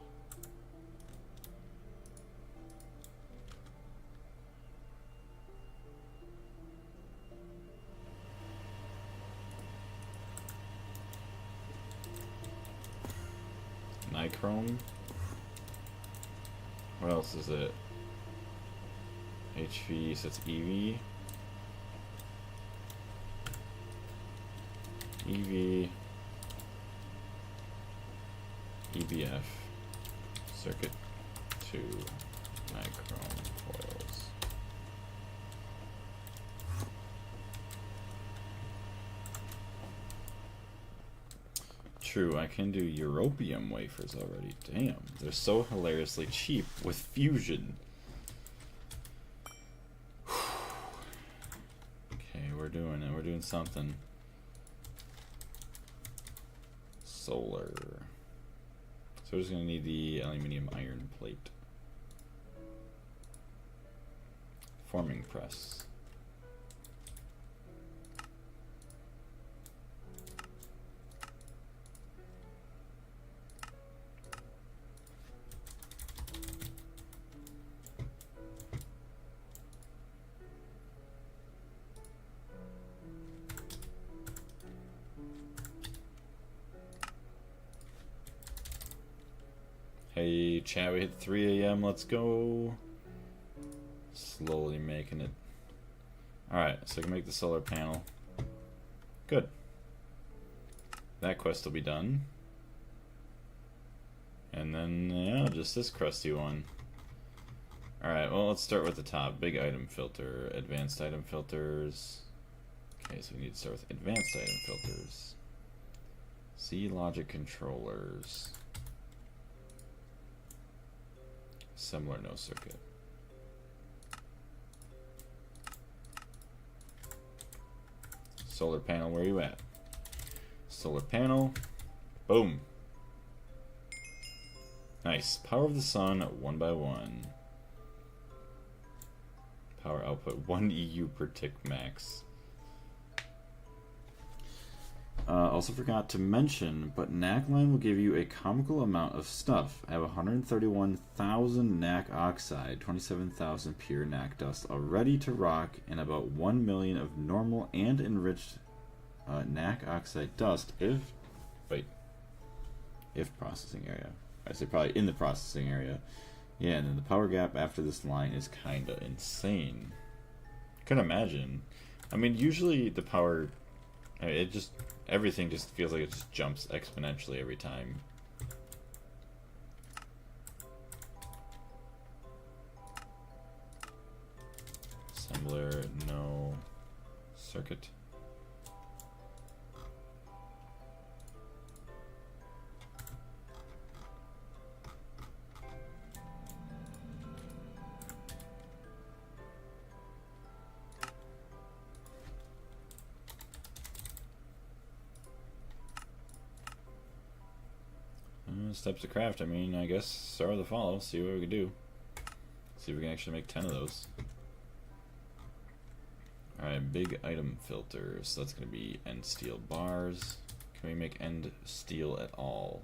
Nichrome. What else is it? HV, so it's EV. EV. EBF. Circuit 2. Nichrome coils. True, I can do europium wafers already. Damn, they're so hilariously cheap with fusion. Okay, we're doing it. We're doing something. Solar. So we're just gonna need the aluminium iron plate. Forming press. Hey chat, we hit 3 AM, let's go. Slowly making it. Alright, so I can make the solar panel. Good. That quest will be done. And then, yeah, just this crusty one. Alright, well, let's start with the top. Big item filter, advanced item filters. Okay, so we need to start with advanced item filters. C logic controllers. Similar no circuit. Solar panel, where you at? Solar panel. Boom. Nice. Power of the sun 1 by 1. Power output 1 EU per tick max. Also forgot to mention, but NAC line will give you a comical amount of stuff. I have 131,000 NAC oxide, 27,000 pure NAC dust, all ready to rock, and about 1 million of normal and enriched NAC oxide dust if processing area. I say probably in the processing area. Yeah, and then the power gap after this line is kinda insane. Couldn't imagine. I mean, usually the power, everything just feels like it just jumps exponentially every time. Assembler, no. Circuit. Steps of craft. I mean, I guess start with the follow. See what we can do. See if we can actually make 10 of those. Alright, big item filter. So that's going to be end steel bars. Can we make end steel at all?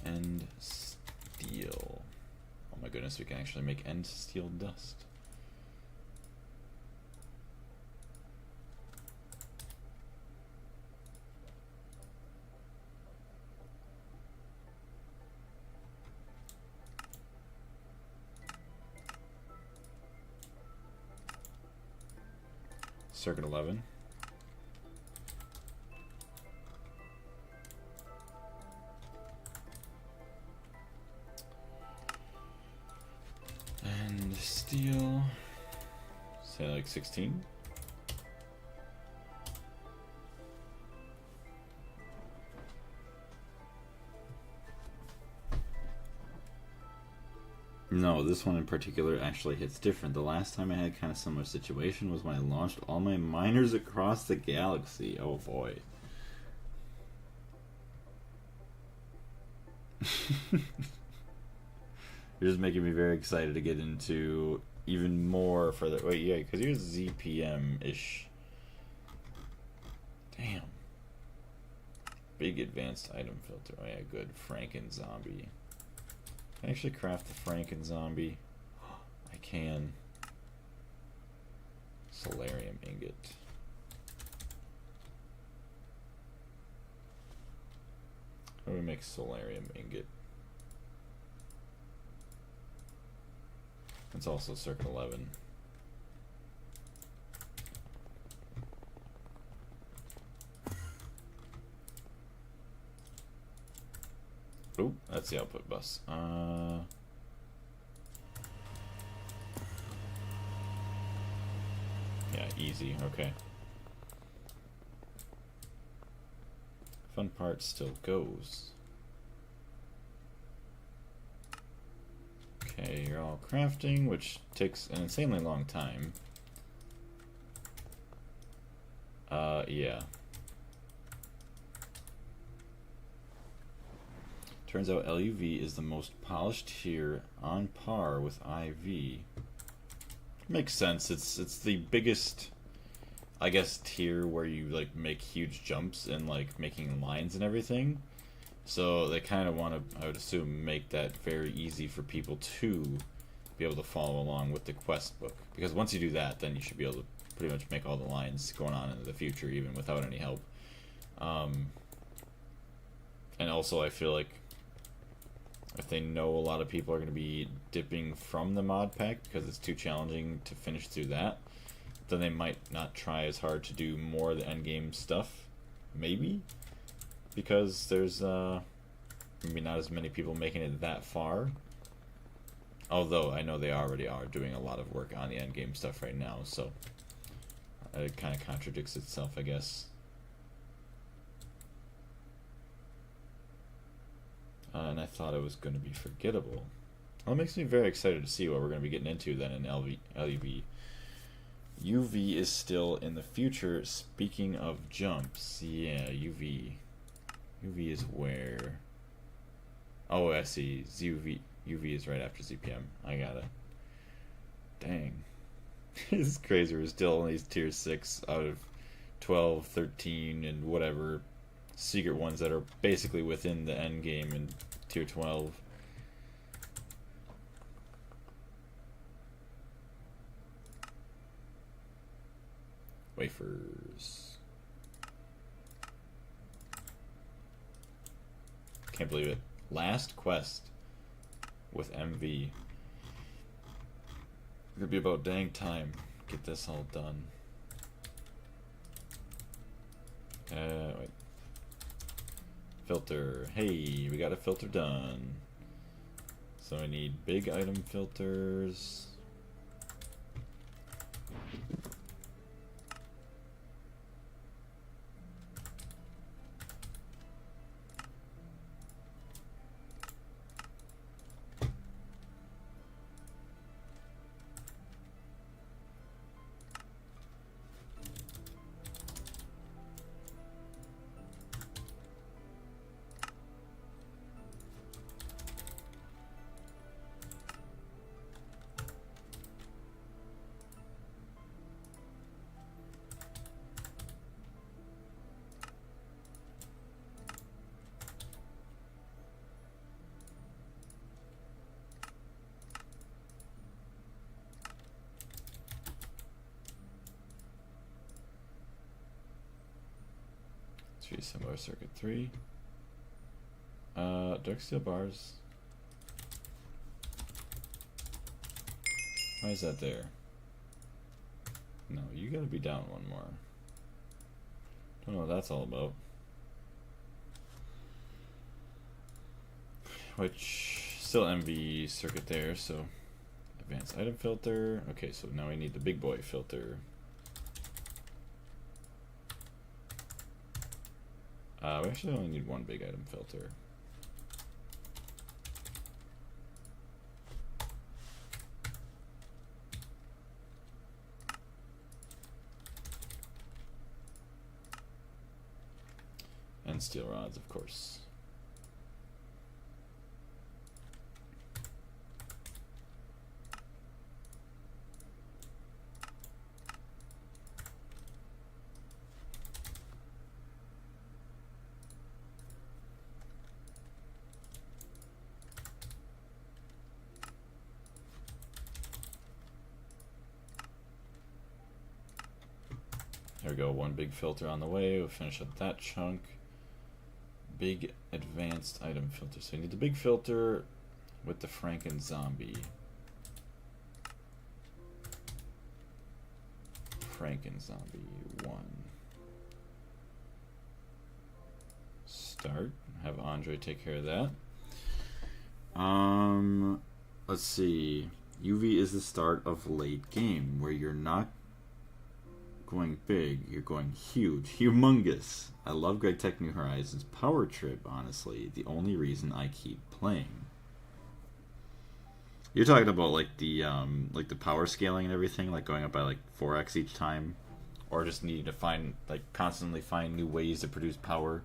End steel. Oh my goodness, we can actually make end steel dust. Circuit 11. make 16. No, this one in particular actually hits different. The last time I had kind of similar situation was when I launched all my miners across the galaxy. Oh boy. You're just making me very excited to get into even more further. Wait, yeah, because here's ZPM-ish. Damn. Big advanced item filter. Oh yeah, good. Franken zombie. Can I actually craft the Franken zombie? I can. Solarium ingot. How do we make solarium ingot? It's also circuit 11. Oh, that's the output bus. Yeah, easy. Okay. Fun part still goes. Okay, you're all crafting, which takes an insanely long time. Yeah. Turns out LUV is the most polished tier, on par with IV. Makes sense. It's the biggest, I guess, tier where you like make huge jumps and like making lines and everything. So they kind of want to, I would assume, make that very easy for people to be able to follow along with the quest book. Because once you do that, then you should be able to pretty much make all the lines going on into the future, even without any help. And also, I feel like if they know a lot of people are going to be dipping from the mod pack because it's too challenging to finish through that, then they might not try as hard to do more of the endgame stuff. Maybe? Because there's maybe not as many people making it that far. Although I know they already are doing a lot of work on the endgame stuff right now, so it kind of contradicts itself, I guess. And I thought it was going to be forgettable. Well, it makes me very excited to see what we're going to be getting into then in LUV. UV is still in the future. Speaking of jumps, yeah, UV. UV is where? Oh, I see. UV is right after ZPM. I got it. Dang. This is crazy. We're still on these tier 6 out of 12, 13, and whatever secret ones that are basically within the end game in tier 12. Wafers. Can't believe it. Last quest with MV. It could be about dang time. Get this all done. Wait. Filter. Hey, we got a filter done. So I need big item filters. Similar circuit 3. Dark steel bars. Why is that there? No, you gotta be down one more. Don't know what that's all about. Which, still MV circuit there, so Advanced item filter. Okay, so now we need the big boy filter. We actually only need one big item filter. And steel rods, of course. There we go, one big filter on the way. We'll finish up that chunk. Big advanced item filter. So you need the big filter with the Franken zombie. Franken zombie 1. Start. Have Andre take care of that. Let's see. UV is the start of late game where you're not going big, you're going huge, humongous. I love Greg Tech New Horizons Power Trip, honestly. The only reason I keep playing. You're talking about like the power scaling and everything, like going up by like 4x each time, or just needing to find constantly find new ways to produce power.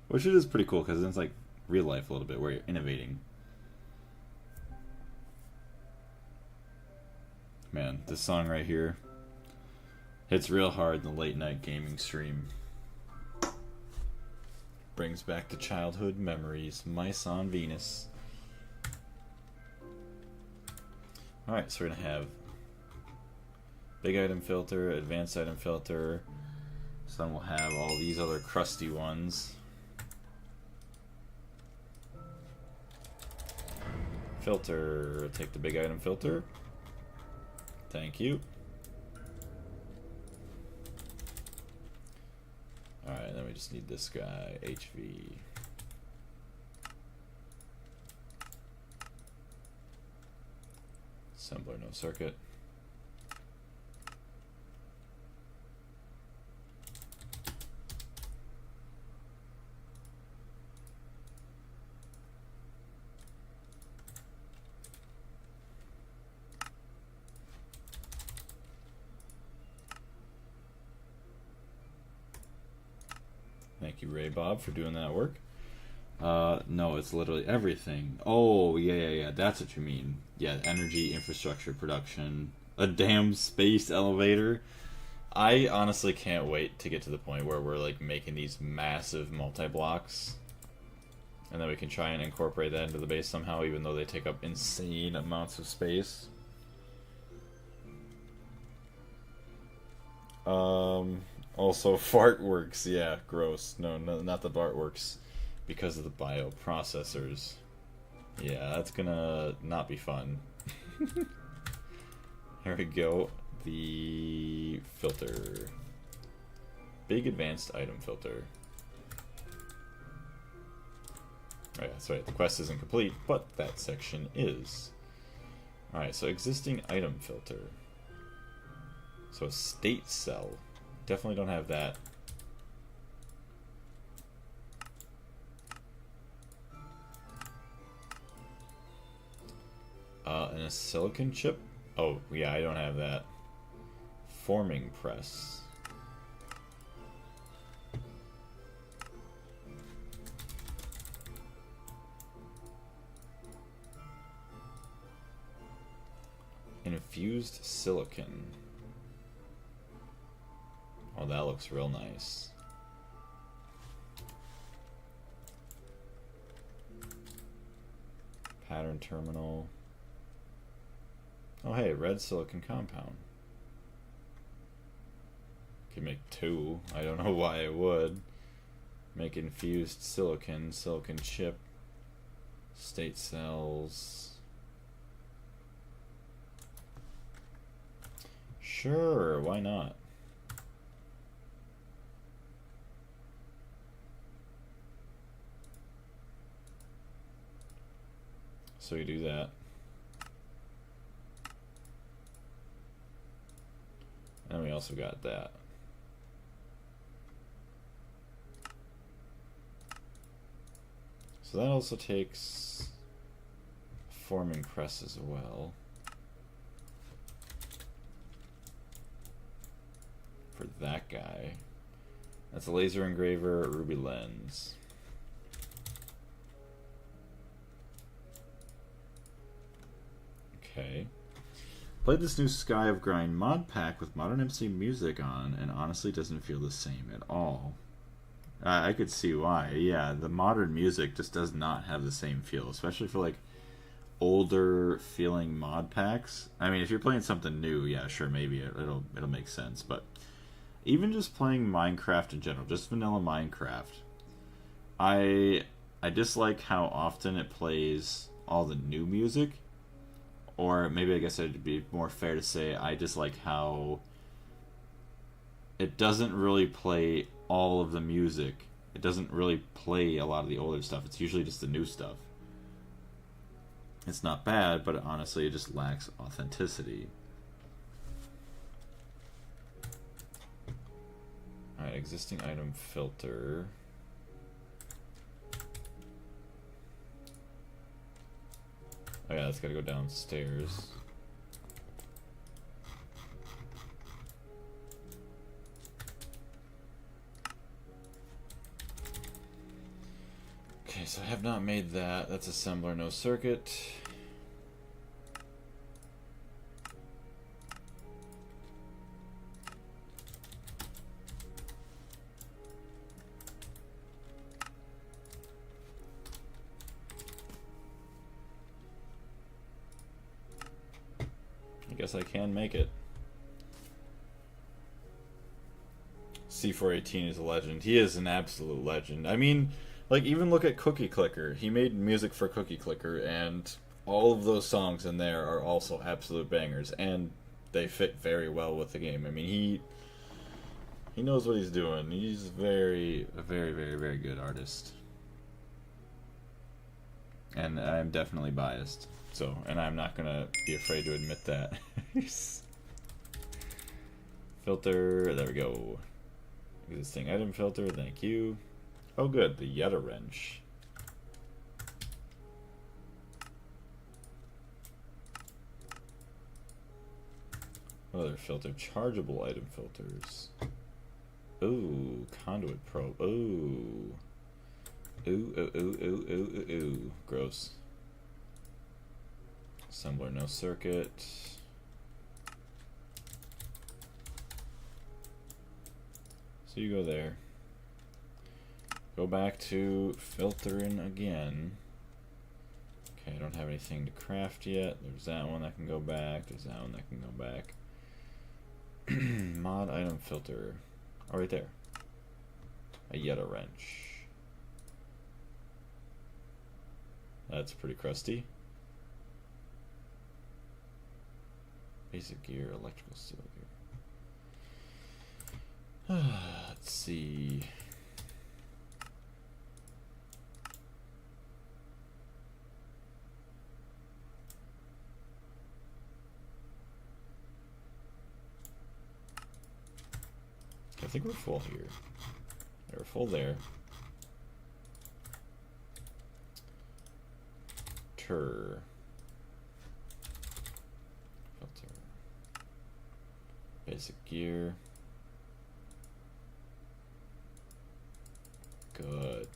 Which it is pretty cool because it's like real life a little bit where you're innovating. Man, this song right here hits real hard in the late night gaming stream. Brings back the childhood memories. Mice on Venus. Alright, so we're going to have big item filter, advanced item filter. So then we'll have all these other crusty ones. Filter, take the big item filter. Thank you. Alright, then we just need this guy, HV. Assembler, no circuit. Thank you, Ray Bob, for doing that work. No, it's literally everything. Oh, yeah, that's what you mean. Yeah, energy, infrastructure, production, a damn space elevator. I honestly can't wait to get to the point where we're like making these massive multi-blocks. And then we can try and incorporate that into the base somehow, even though they take up insane amounts of space. Also, Fartworks, yeah, gross. No, not the Bartworks, because of the bioprocessors. Yeah, that's gonna not be fun. Here we go. The filter. Big advanced item filter. Oh yeah, that's right, the quest isn't complete, but that section is. Alright, so existing item filter. So a state cell. Definitely don't have that. And a silicon chip? Oh, yeah, I don't have that. Forming press. Infused silicon. Oh, that looks real nice. Pattern terminal. Oh, hey, red silicon compound. Could make 2. I don't know why I would. Make infused silicon, silicon chip, state cells. Sure, why not? So we do that. And we also got that. So that also takes forming press as well. For that guy. That's a laser engraver, a ruby lens. Okay. Played this new Sky of Grind mod pack with modern MC music on, and honestly doesn't feel the same at all. I could see why. Yeah, the modern music just does not have the same feel, especially for like older feeling mod packs. I mean, if you're playing something new, yeah, sure, maybe it'll make sense. But even just playing Minecraft in general, just vanilla Minecraft, I dislike how often it plays all the new music. Or maybe I guess it'd be more fair to say I dislike how it doesn't really play all of the music. It doesn't really play a lot of the older stuff. It's usually just the new stuff. It's not bad, but honestly it just lacks authenticity. Alright, existing item filter. Oh yeah, that's gotta go downstairs. Okay, so I have not made that. That's assembler, no circuit. I guess I can make it. C418 is a legend. He is an absolute legend. I mean, like, even look at Cookie Clicker. He made music for Cookie Clicker, and all of those songs in there are also absolute bangers, and they fit very well with the game. I mean, he knows what he's doing. He's a very, very good artist. And I'm definitely biased. So, and I'm not gonna be afraid to admit that. Filter, there we go. Existing item filter, thank you. Oh good, the Yetta wrench. Other filter, chargeable item filters. Ooh, conduit probe. Ooh. Ooh. Gross. Assembler, no circuit. So you go there. Go back to filtering again. Okay, I don't have anything to craft yet. There's that one that can go back. There's that one that can go back. Mod item filter. Oh, right there. A Yetta wrench. That's pretty crusty. Basic gear, electrical steel gear. Let's see. I think we're full here. We're full there. Filter. Basic gear. Good.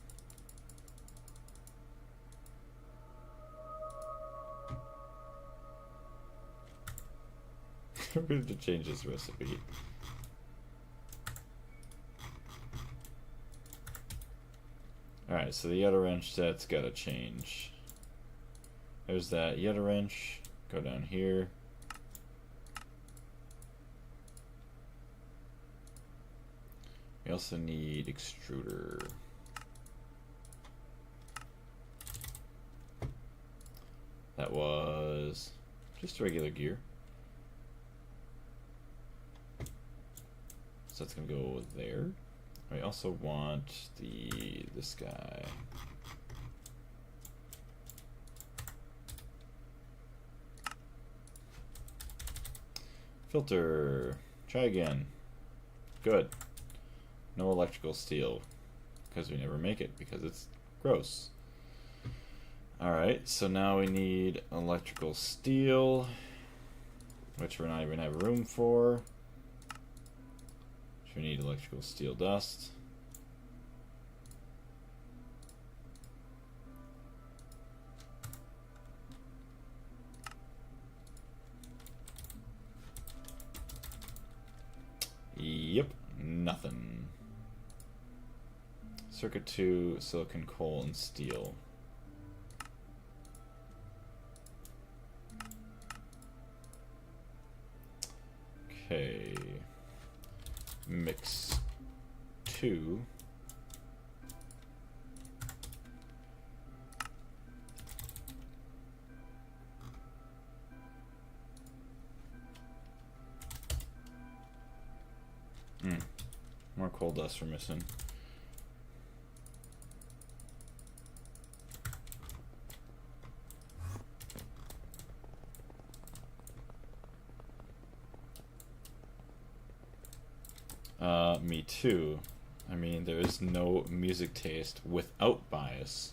I'm going to change this recipe. Alright, so the Yetta wrench set's gotta change. There's that Yetta wrench. Go down here. We also need extruder. That was just regular gear. So that's gonna go there. We also want this guy. Filter. Try again. Good. No electrical steel. Because we never make it, because it's gross. Alright, so now we need electrical steel, which we're not even have room for. So we need electrical steel dust. Yep, nothing. Circuit 2, silicon, coal, and steel. Okay. Mix 2. More coal dust we're missing. Me too. I mean, there is no music taste without bias.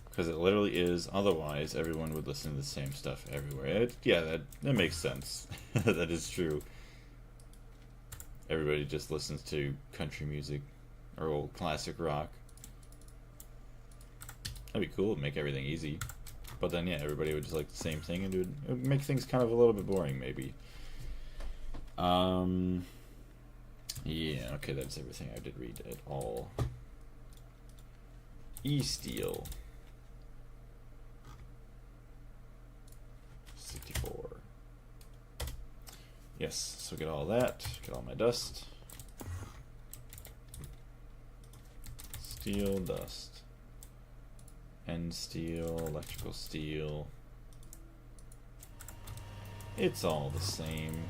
Because it literally is, otherwise everyone would listen to the same stuff everywhere. Yeah, that makes sense. That is true. Everybody just listens to country music or old classic rock. That'd be cool, it'd make everything easy. But then, yeah, everybody would just like the same thing, and it would make things kind of a little bit boring, maybe. Yeah, okay, that's everything I did read at all. E-steel. 64. Yes, so get all that, get all my dust. Steel, dust. End steel, electrical steel. It's all the same.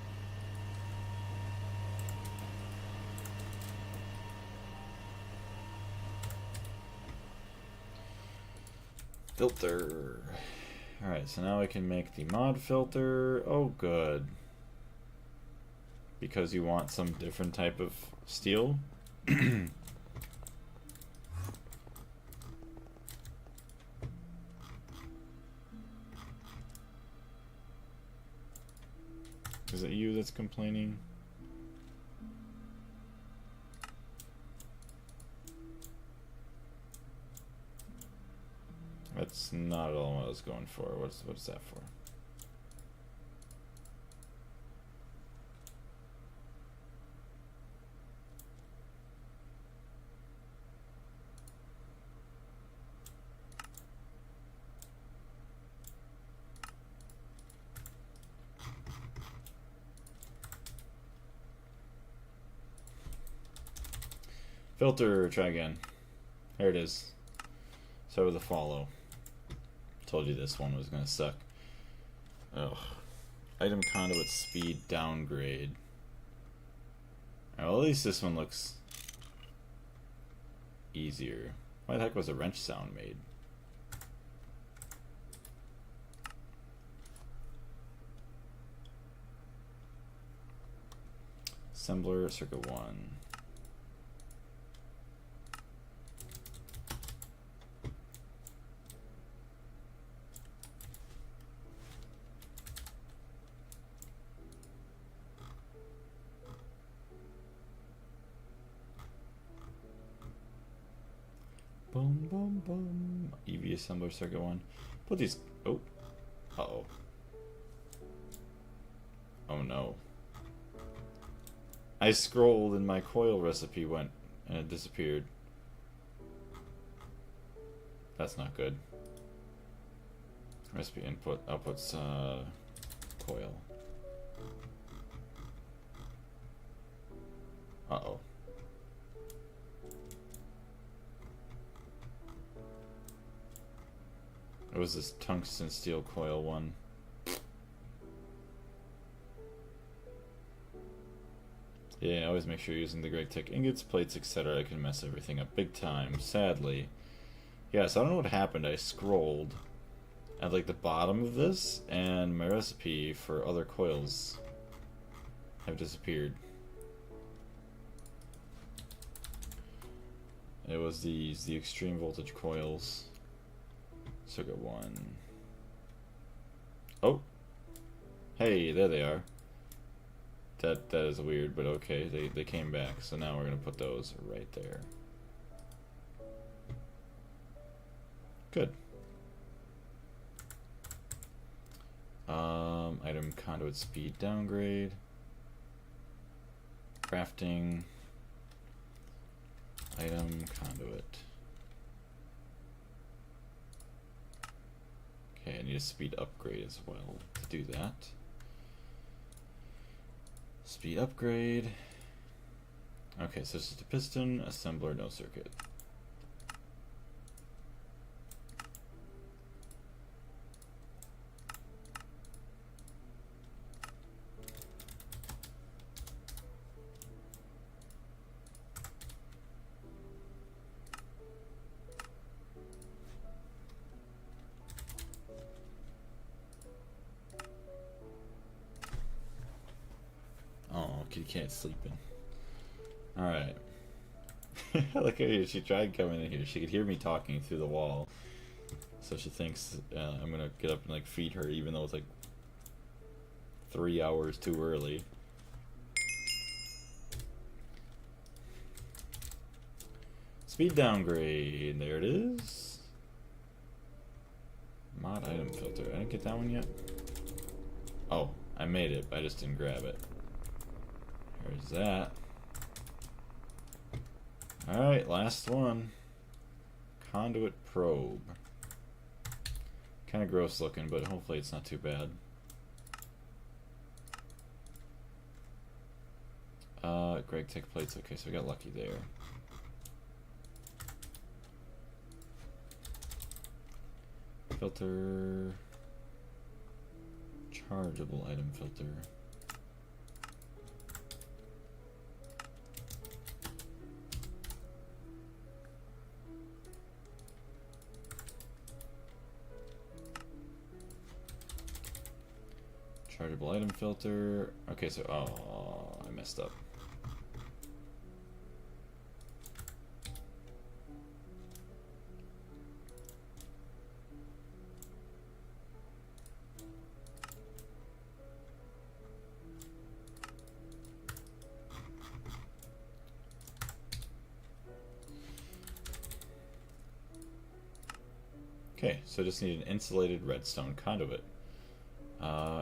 Filter. Alright, so now I can make the mod filter. Oh, good. Because you want some different type of steel. Is it you that's complaining? That's not at all what I was going for. What's that for? Filter, try again. There it is. Start with a follow. Told you this one was gonna suck. Ugh. Item conduit speed downgrade. Well, at least this one looks easier. Why the heck was a wrench sound made? Assembler, circuit 1. Boom, boom, boom. EV assembler, circuit 1. Put these. Oh. Uh-oh. Oh no. I scrolled and my coil recipe went and it disappeared. That's not good. Recipe input, outputs, coil. Uh-oh. It was this tungsten steel coil one. Yeah, always make sure you're using the Great-Tech ingots, plates, etc. I can mess everything up big time, sadly. Yeah, so I don't know what happened. I scrolled at like the bottom of this, and my recipe for other coils have disappeared. It was the extreme voltage coils. Circuit 1. Oh! Hey, there they are. That is weird, but okay, they came back. So now we're gonna put those right there. Good. Item conduit speed downgrade. Crafting. Item conduit. Okay, I need a speed upgrade as well to do that. Speed upgrade. Okay, so this is the piston, assembler, no circuit. Oh, kitty cat's sleeping. Alright. Look at her, she tried coming in here. She could hear me talking through the wall. So she thinks I'm gonna get up and like feed her, even though it's like 3 hours too early. Speed downgrade, there it is. Mod item filter, I didn't get that one yet. Oh, I made it, but I just didn't grab it. There's that. Alright, last one. Conduit probe. Kind of gross looking, but hopefully it's not too bad. Greg Tech plates, okay, so we got lucky there. Filter. Chargeable item filter. Chargeable item filter. Okay, so oh, I messed up. Okay, so just need an insulated redstone conduit.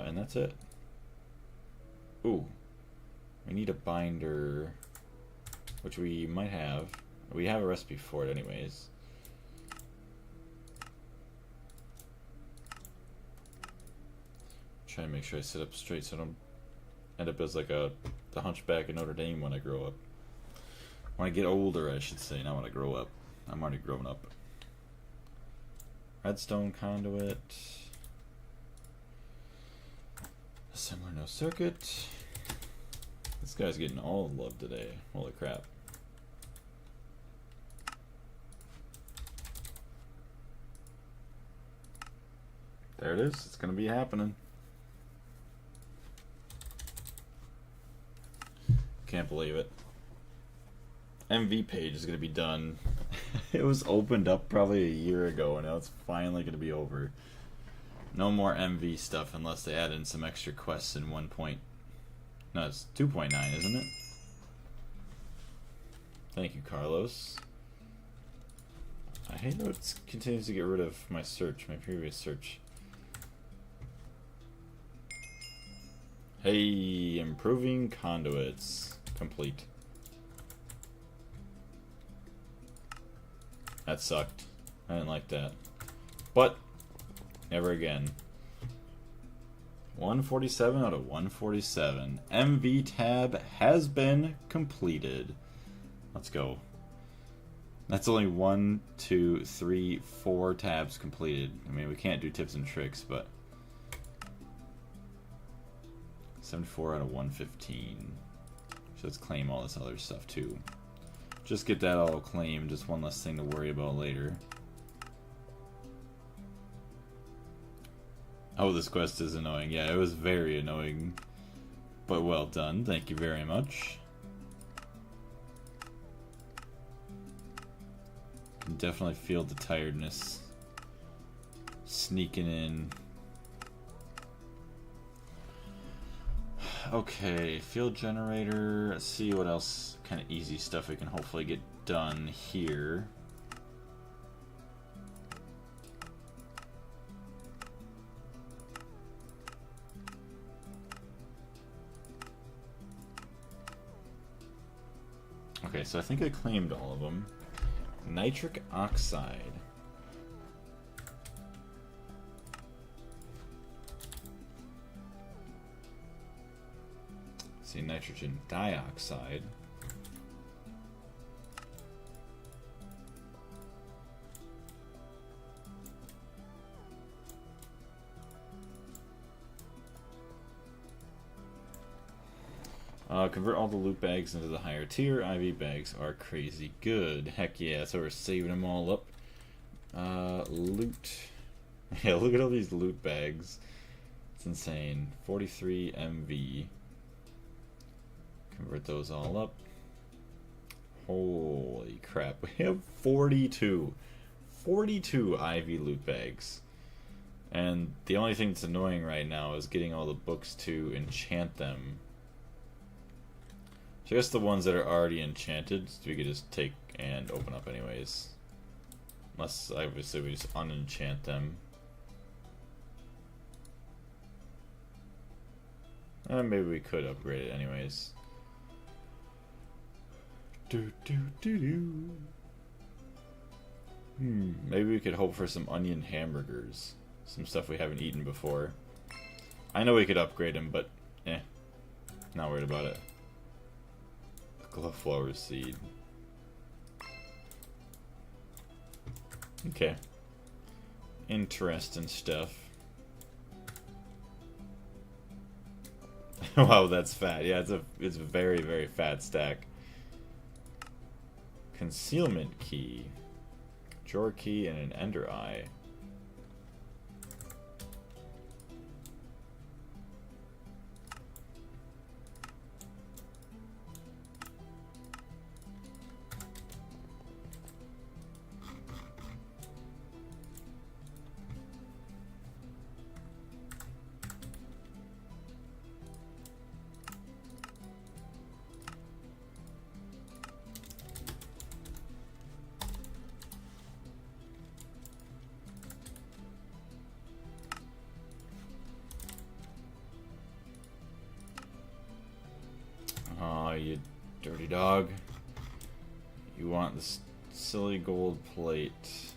And that's it. Ooh. We need a binder, which we might have. We have a recipe for it anyways. Try to make sure I sit up straight so I don't end up as like the Hunchback of Notre Dame when I grow up. When I get older, I should say, not when I grow up. I'm already grown up. Redstone conduit. Assembler, no circuit. This guy's getting all the love today. Holy crap. There it is. It's gonna be happening. Can't believe it. MV page is gonna be done. It was opened up probably a year ago, and now it's finally gonna be over. No more MV stuff unless they add in some extra quests in 1 point. No, it's 2.9, isn't it? Thank you, Carlos. I hate how it continues to get rid of my search, my previous search. Hey, improving conduits. Complete. That sucked. I didn't like that. But never again. 147 out of 147. MV tab has been completed. Let's go. That's only 1, 2, 3, 4 tabs completed. I mean, we can't do tips and tricks, but 74 out of 115. So let's claim all this other stuff too. Just get that all claimed. Just one less thing to worry about later. Oh, this quest is annoying. Yeah, it was very annoying. But well done, thank you very much. Can definitely feel the tiredness sneaking in. Okay, field generator. Let's see what else kind of easy stuff we can hopefully get done here. Okay, so I think I claimed all of them. Nitric oxide. See, nitrogen dioxide. Convert all the loot bags into the higher tier. IV bags are crazy good. Heck yeah, so we're saving them all up. Loot. Yeah, look at all these loot bags. It's insane. 43 MV. Convert those all up. Holy crap. We have 42. 42 IV loot bags. And the only thing that's annoying right now is getting all the books to enchant them. So I guess the ones that are already enchanted, we could just take and open up anyways. Unless, obviously, we just unenchant them. Maybe we could upgrade it anyways. Maybe we could hope for some onion hamburgers. Some stuff we haven't eaten before. I know we could upgrade them, but not worried about it. Glowflower seed. Okay. Interesting stuff. Wow, that's fat. Yeah, it's a very, very fat stack. Concealment key. Drawer key and an ender eye. Oh, you dirty dog. You want this silly gold plate.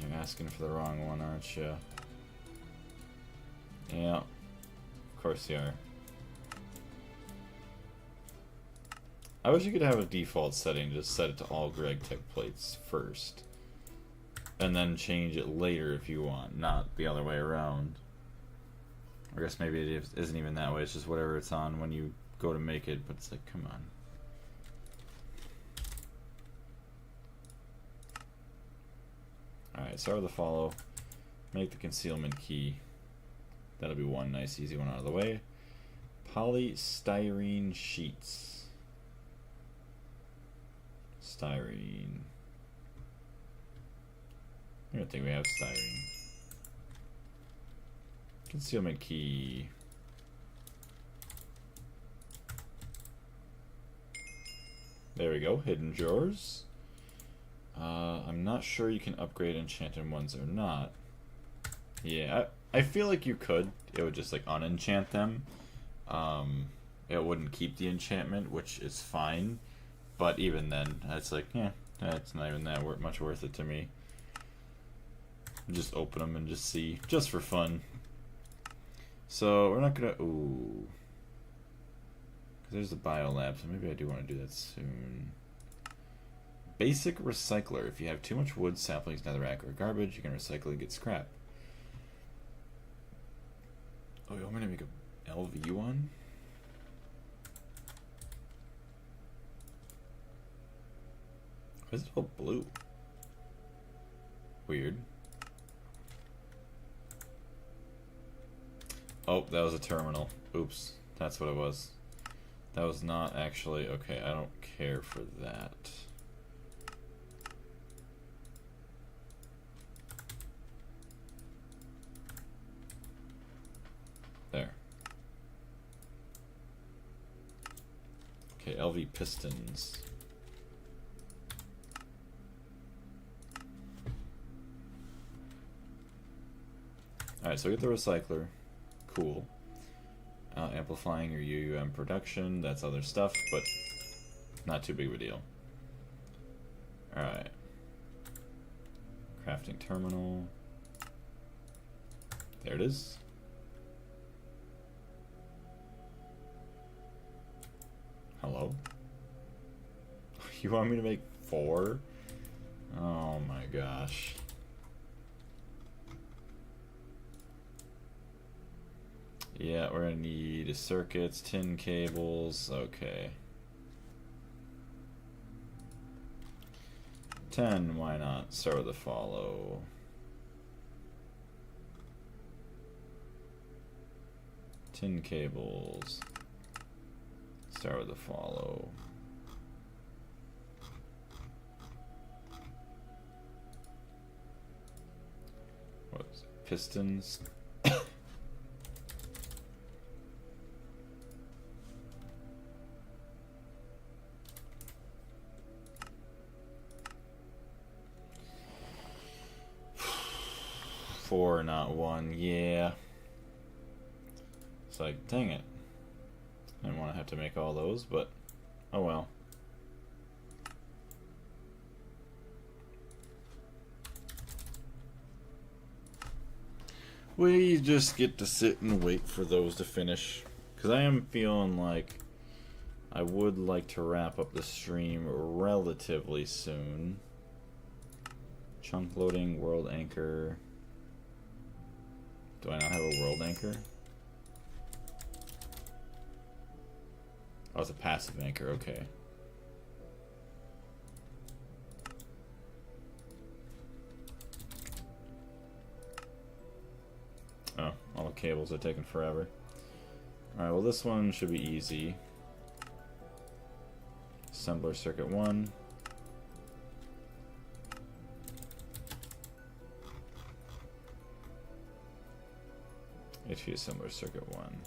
You're asking for the wrong one, aren't you? Yeah, of course you are. I wish you could have a default setting, just set it to all Greg Tech plates first. And then change it later if you want, not the other way around. I guess maybe it isn't even that way, it's just whatever it's on when you go to make it, but it's like, come on. Alright, start with the follow. Make the concealment key. That'll be one nice easy one out of the way. Polystyrene sheets. Styrene. I don't think we have styrene. Concealment key. There we go, hidden drawers. I'm not sure you can upgrade enchanted ones or not. Yeah, I feel like you could. It would just like unenchant them. It wouldn't keep the enchantment, which is fine. But even then, it's like, yeah, it's not even that much worth it to me. Just open them and just see, just for fun. So we're not gonna. Ooh, because there's the biolab, so maybe I do want to do that soon. Basic recycler. If you have too much wood, saplings, netherrack, or garbage, you can recycle and get scrap. Oh, you want me to make a LV one? Why is it all blue? Weird. Oh, that was a terminal. Oops, that's what it was. That was not actually... Okay, I don't care for that. There. Okay, LV pistons. Alright, so we get the recycler. Cool. Amplifying your UUM production, that's other stuff, but not too big of a deal. Alright. Crafting terminal. There it is. Hello? You want me to make 4? Oh my gosh. Yeah, we're gonna need circuits, tin cables, okay. 10, why not? Start with a follow. Tin cables. Start with a follow. What's pistons? 4, not 1. Yeah. It's like, dang it. I didn't want to have to make all those, but oh well. We just get to sit and wait for those to finish. Because I am feeling like I would like to wrap up the stream relatively soon. Chunk loading, world anchor. Do I not have a world anchor? Oh, it's a passive anchor, okay. Oh, all the cables are taking forever. Alright, well this one should be easy. Assembler circuit 1. HP assembler circuit 1.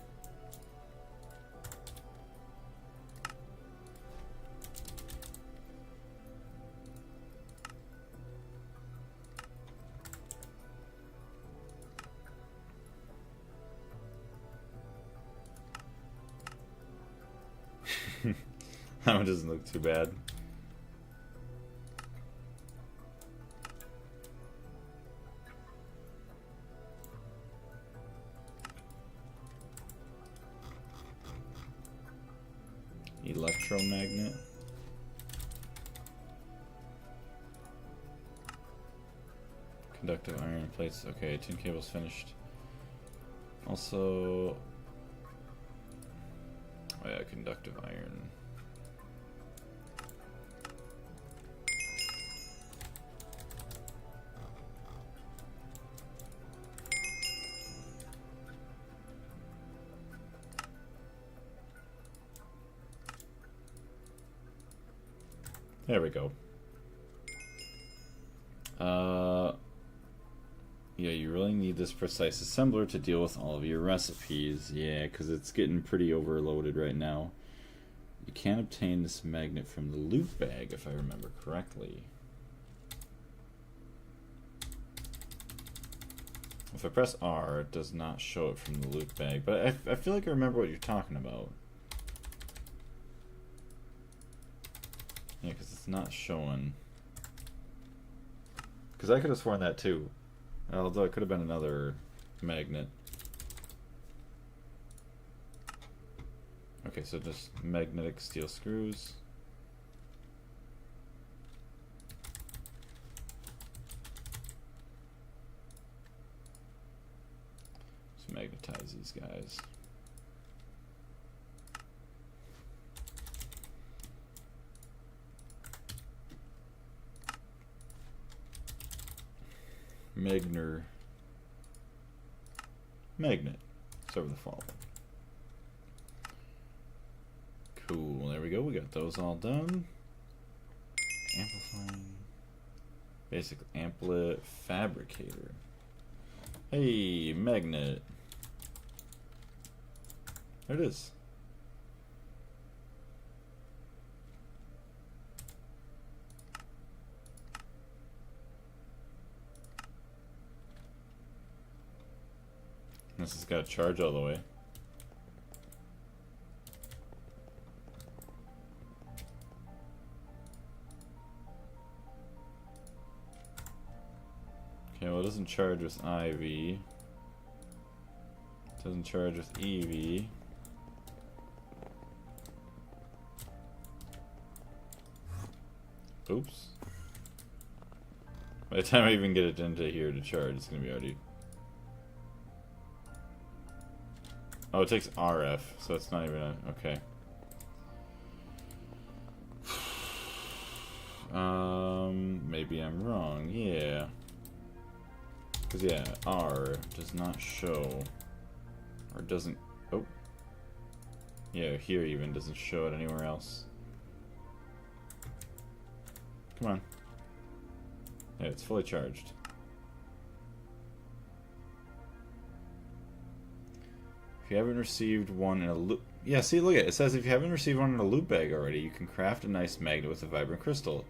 That one doesn't look too bad. Electromagnet. Conductive iron plates. Okay, tin cable's finished. Also, oh yeah, conductive iron. There we go. Yeah, you really need this precise assembler to deal with all of your recipes. Yeah, because it's getting pretty overloaded right now. You can't obtain this magnet from the loot bag, if I remember correctly. If I press R, it does not show it from the loot bag, but I feel like I remember what you're talking about. Yeah, because it's not showing. Because I could have sworn that too. Although it could have been another magnet. Okay, so just magnetic steel screws. Let's magnetize these guys. Magnet. Start with the following. Cool, there we go. We got those all done. Amplifying. Basic ampli fabricator. Hey, magnet. There it is. This has got to charge all the way. Okay, well it doesn't charge with IV. It doesn't charge with EV. Oops. By the time I even get it into here to charge, it's gonna be already... Oh, it takes RF, so it's not even a... Okay. Maybe I'm wrong. Yeah. Because, yeah, R does not show... Or doesn't... Oh. Yeah, here even doesn't show it anywhere else. Come on. Yeah, it's fully charged. If you haven't received one in a loop... Yeah, see, look at it. It says if you haven't received one in a loop bag already, you can craft a nice magnet with a vibrant crystal.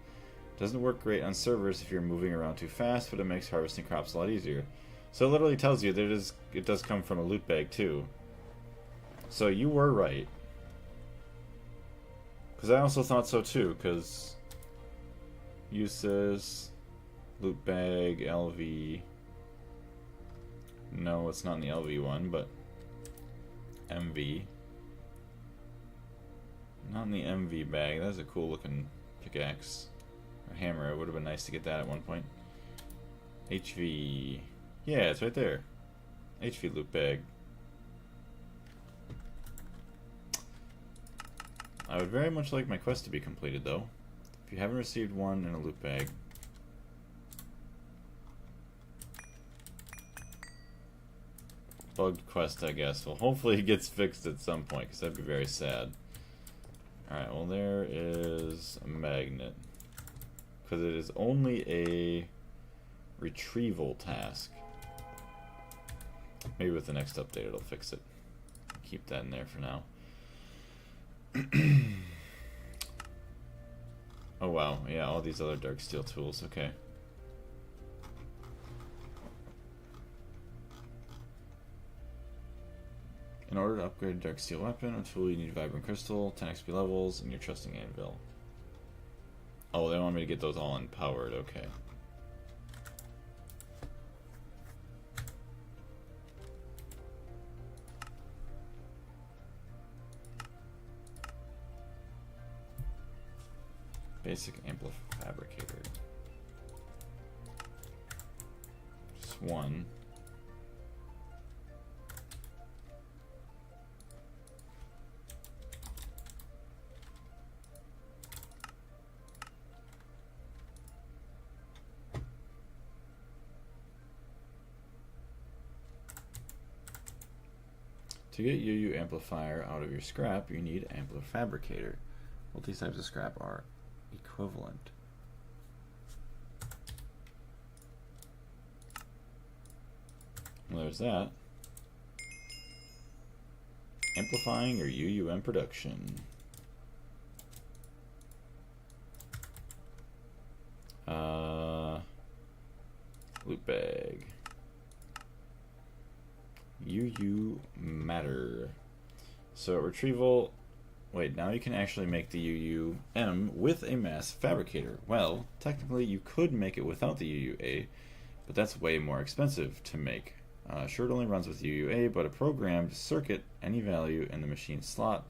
Doesn't work great on servers if you're moving around too fast, but it makes harvesting crops a lot easier. So it literally tells you that it does come from a loot bag too. So you were right. Because I also thought so too, because... Uses... Loot bag, LV... No, it's not in the LV one, but... MV. Not in the MV bag. That's a cool looking pickaxe. Or hammer. It would have been nice to get that at one point. HV. Yeah, it's right there. HV loot bag. I would very much like my quest to be completed though. If you haven't received one in a loot bag. Bugged quest, I guess. Well, hopefully it gets fixed at some point, because that'd be very sad. Alright, well there is a magnet. Because it is only a retrieval task. Maybe with the next update it'll fix it. Keep that in there for now. Oh wow, yeah, all these other dark steel tools, okay. In order to upgrade a dark steel weapon or tool, you need vibrant crystal, 10 XP levels, and your trusting anvil. Oh, they want me to get those all empowered, okay. Basic fabricator. Just one. To get UU amplifier out of your scrap, you need fabricator. Both these types of scrap are equivalent. Well, there's that. Amplifying or UUM production. Loot bag. UU matter. So retrieval. Wait, now you can actually make the UUM with a mass fabricator. Well, technically you could make it without the UUA, but that's way more expensive to make. Sure, it only runs with UUA, but a programmed circuit, any value in the machine slot,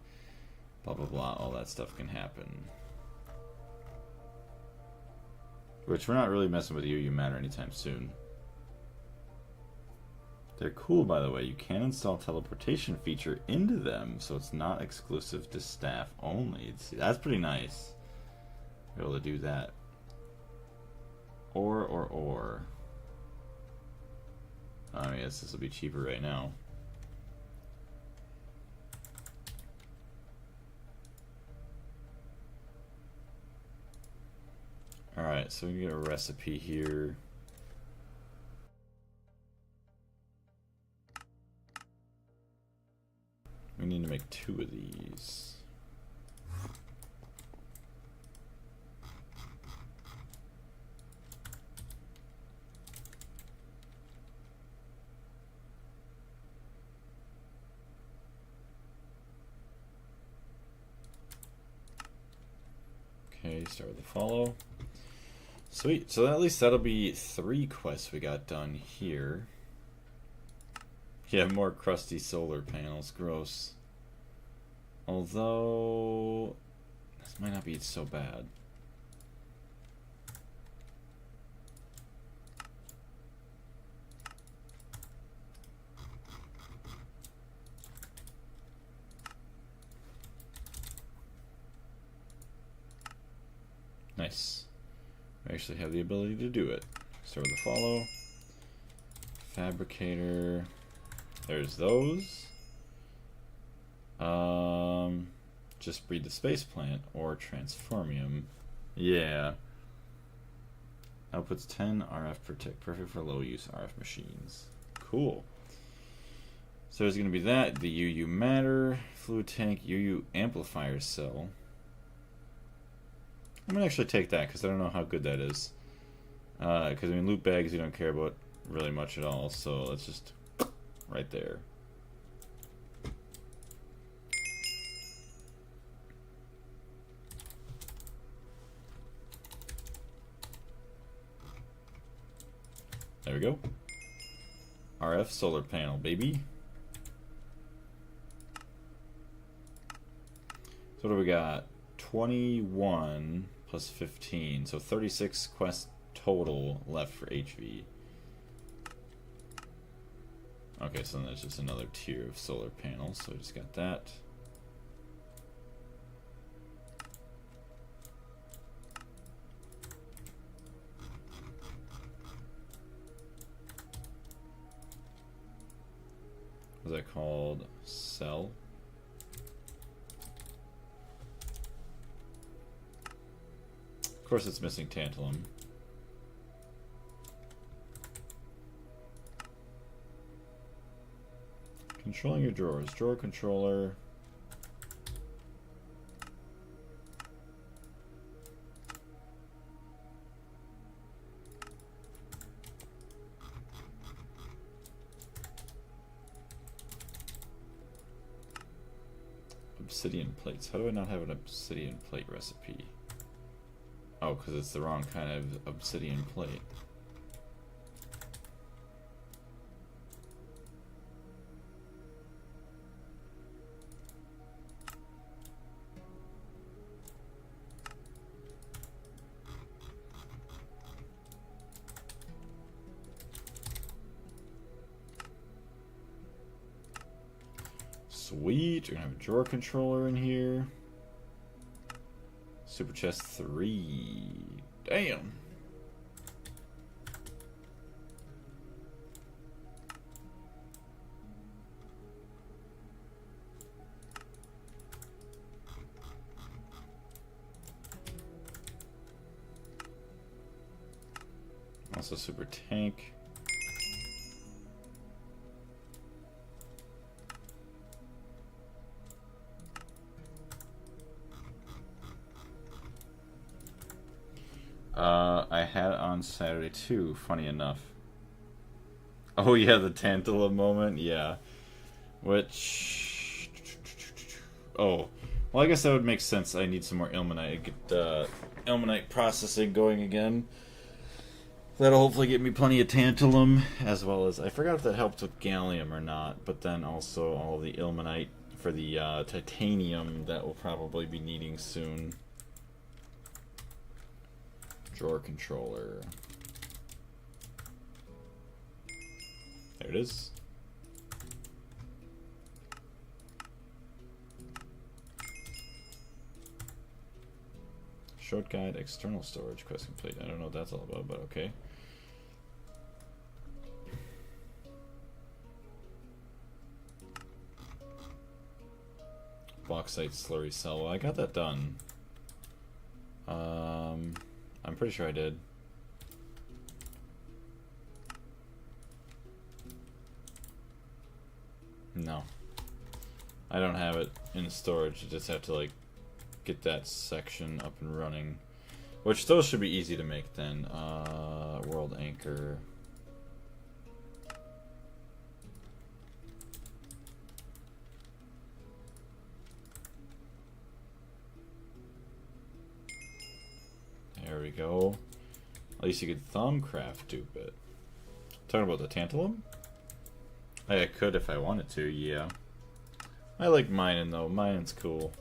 blah blah blah, all that stuff can happen. Which we're not really messing with UU matter anytime soon. They're cool, by the way. You can install teleportation feature into them, so it's not exclusive to staff only. That's pretty nice. Be able to do that. Or. I guess this will be cheaper right now. Alright, so we get a recipe here. We need to make 2 of these. Okay, start with the follow. Sweet, so at least that'll be 3 quests we got done here. Yeah, more crusty solar panels, gross. Although, this might not be so bad. Nice. I actually have the ability to do it. Start with the follow. Fabricator. There's those. Just breed the space plant or transformium. Yeah. Outputs 10 RF protect. Perfect for low use RF machines. Cool. So there's going to be that. The UU matter. Fluid tank. UU amplifier cell. I'm going to actually take that because I don't know how good that is. Because I mean, loot bags you don't care about really much at all. So let's just right there. There we go. RF solar panel, baby. So what do we got? 21 plus 15. So 36 quests total left for HV. Okay, so then there's just another tier of solar panels. So I just got that. What's that called? Cell? Of course it's missing tantalum. Controlling your drawers. Drawer controller. Obsidian plates. How do I not have an obsidian plate recipe? Oh, because it's the wrong kind of obsidian plate. Sweet, we're gonna have a drawer controller in here. Super chest 3. Damn. Also super tank. I had it on Saturday too, funny enough. Oh yeah, the tantalum moment, yeah. Which... Oh, well I guess that would make sense. I need some more ilmenite. Get ilmenite processing going again. That'll hopefully get me plenty of tantalum, as well as... I forgot if that helped with gallium or not, but then also all the ilmenite for the titanium that we'll probably be needing soon. Drawer controller. There it is. Short guide, external storage, quest complete. I don't know what that's all about, but okay. Bauxite slurry cell. Well, I got that done. I'm pretty sure I did. No. I don't have it in storage. I just have to, like, get that section up and running. Which those should be easy to make then. World Anchor. There we go. At least you could thumbcraft do it. Talking about the tantalum? I could if I wanted to, yeah. I like mining though. Mining's cool.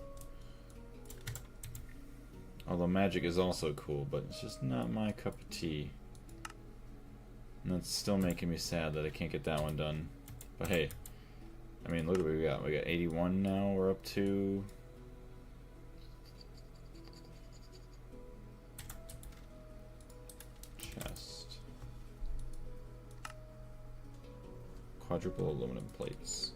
Although magic is also cool, but it's just not my cup of tea. And that's still making me sad that I can't get that one done. But hey, I mean, look at what we got. We got 81 now. We're up to... chest. Quadruple aluminum plates.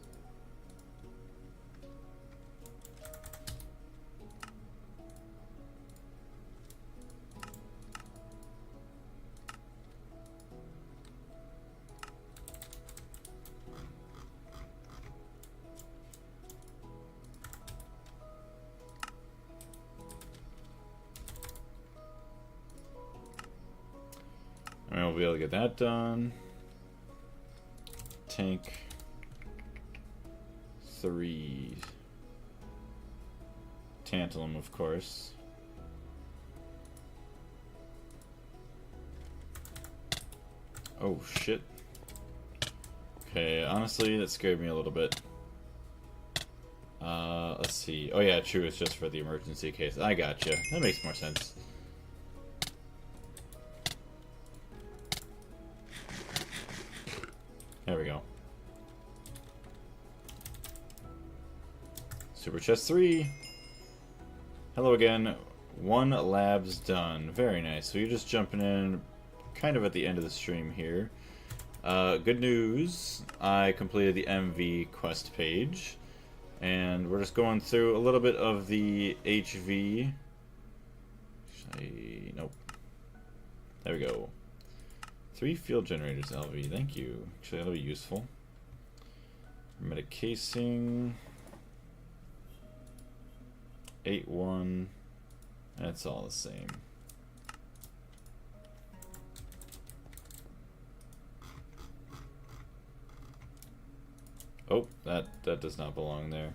And we'll be able to get that done. Tank 3. Tantalum, of course. Oh shit. Okay, honestly, that scared me a little bit. Let's see. Oh yeah, true, it's just for the emergency case. I gotcha. That makes more sense. There we go. Super chest 3. Hello again. 1 lab's done. Very nice. So you're just jumping in kind of at the end of the stream here. Good news. I completed the MV quest page. And we're just going through a little bit of the HV. Nope. There we go. 3 field generators, LV. Thank you. Actually, that'll be useful. Hermetic casing. 8-1. That's all the same. Oh, that does not belong there.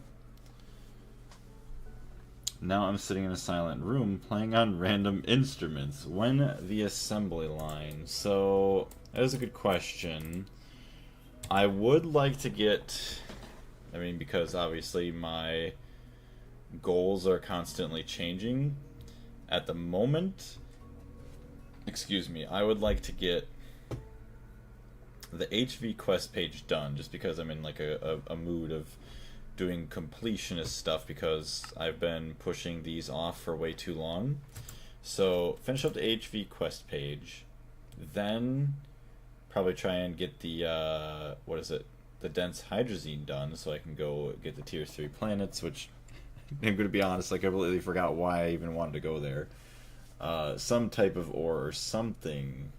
Now I'm sitting in a silent room playing on random instruments. When the assembly line? So, that is a good question. I would like to get... I mean, because obviously my goals are constantly changing. At the moment... Excuse me, I would like to get the HV quest page done, just because I'm in like a mood of doing completionist stuff, because I've been pushing these off for way too long. So finish up the HV quest page, then probably try and get the what is it, the dense hydrazine done, so I can go get the tier 3 planets, which I'm gonna be honest, I completely forgot why I even wanted to go there. Some type of ore or something.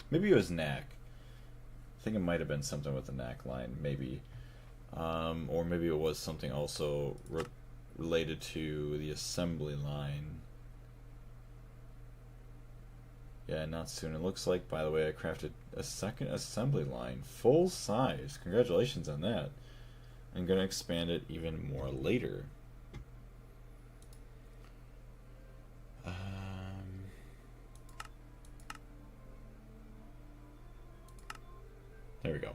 Maybe it was NAC. I think it might have been something with the NAC line, maybe. Or maybe it was something also related to the assembly line. Yeah, not soon. It looks like, by the way, I crafted a second assembly line. Full size. Congratulations on that. I'm going to expand it even more later. There we go.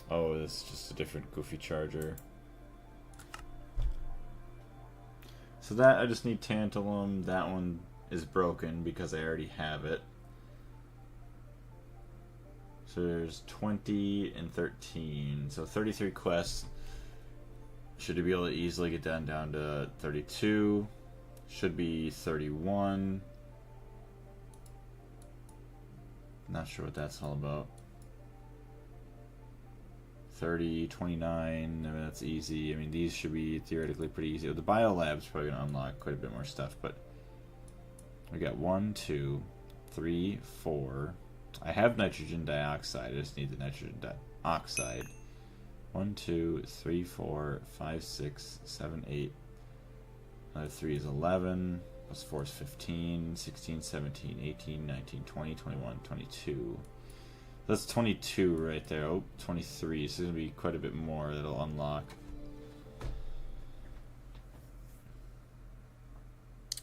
Oh, this is just a different goofy charger. So that, I just need tantalum. That one is broken because I already have it. So there's 20 and 13. So 33 quests. Should be able to easily get down to 32. Should be 31. Not sure what that's all about. 30, 29, I mean, that's easy. I mean, these should be theoretically pretty easy. The biolab's probably going to unlock quite a bit more stuff, but we got 1, 2, 3, 4. I have nitrogen dioxide. I just need the nitrogen dioxide. 1, 2, 3, 4, 5, 6, 7, 8. Another 3 is 11. Plus 4 is 15, 16, 17, 18, 19, 20, 21, 22. That's 22 right there. Oh, 23. So there's going to be quite a bit more that'll unlock.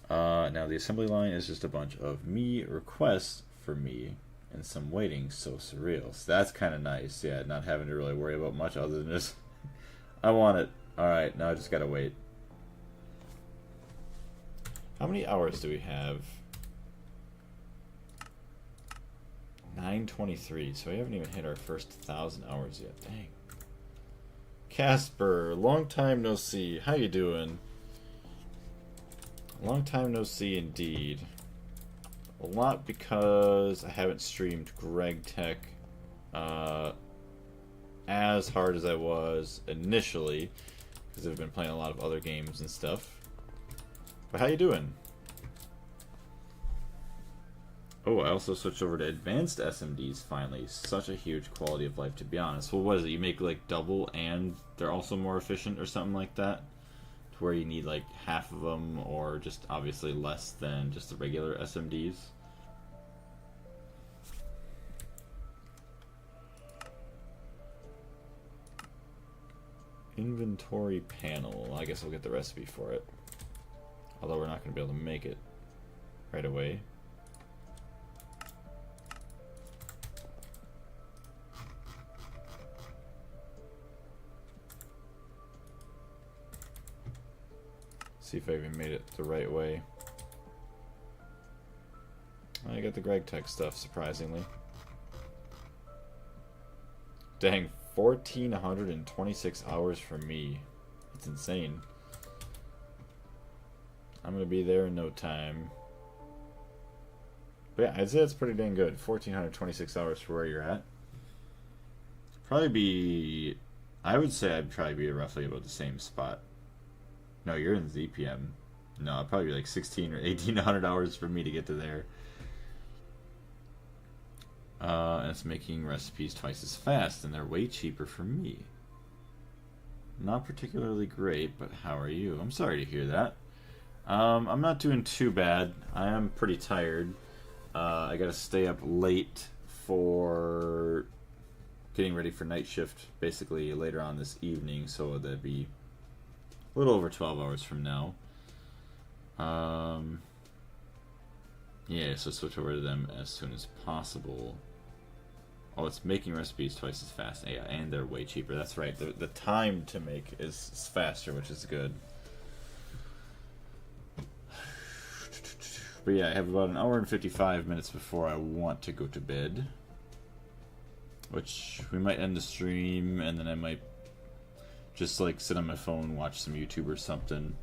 Now the assembly line is just a bunch of me requests for me and some waiting. So surreal. So that's kind of nice. Yeah, not having to really worry about much other than just I want it. Alright, now I just gotta wait. How many hours do we have? 923, so we haven't even hit our first 1,000 hours yet. Dang. Casper, long time no see. How you doing? Long time no see indeed. A lot because I haven't streamed Greg Tech as hard as I was initially, because I've been playing a lot of other games and stuff. But how you doing? Oh, I also switched over to advanced SMDs finally. Such a huge quality of life, to be honest. Well, what is it? You make like double and they're also more efficient or something like that? To where you need like half of them or just obviously less than just the regular SMDs? Inventory panel. I guess I'll get the recipe for it. Although we're not going to be able to make it right away. See if I even made it the right way. I got the Greg Tech stuff, surprisingly. Dang, 1,426 hours for me. That's insane. I'm going to be there in no time. But yeah, I'd say it's pretty dang good. 1,426 hours for where you're at. Probably be... I would say I'd probably be roughly about the same spot. No, you're in ZPM. No, it'd probably be like 1,600 or 1,800 hours for me to get to there. And it's making recipes twice as fast, and they're way cheaper for me. Not particularly great, but how are you? I'm sorry to hear that. I'm not doing too bad. I am pretty tired. I gotta stay up late for getting ready for night shift, basically later on this evening, so that'd be a little over 12 hours from now. Yeah, so switch over to them as soon as possible. Oh, it's making recipes twice as fast. Yeah, and they're way cheaper. That's right. The time to make is faster, which is good. But yeah, I have about 1 hour and 55 minutes before I want to go to bed. Which we might end the stream, and then I might just like sit on my phone, watch some YouTube or something.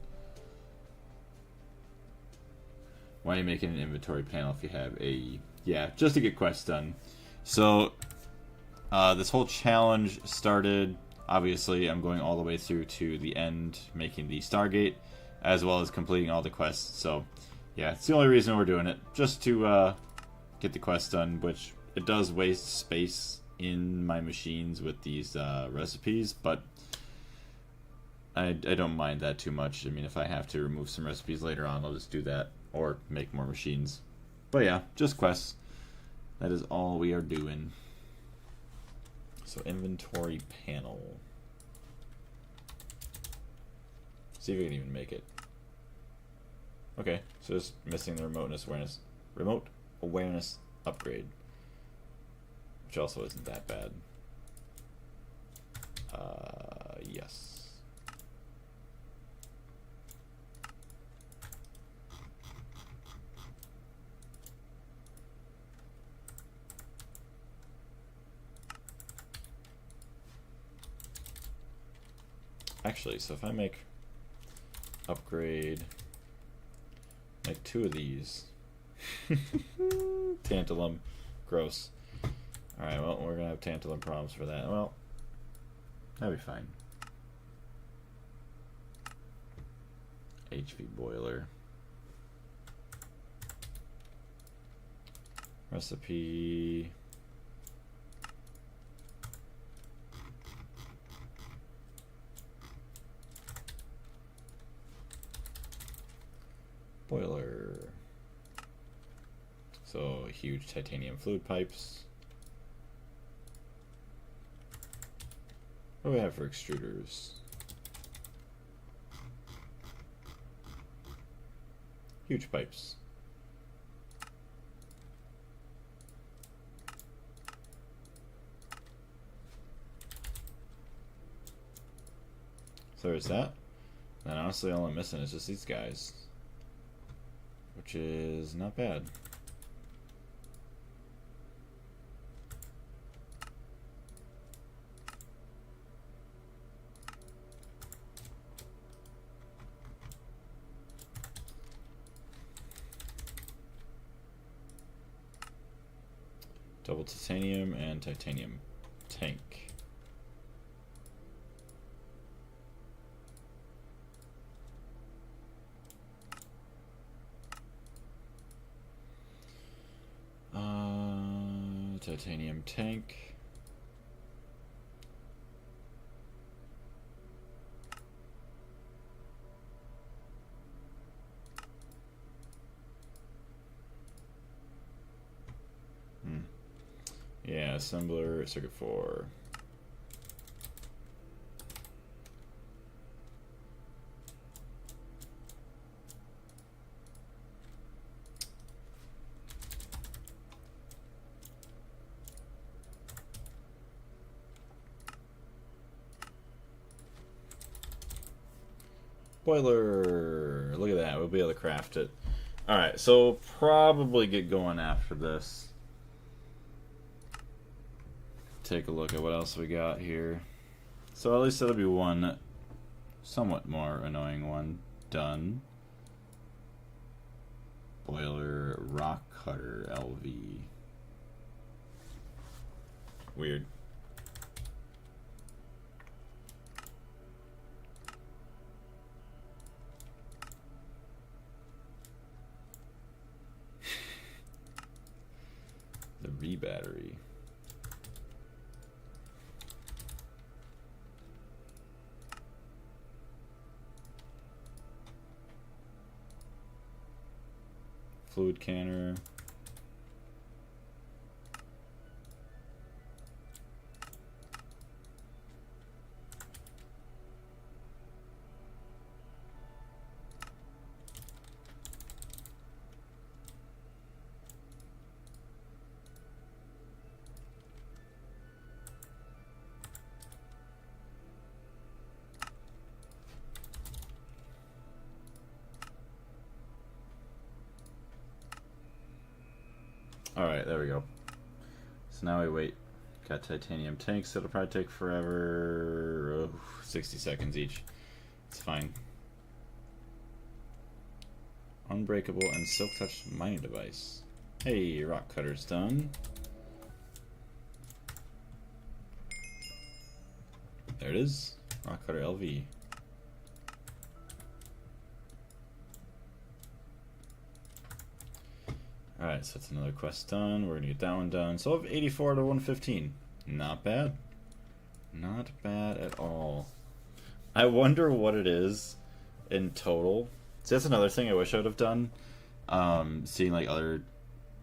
Why are you making an inventory panel if you have a... Yeah, just to get quests done. So, this whole challenge started, obviously, I'm going all the way through to the end, making the Stargate, as well as completing all the quests. So, yeah, it's the only reason we're doing it. Just to get the quests done, which it does waste space in my machines with these recipes, but I don't mind that too much. I mean, if I have to remove some recipes later on, I'll just do that. Or make more machines. But yeah, just quests. That is all we are doing. So inventory panel. See if we can even make it. Okay, so just missing the remote awareness upgrade. Which also isn't that bad. Yes. Actually, so if I make upgrade, like 2 of these. Tantalum. Gross. Alright, well, we're going to have tantalum problems for that. Well, That'll be fine. HV boiler. Recipe. Boiler. So huge titanium fluid pipes. What do we have for extruders? Huge pipes. So there's that. And honestly, all I'm missing is just these guys, which is not bad. Double titanium and titanium tank. Titanium tank. Yeah, assembler, circuit 4. Boiler. Look at that. We'll be able to craft it. Alright, so probably get going after this. Take a look at what else we got here. So at least that'll be one somewhat more annoying one done. Boiler rock cutter LV. Weird. The V battery. Fluid canner. Alright, there we go. So now we wait. Got titanium tanks that'll probably take forever. Oh, 60 seconds each. It's fine. Unbreakable and silk touch mining device. Hey, rock cutter's done. There it is. Rock cutter LV. Alright, so that's another quest done. We're gonna get that one done. So of 84 to 115. Not bad. Not bad at all. I wonder what it is in total. So that's another thing I wish I would have done. Seeing like other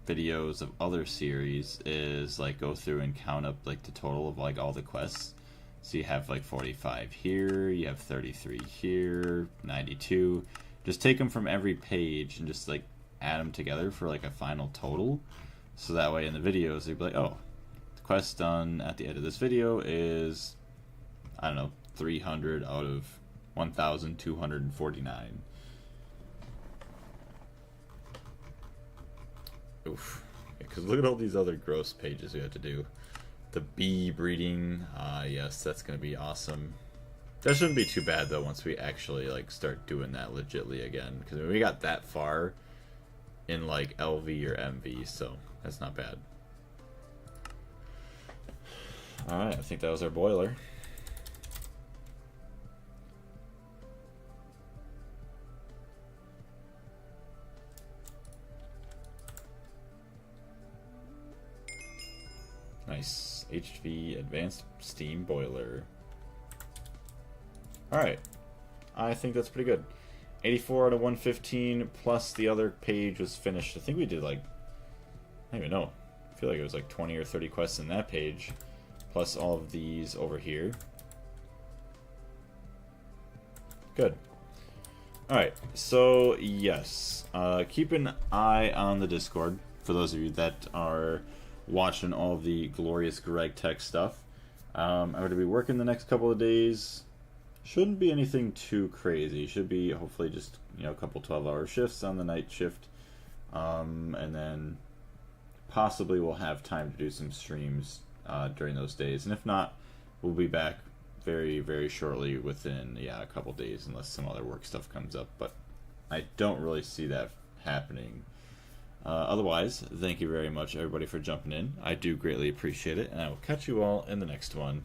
videos of other series is like go through and count up like the total of like all the quests. So you have like 45 here, you have 33 here, 92. Just take them from every page and just like add them together for like a final total, so that way in the videos they'd be like, oh, the quest done at the end of this video is, I don't know, 300 out of 1,249. Oof. Because look at all these other gross pages we have to do. The bee breeding, yes, that's gonna be awesome. That shouldn't be too bad though once we actually like start doing that legitly again, because we got that far in like LV or MV, so that's not bad. Alright, I think that was our boiler. Nice. HV Advanced Steam Boiler. Alright. I think that's pretty good. 84 out of 115, plus the other page was finished. I think we did like, I don't even know. I feel like it was like 20 or 30 quests in that page, plus all of these over here. Good. Alright, so yes, keep an eye on the Discord for those of you that are watching all of the glorious Greg Tech stuff. I'm going to be working the next couple of days. Shouldn't be anything too crazy. Should be hopefully just, you know, a couple 12-hour shifts on the night shift. And then possibly we'll have time to do some streams during those days. And if not, we'll be back very, very shortly within, a couple days, unless some other work stuff comes up. But I don't really see that happening. Otherwise, thank you very much, everybody, for jumping in. I do greatly appreciate it, and I will catch you all in the next one.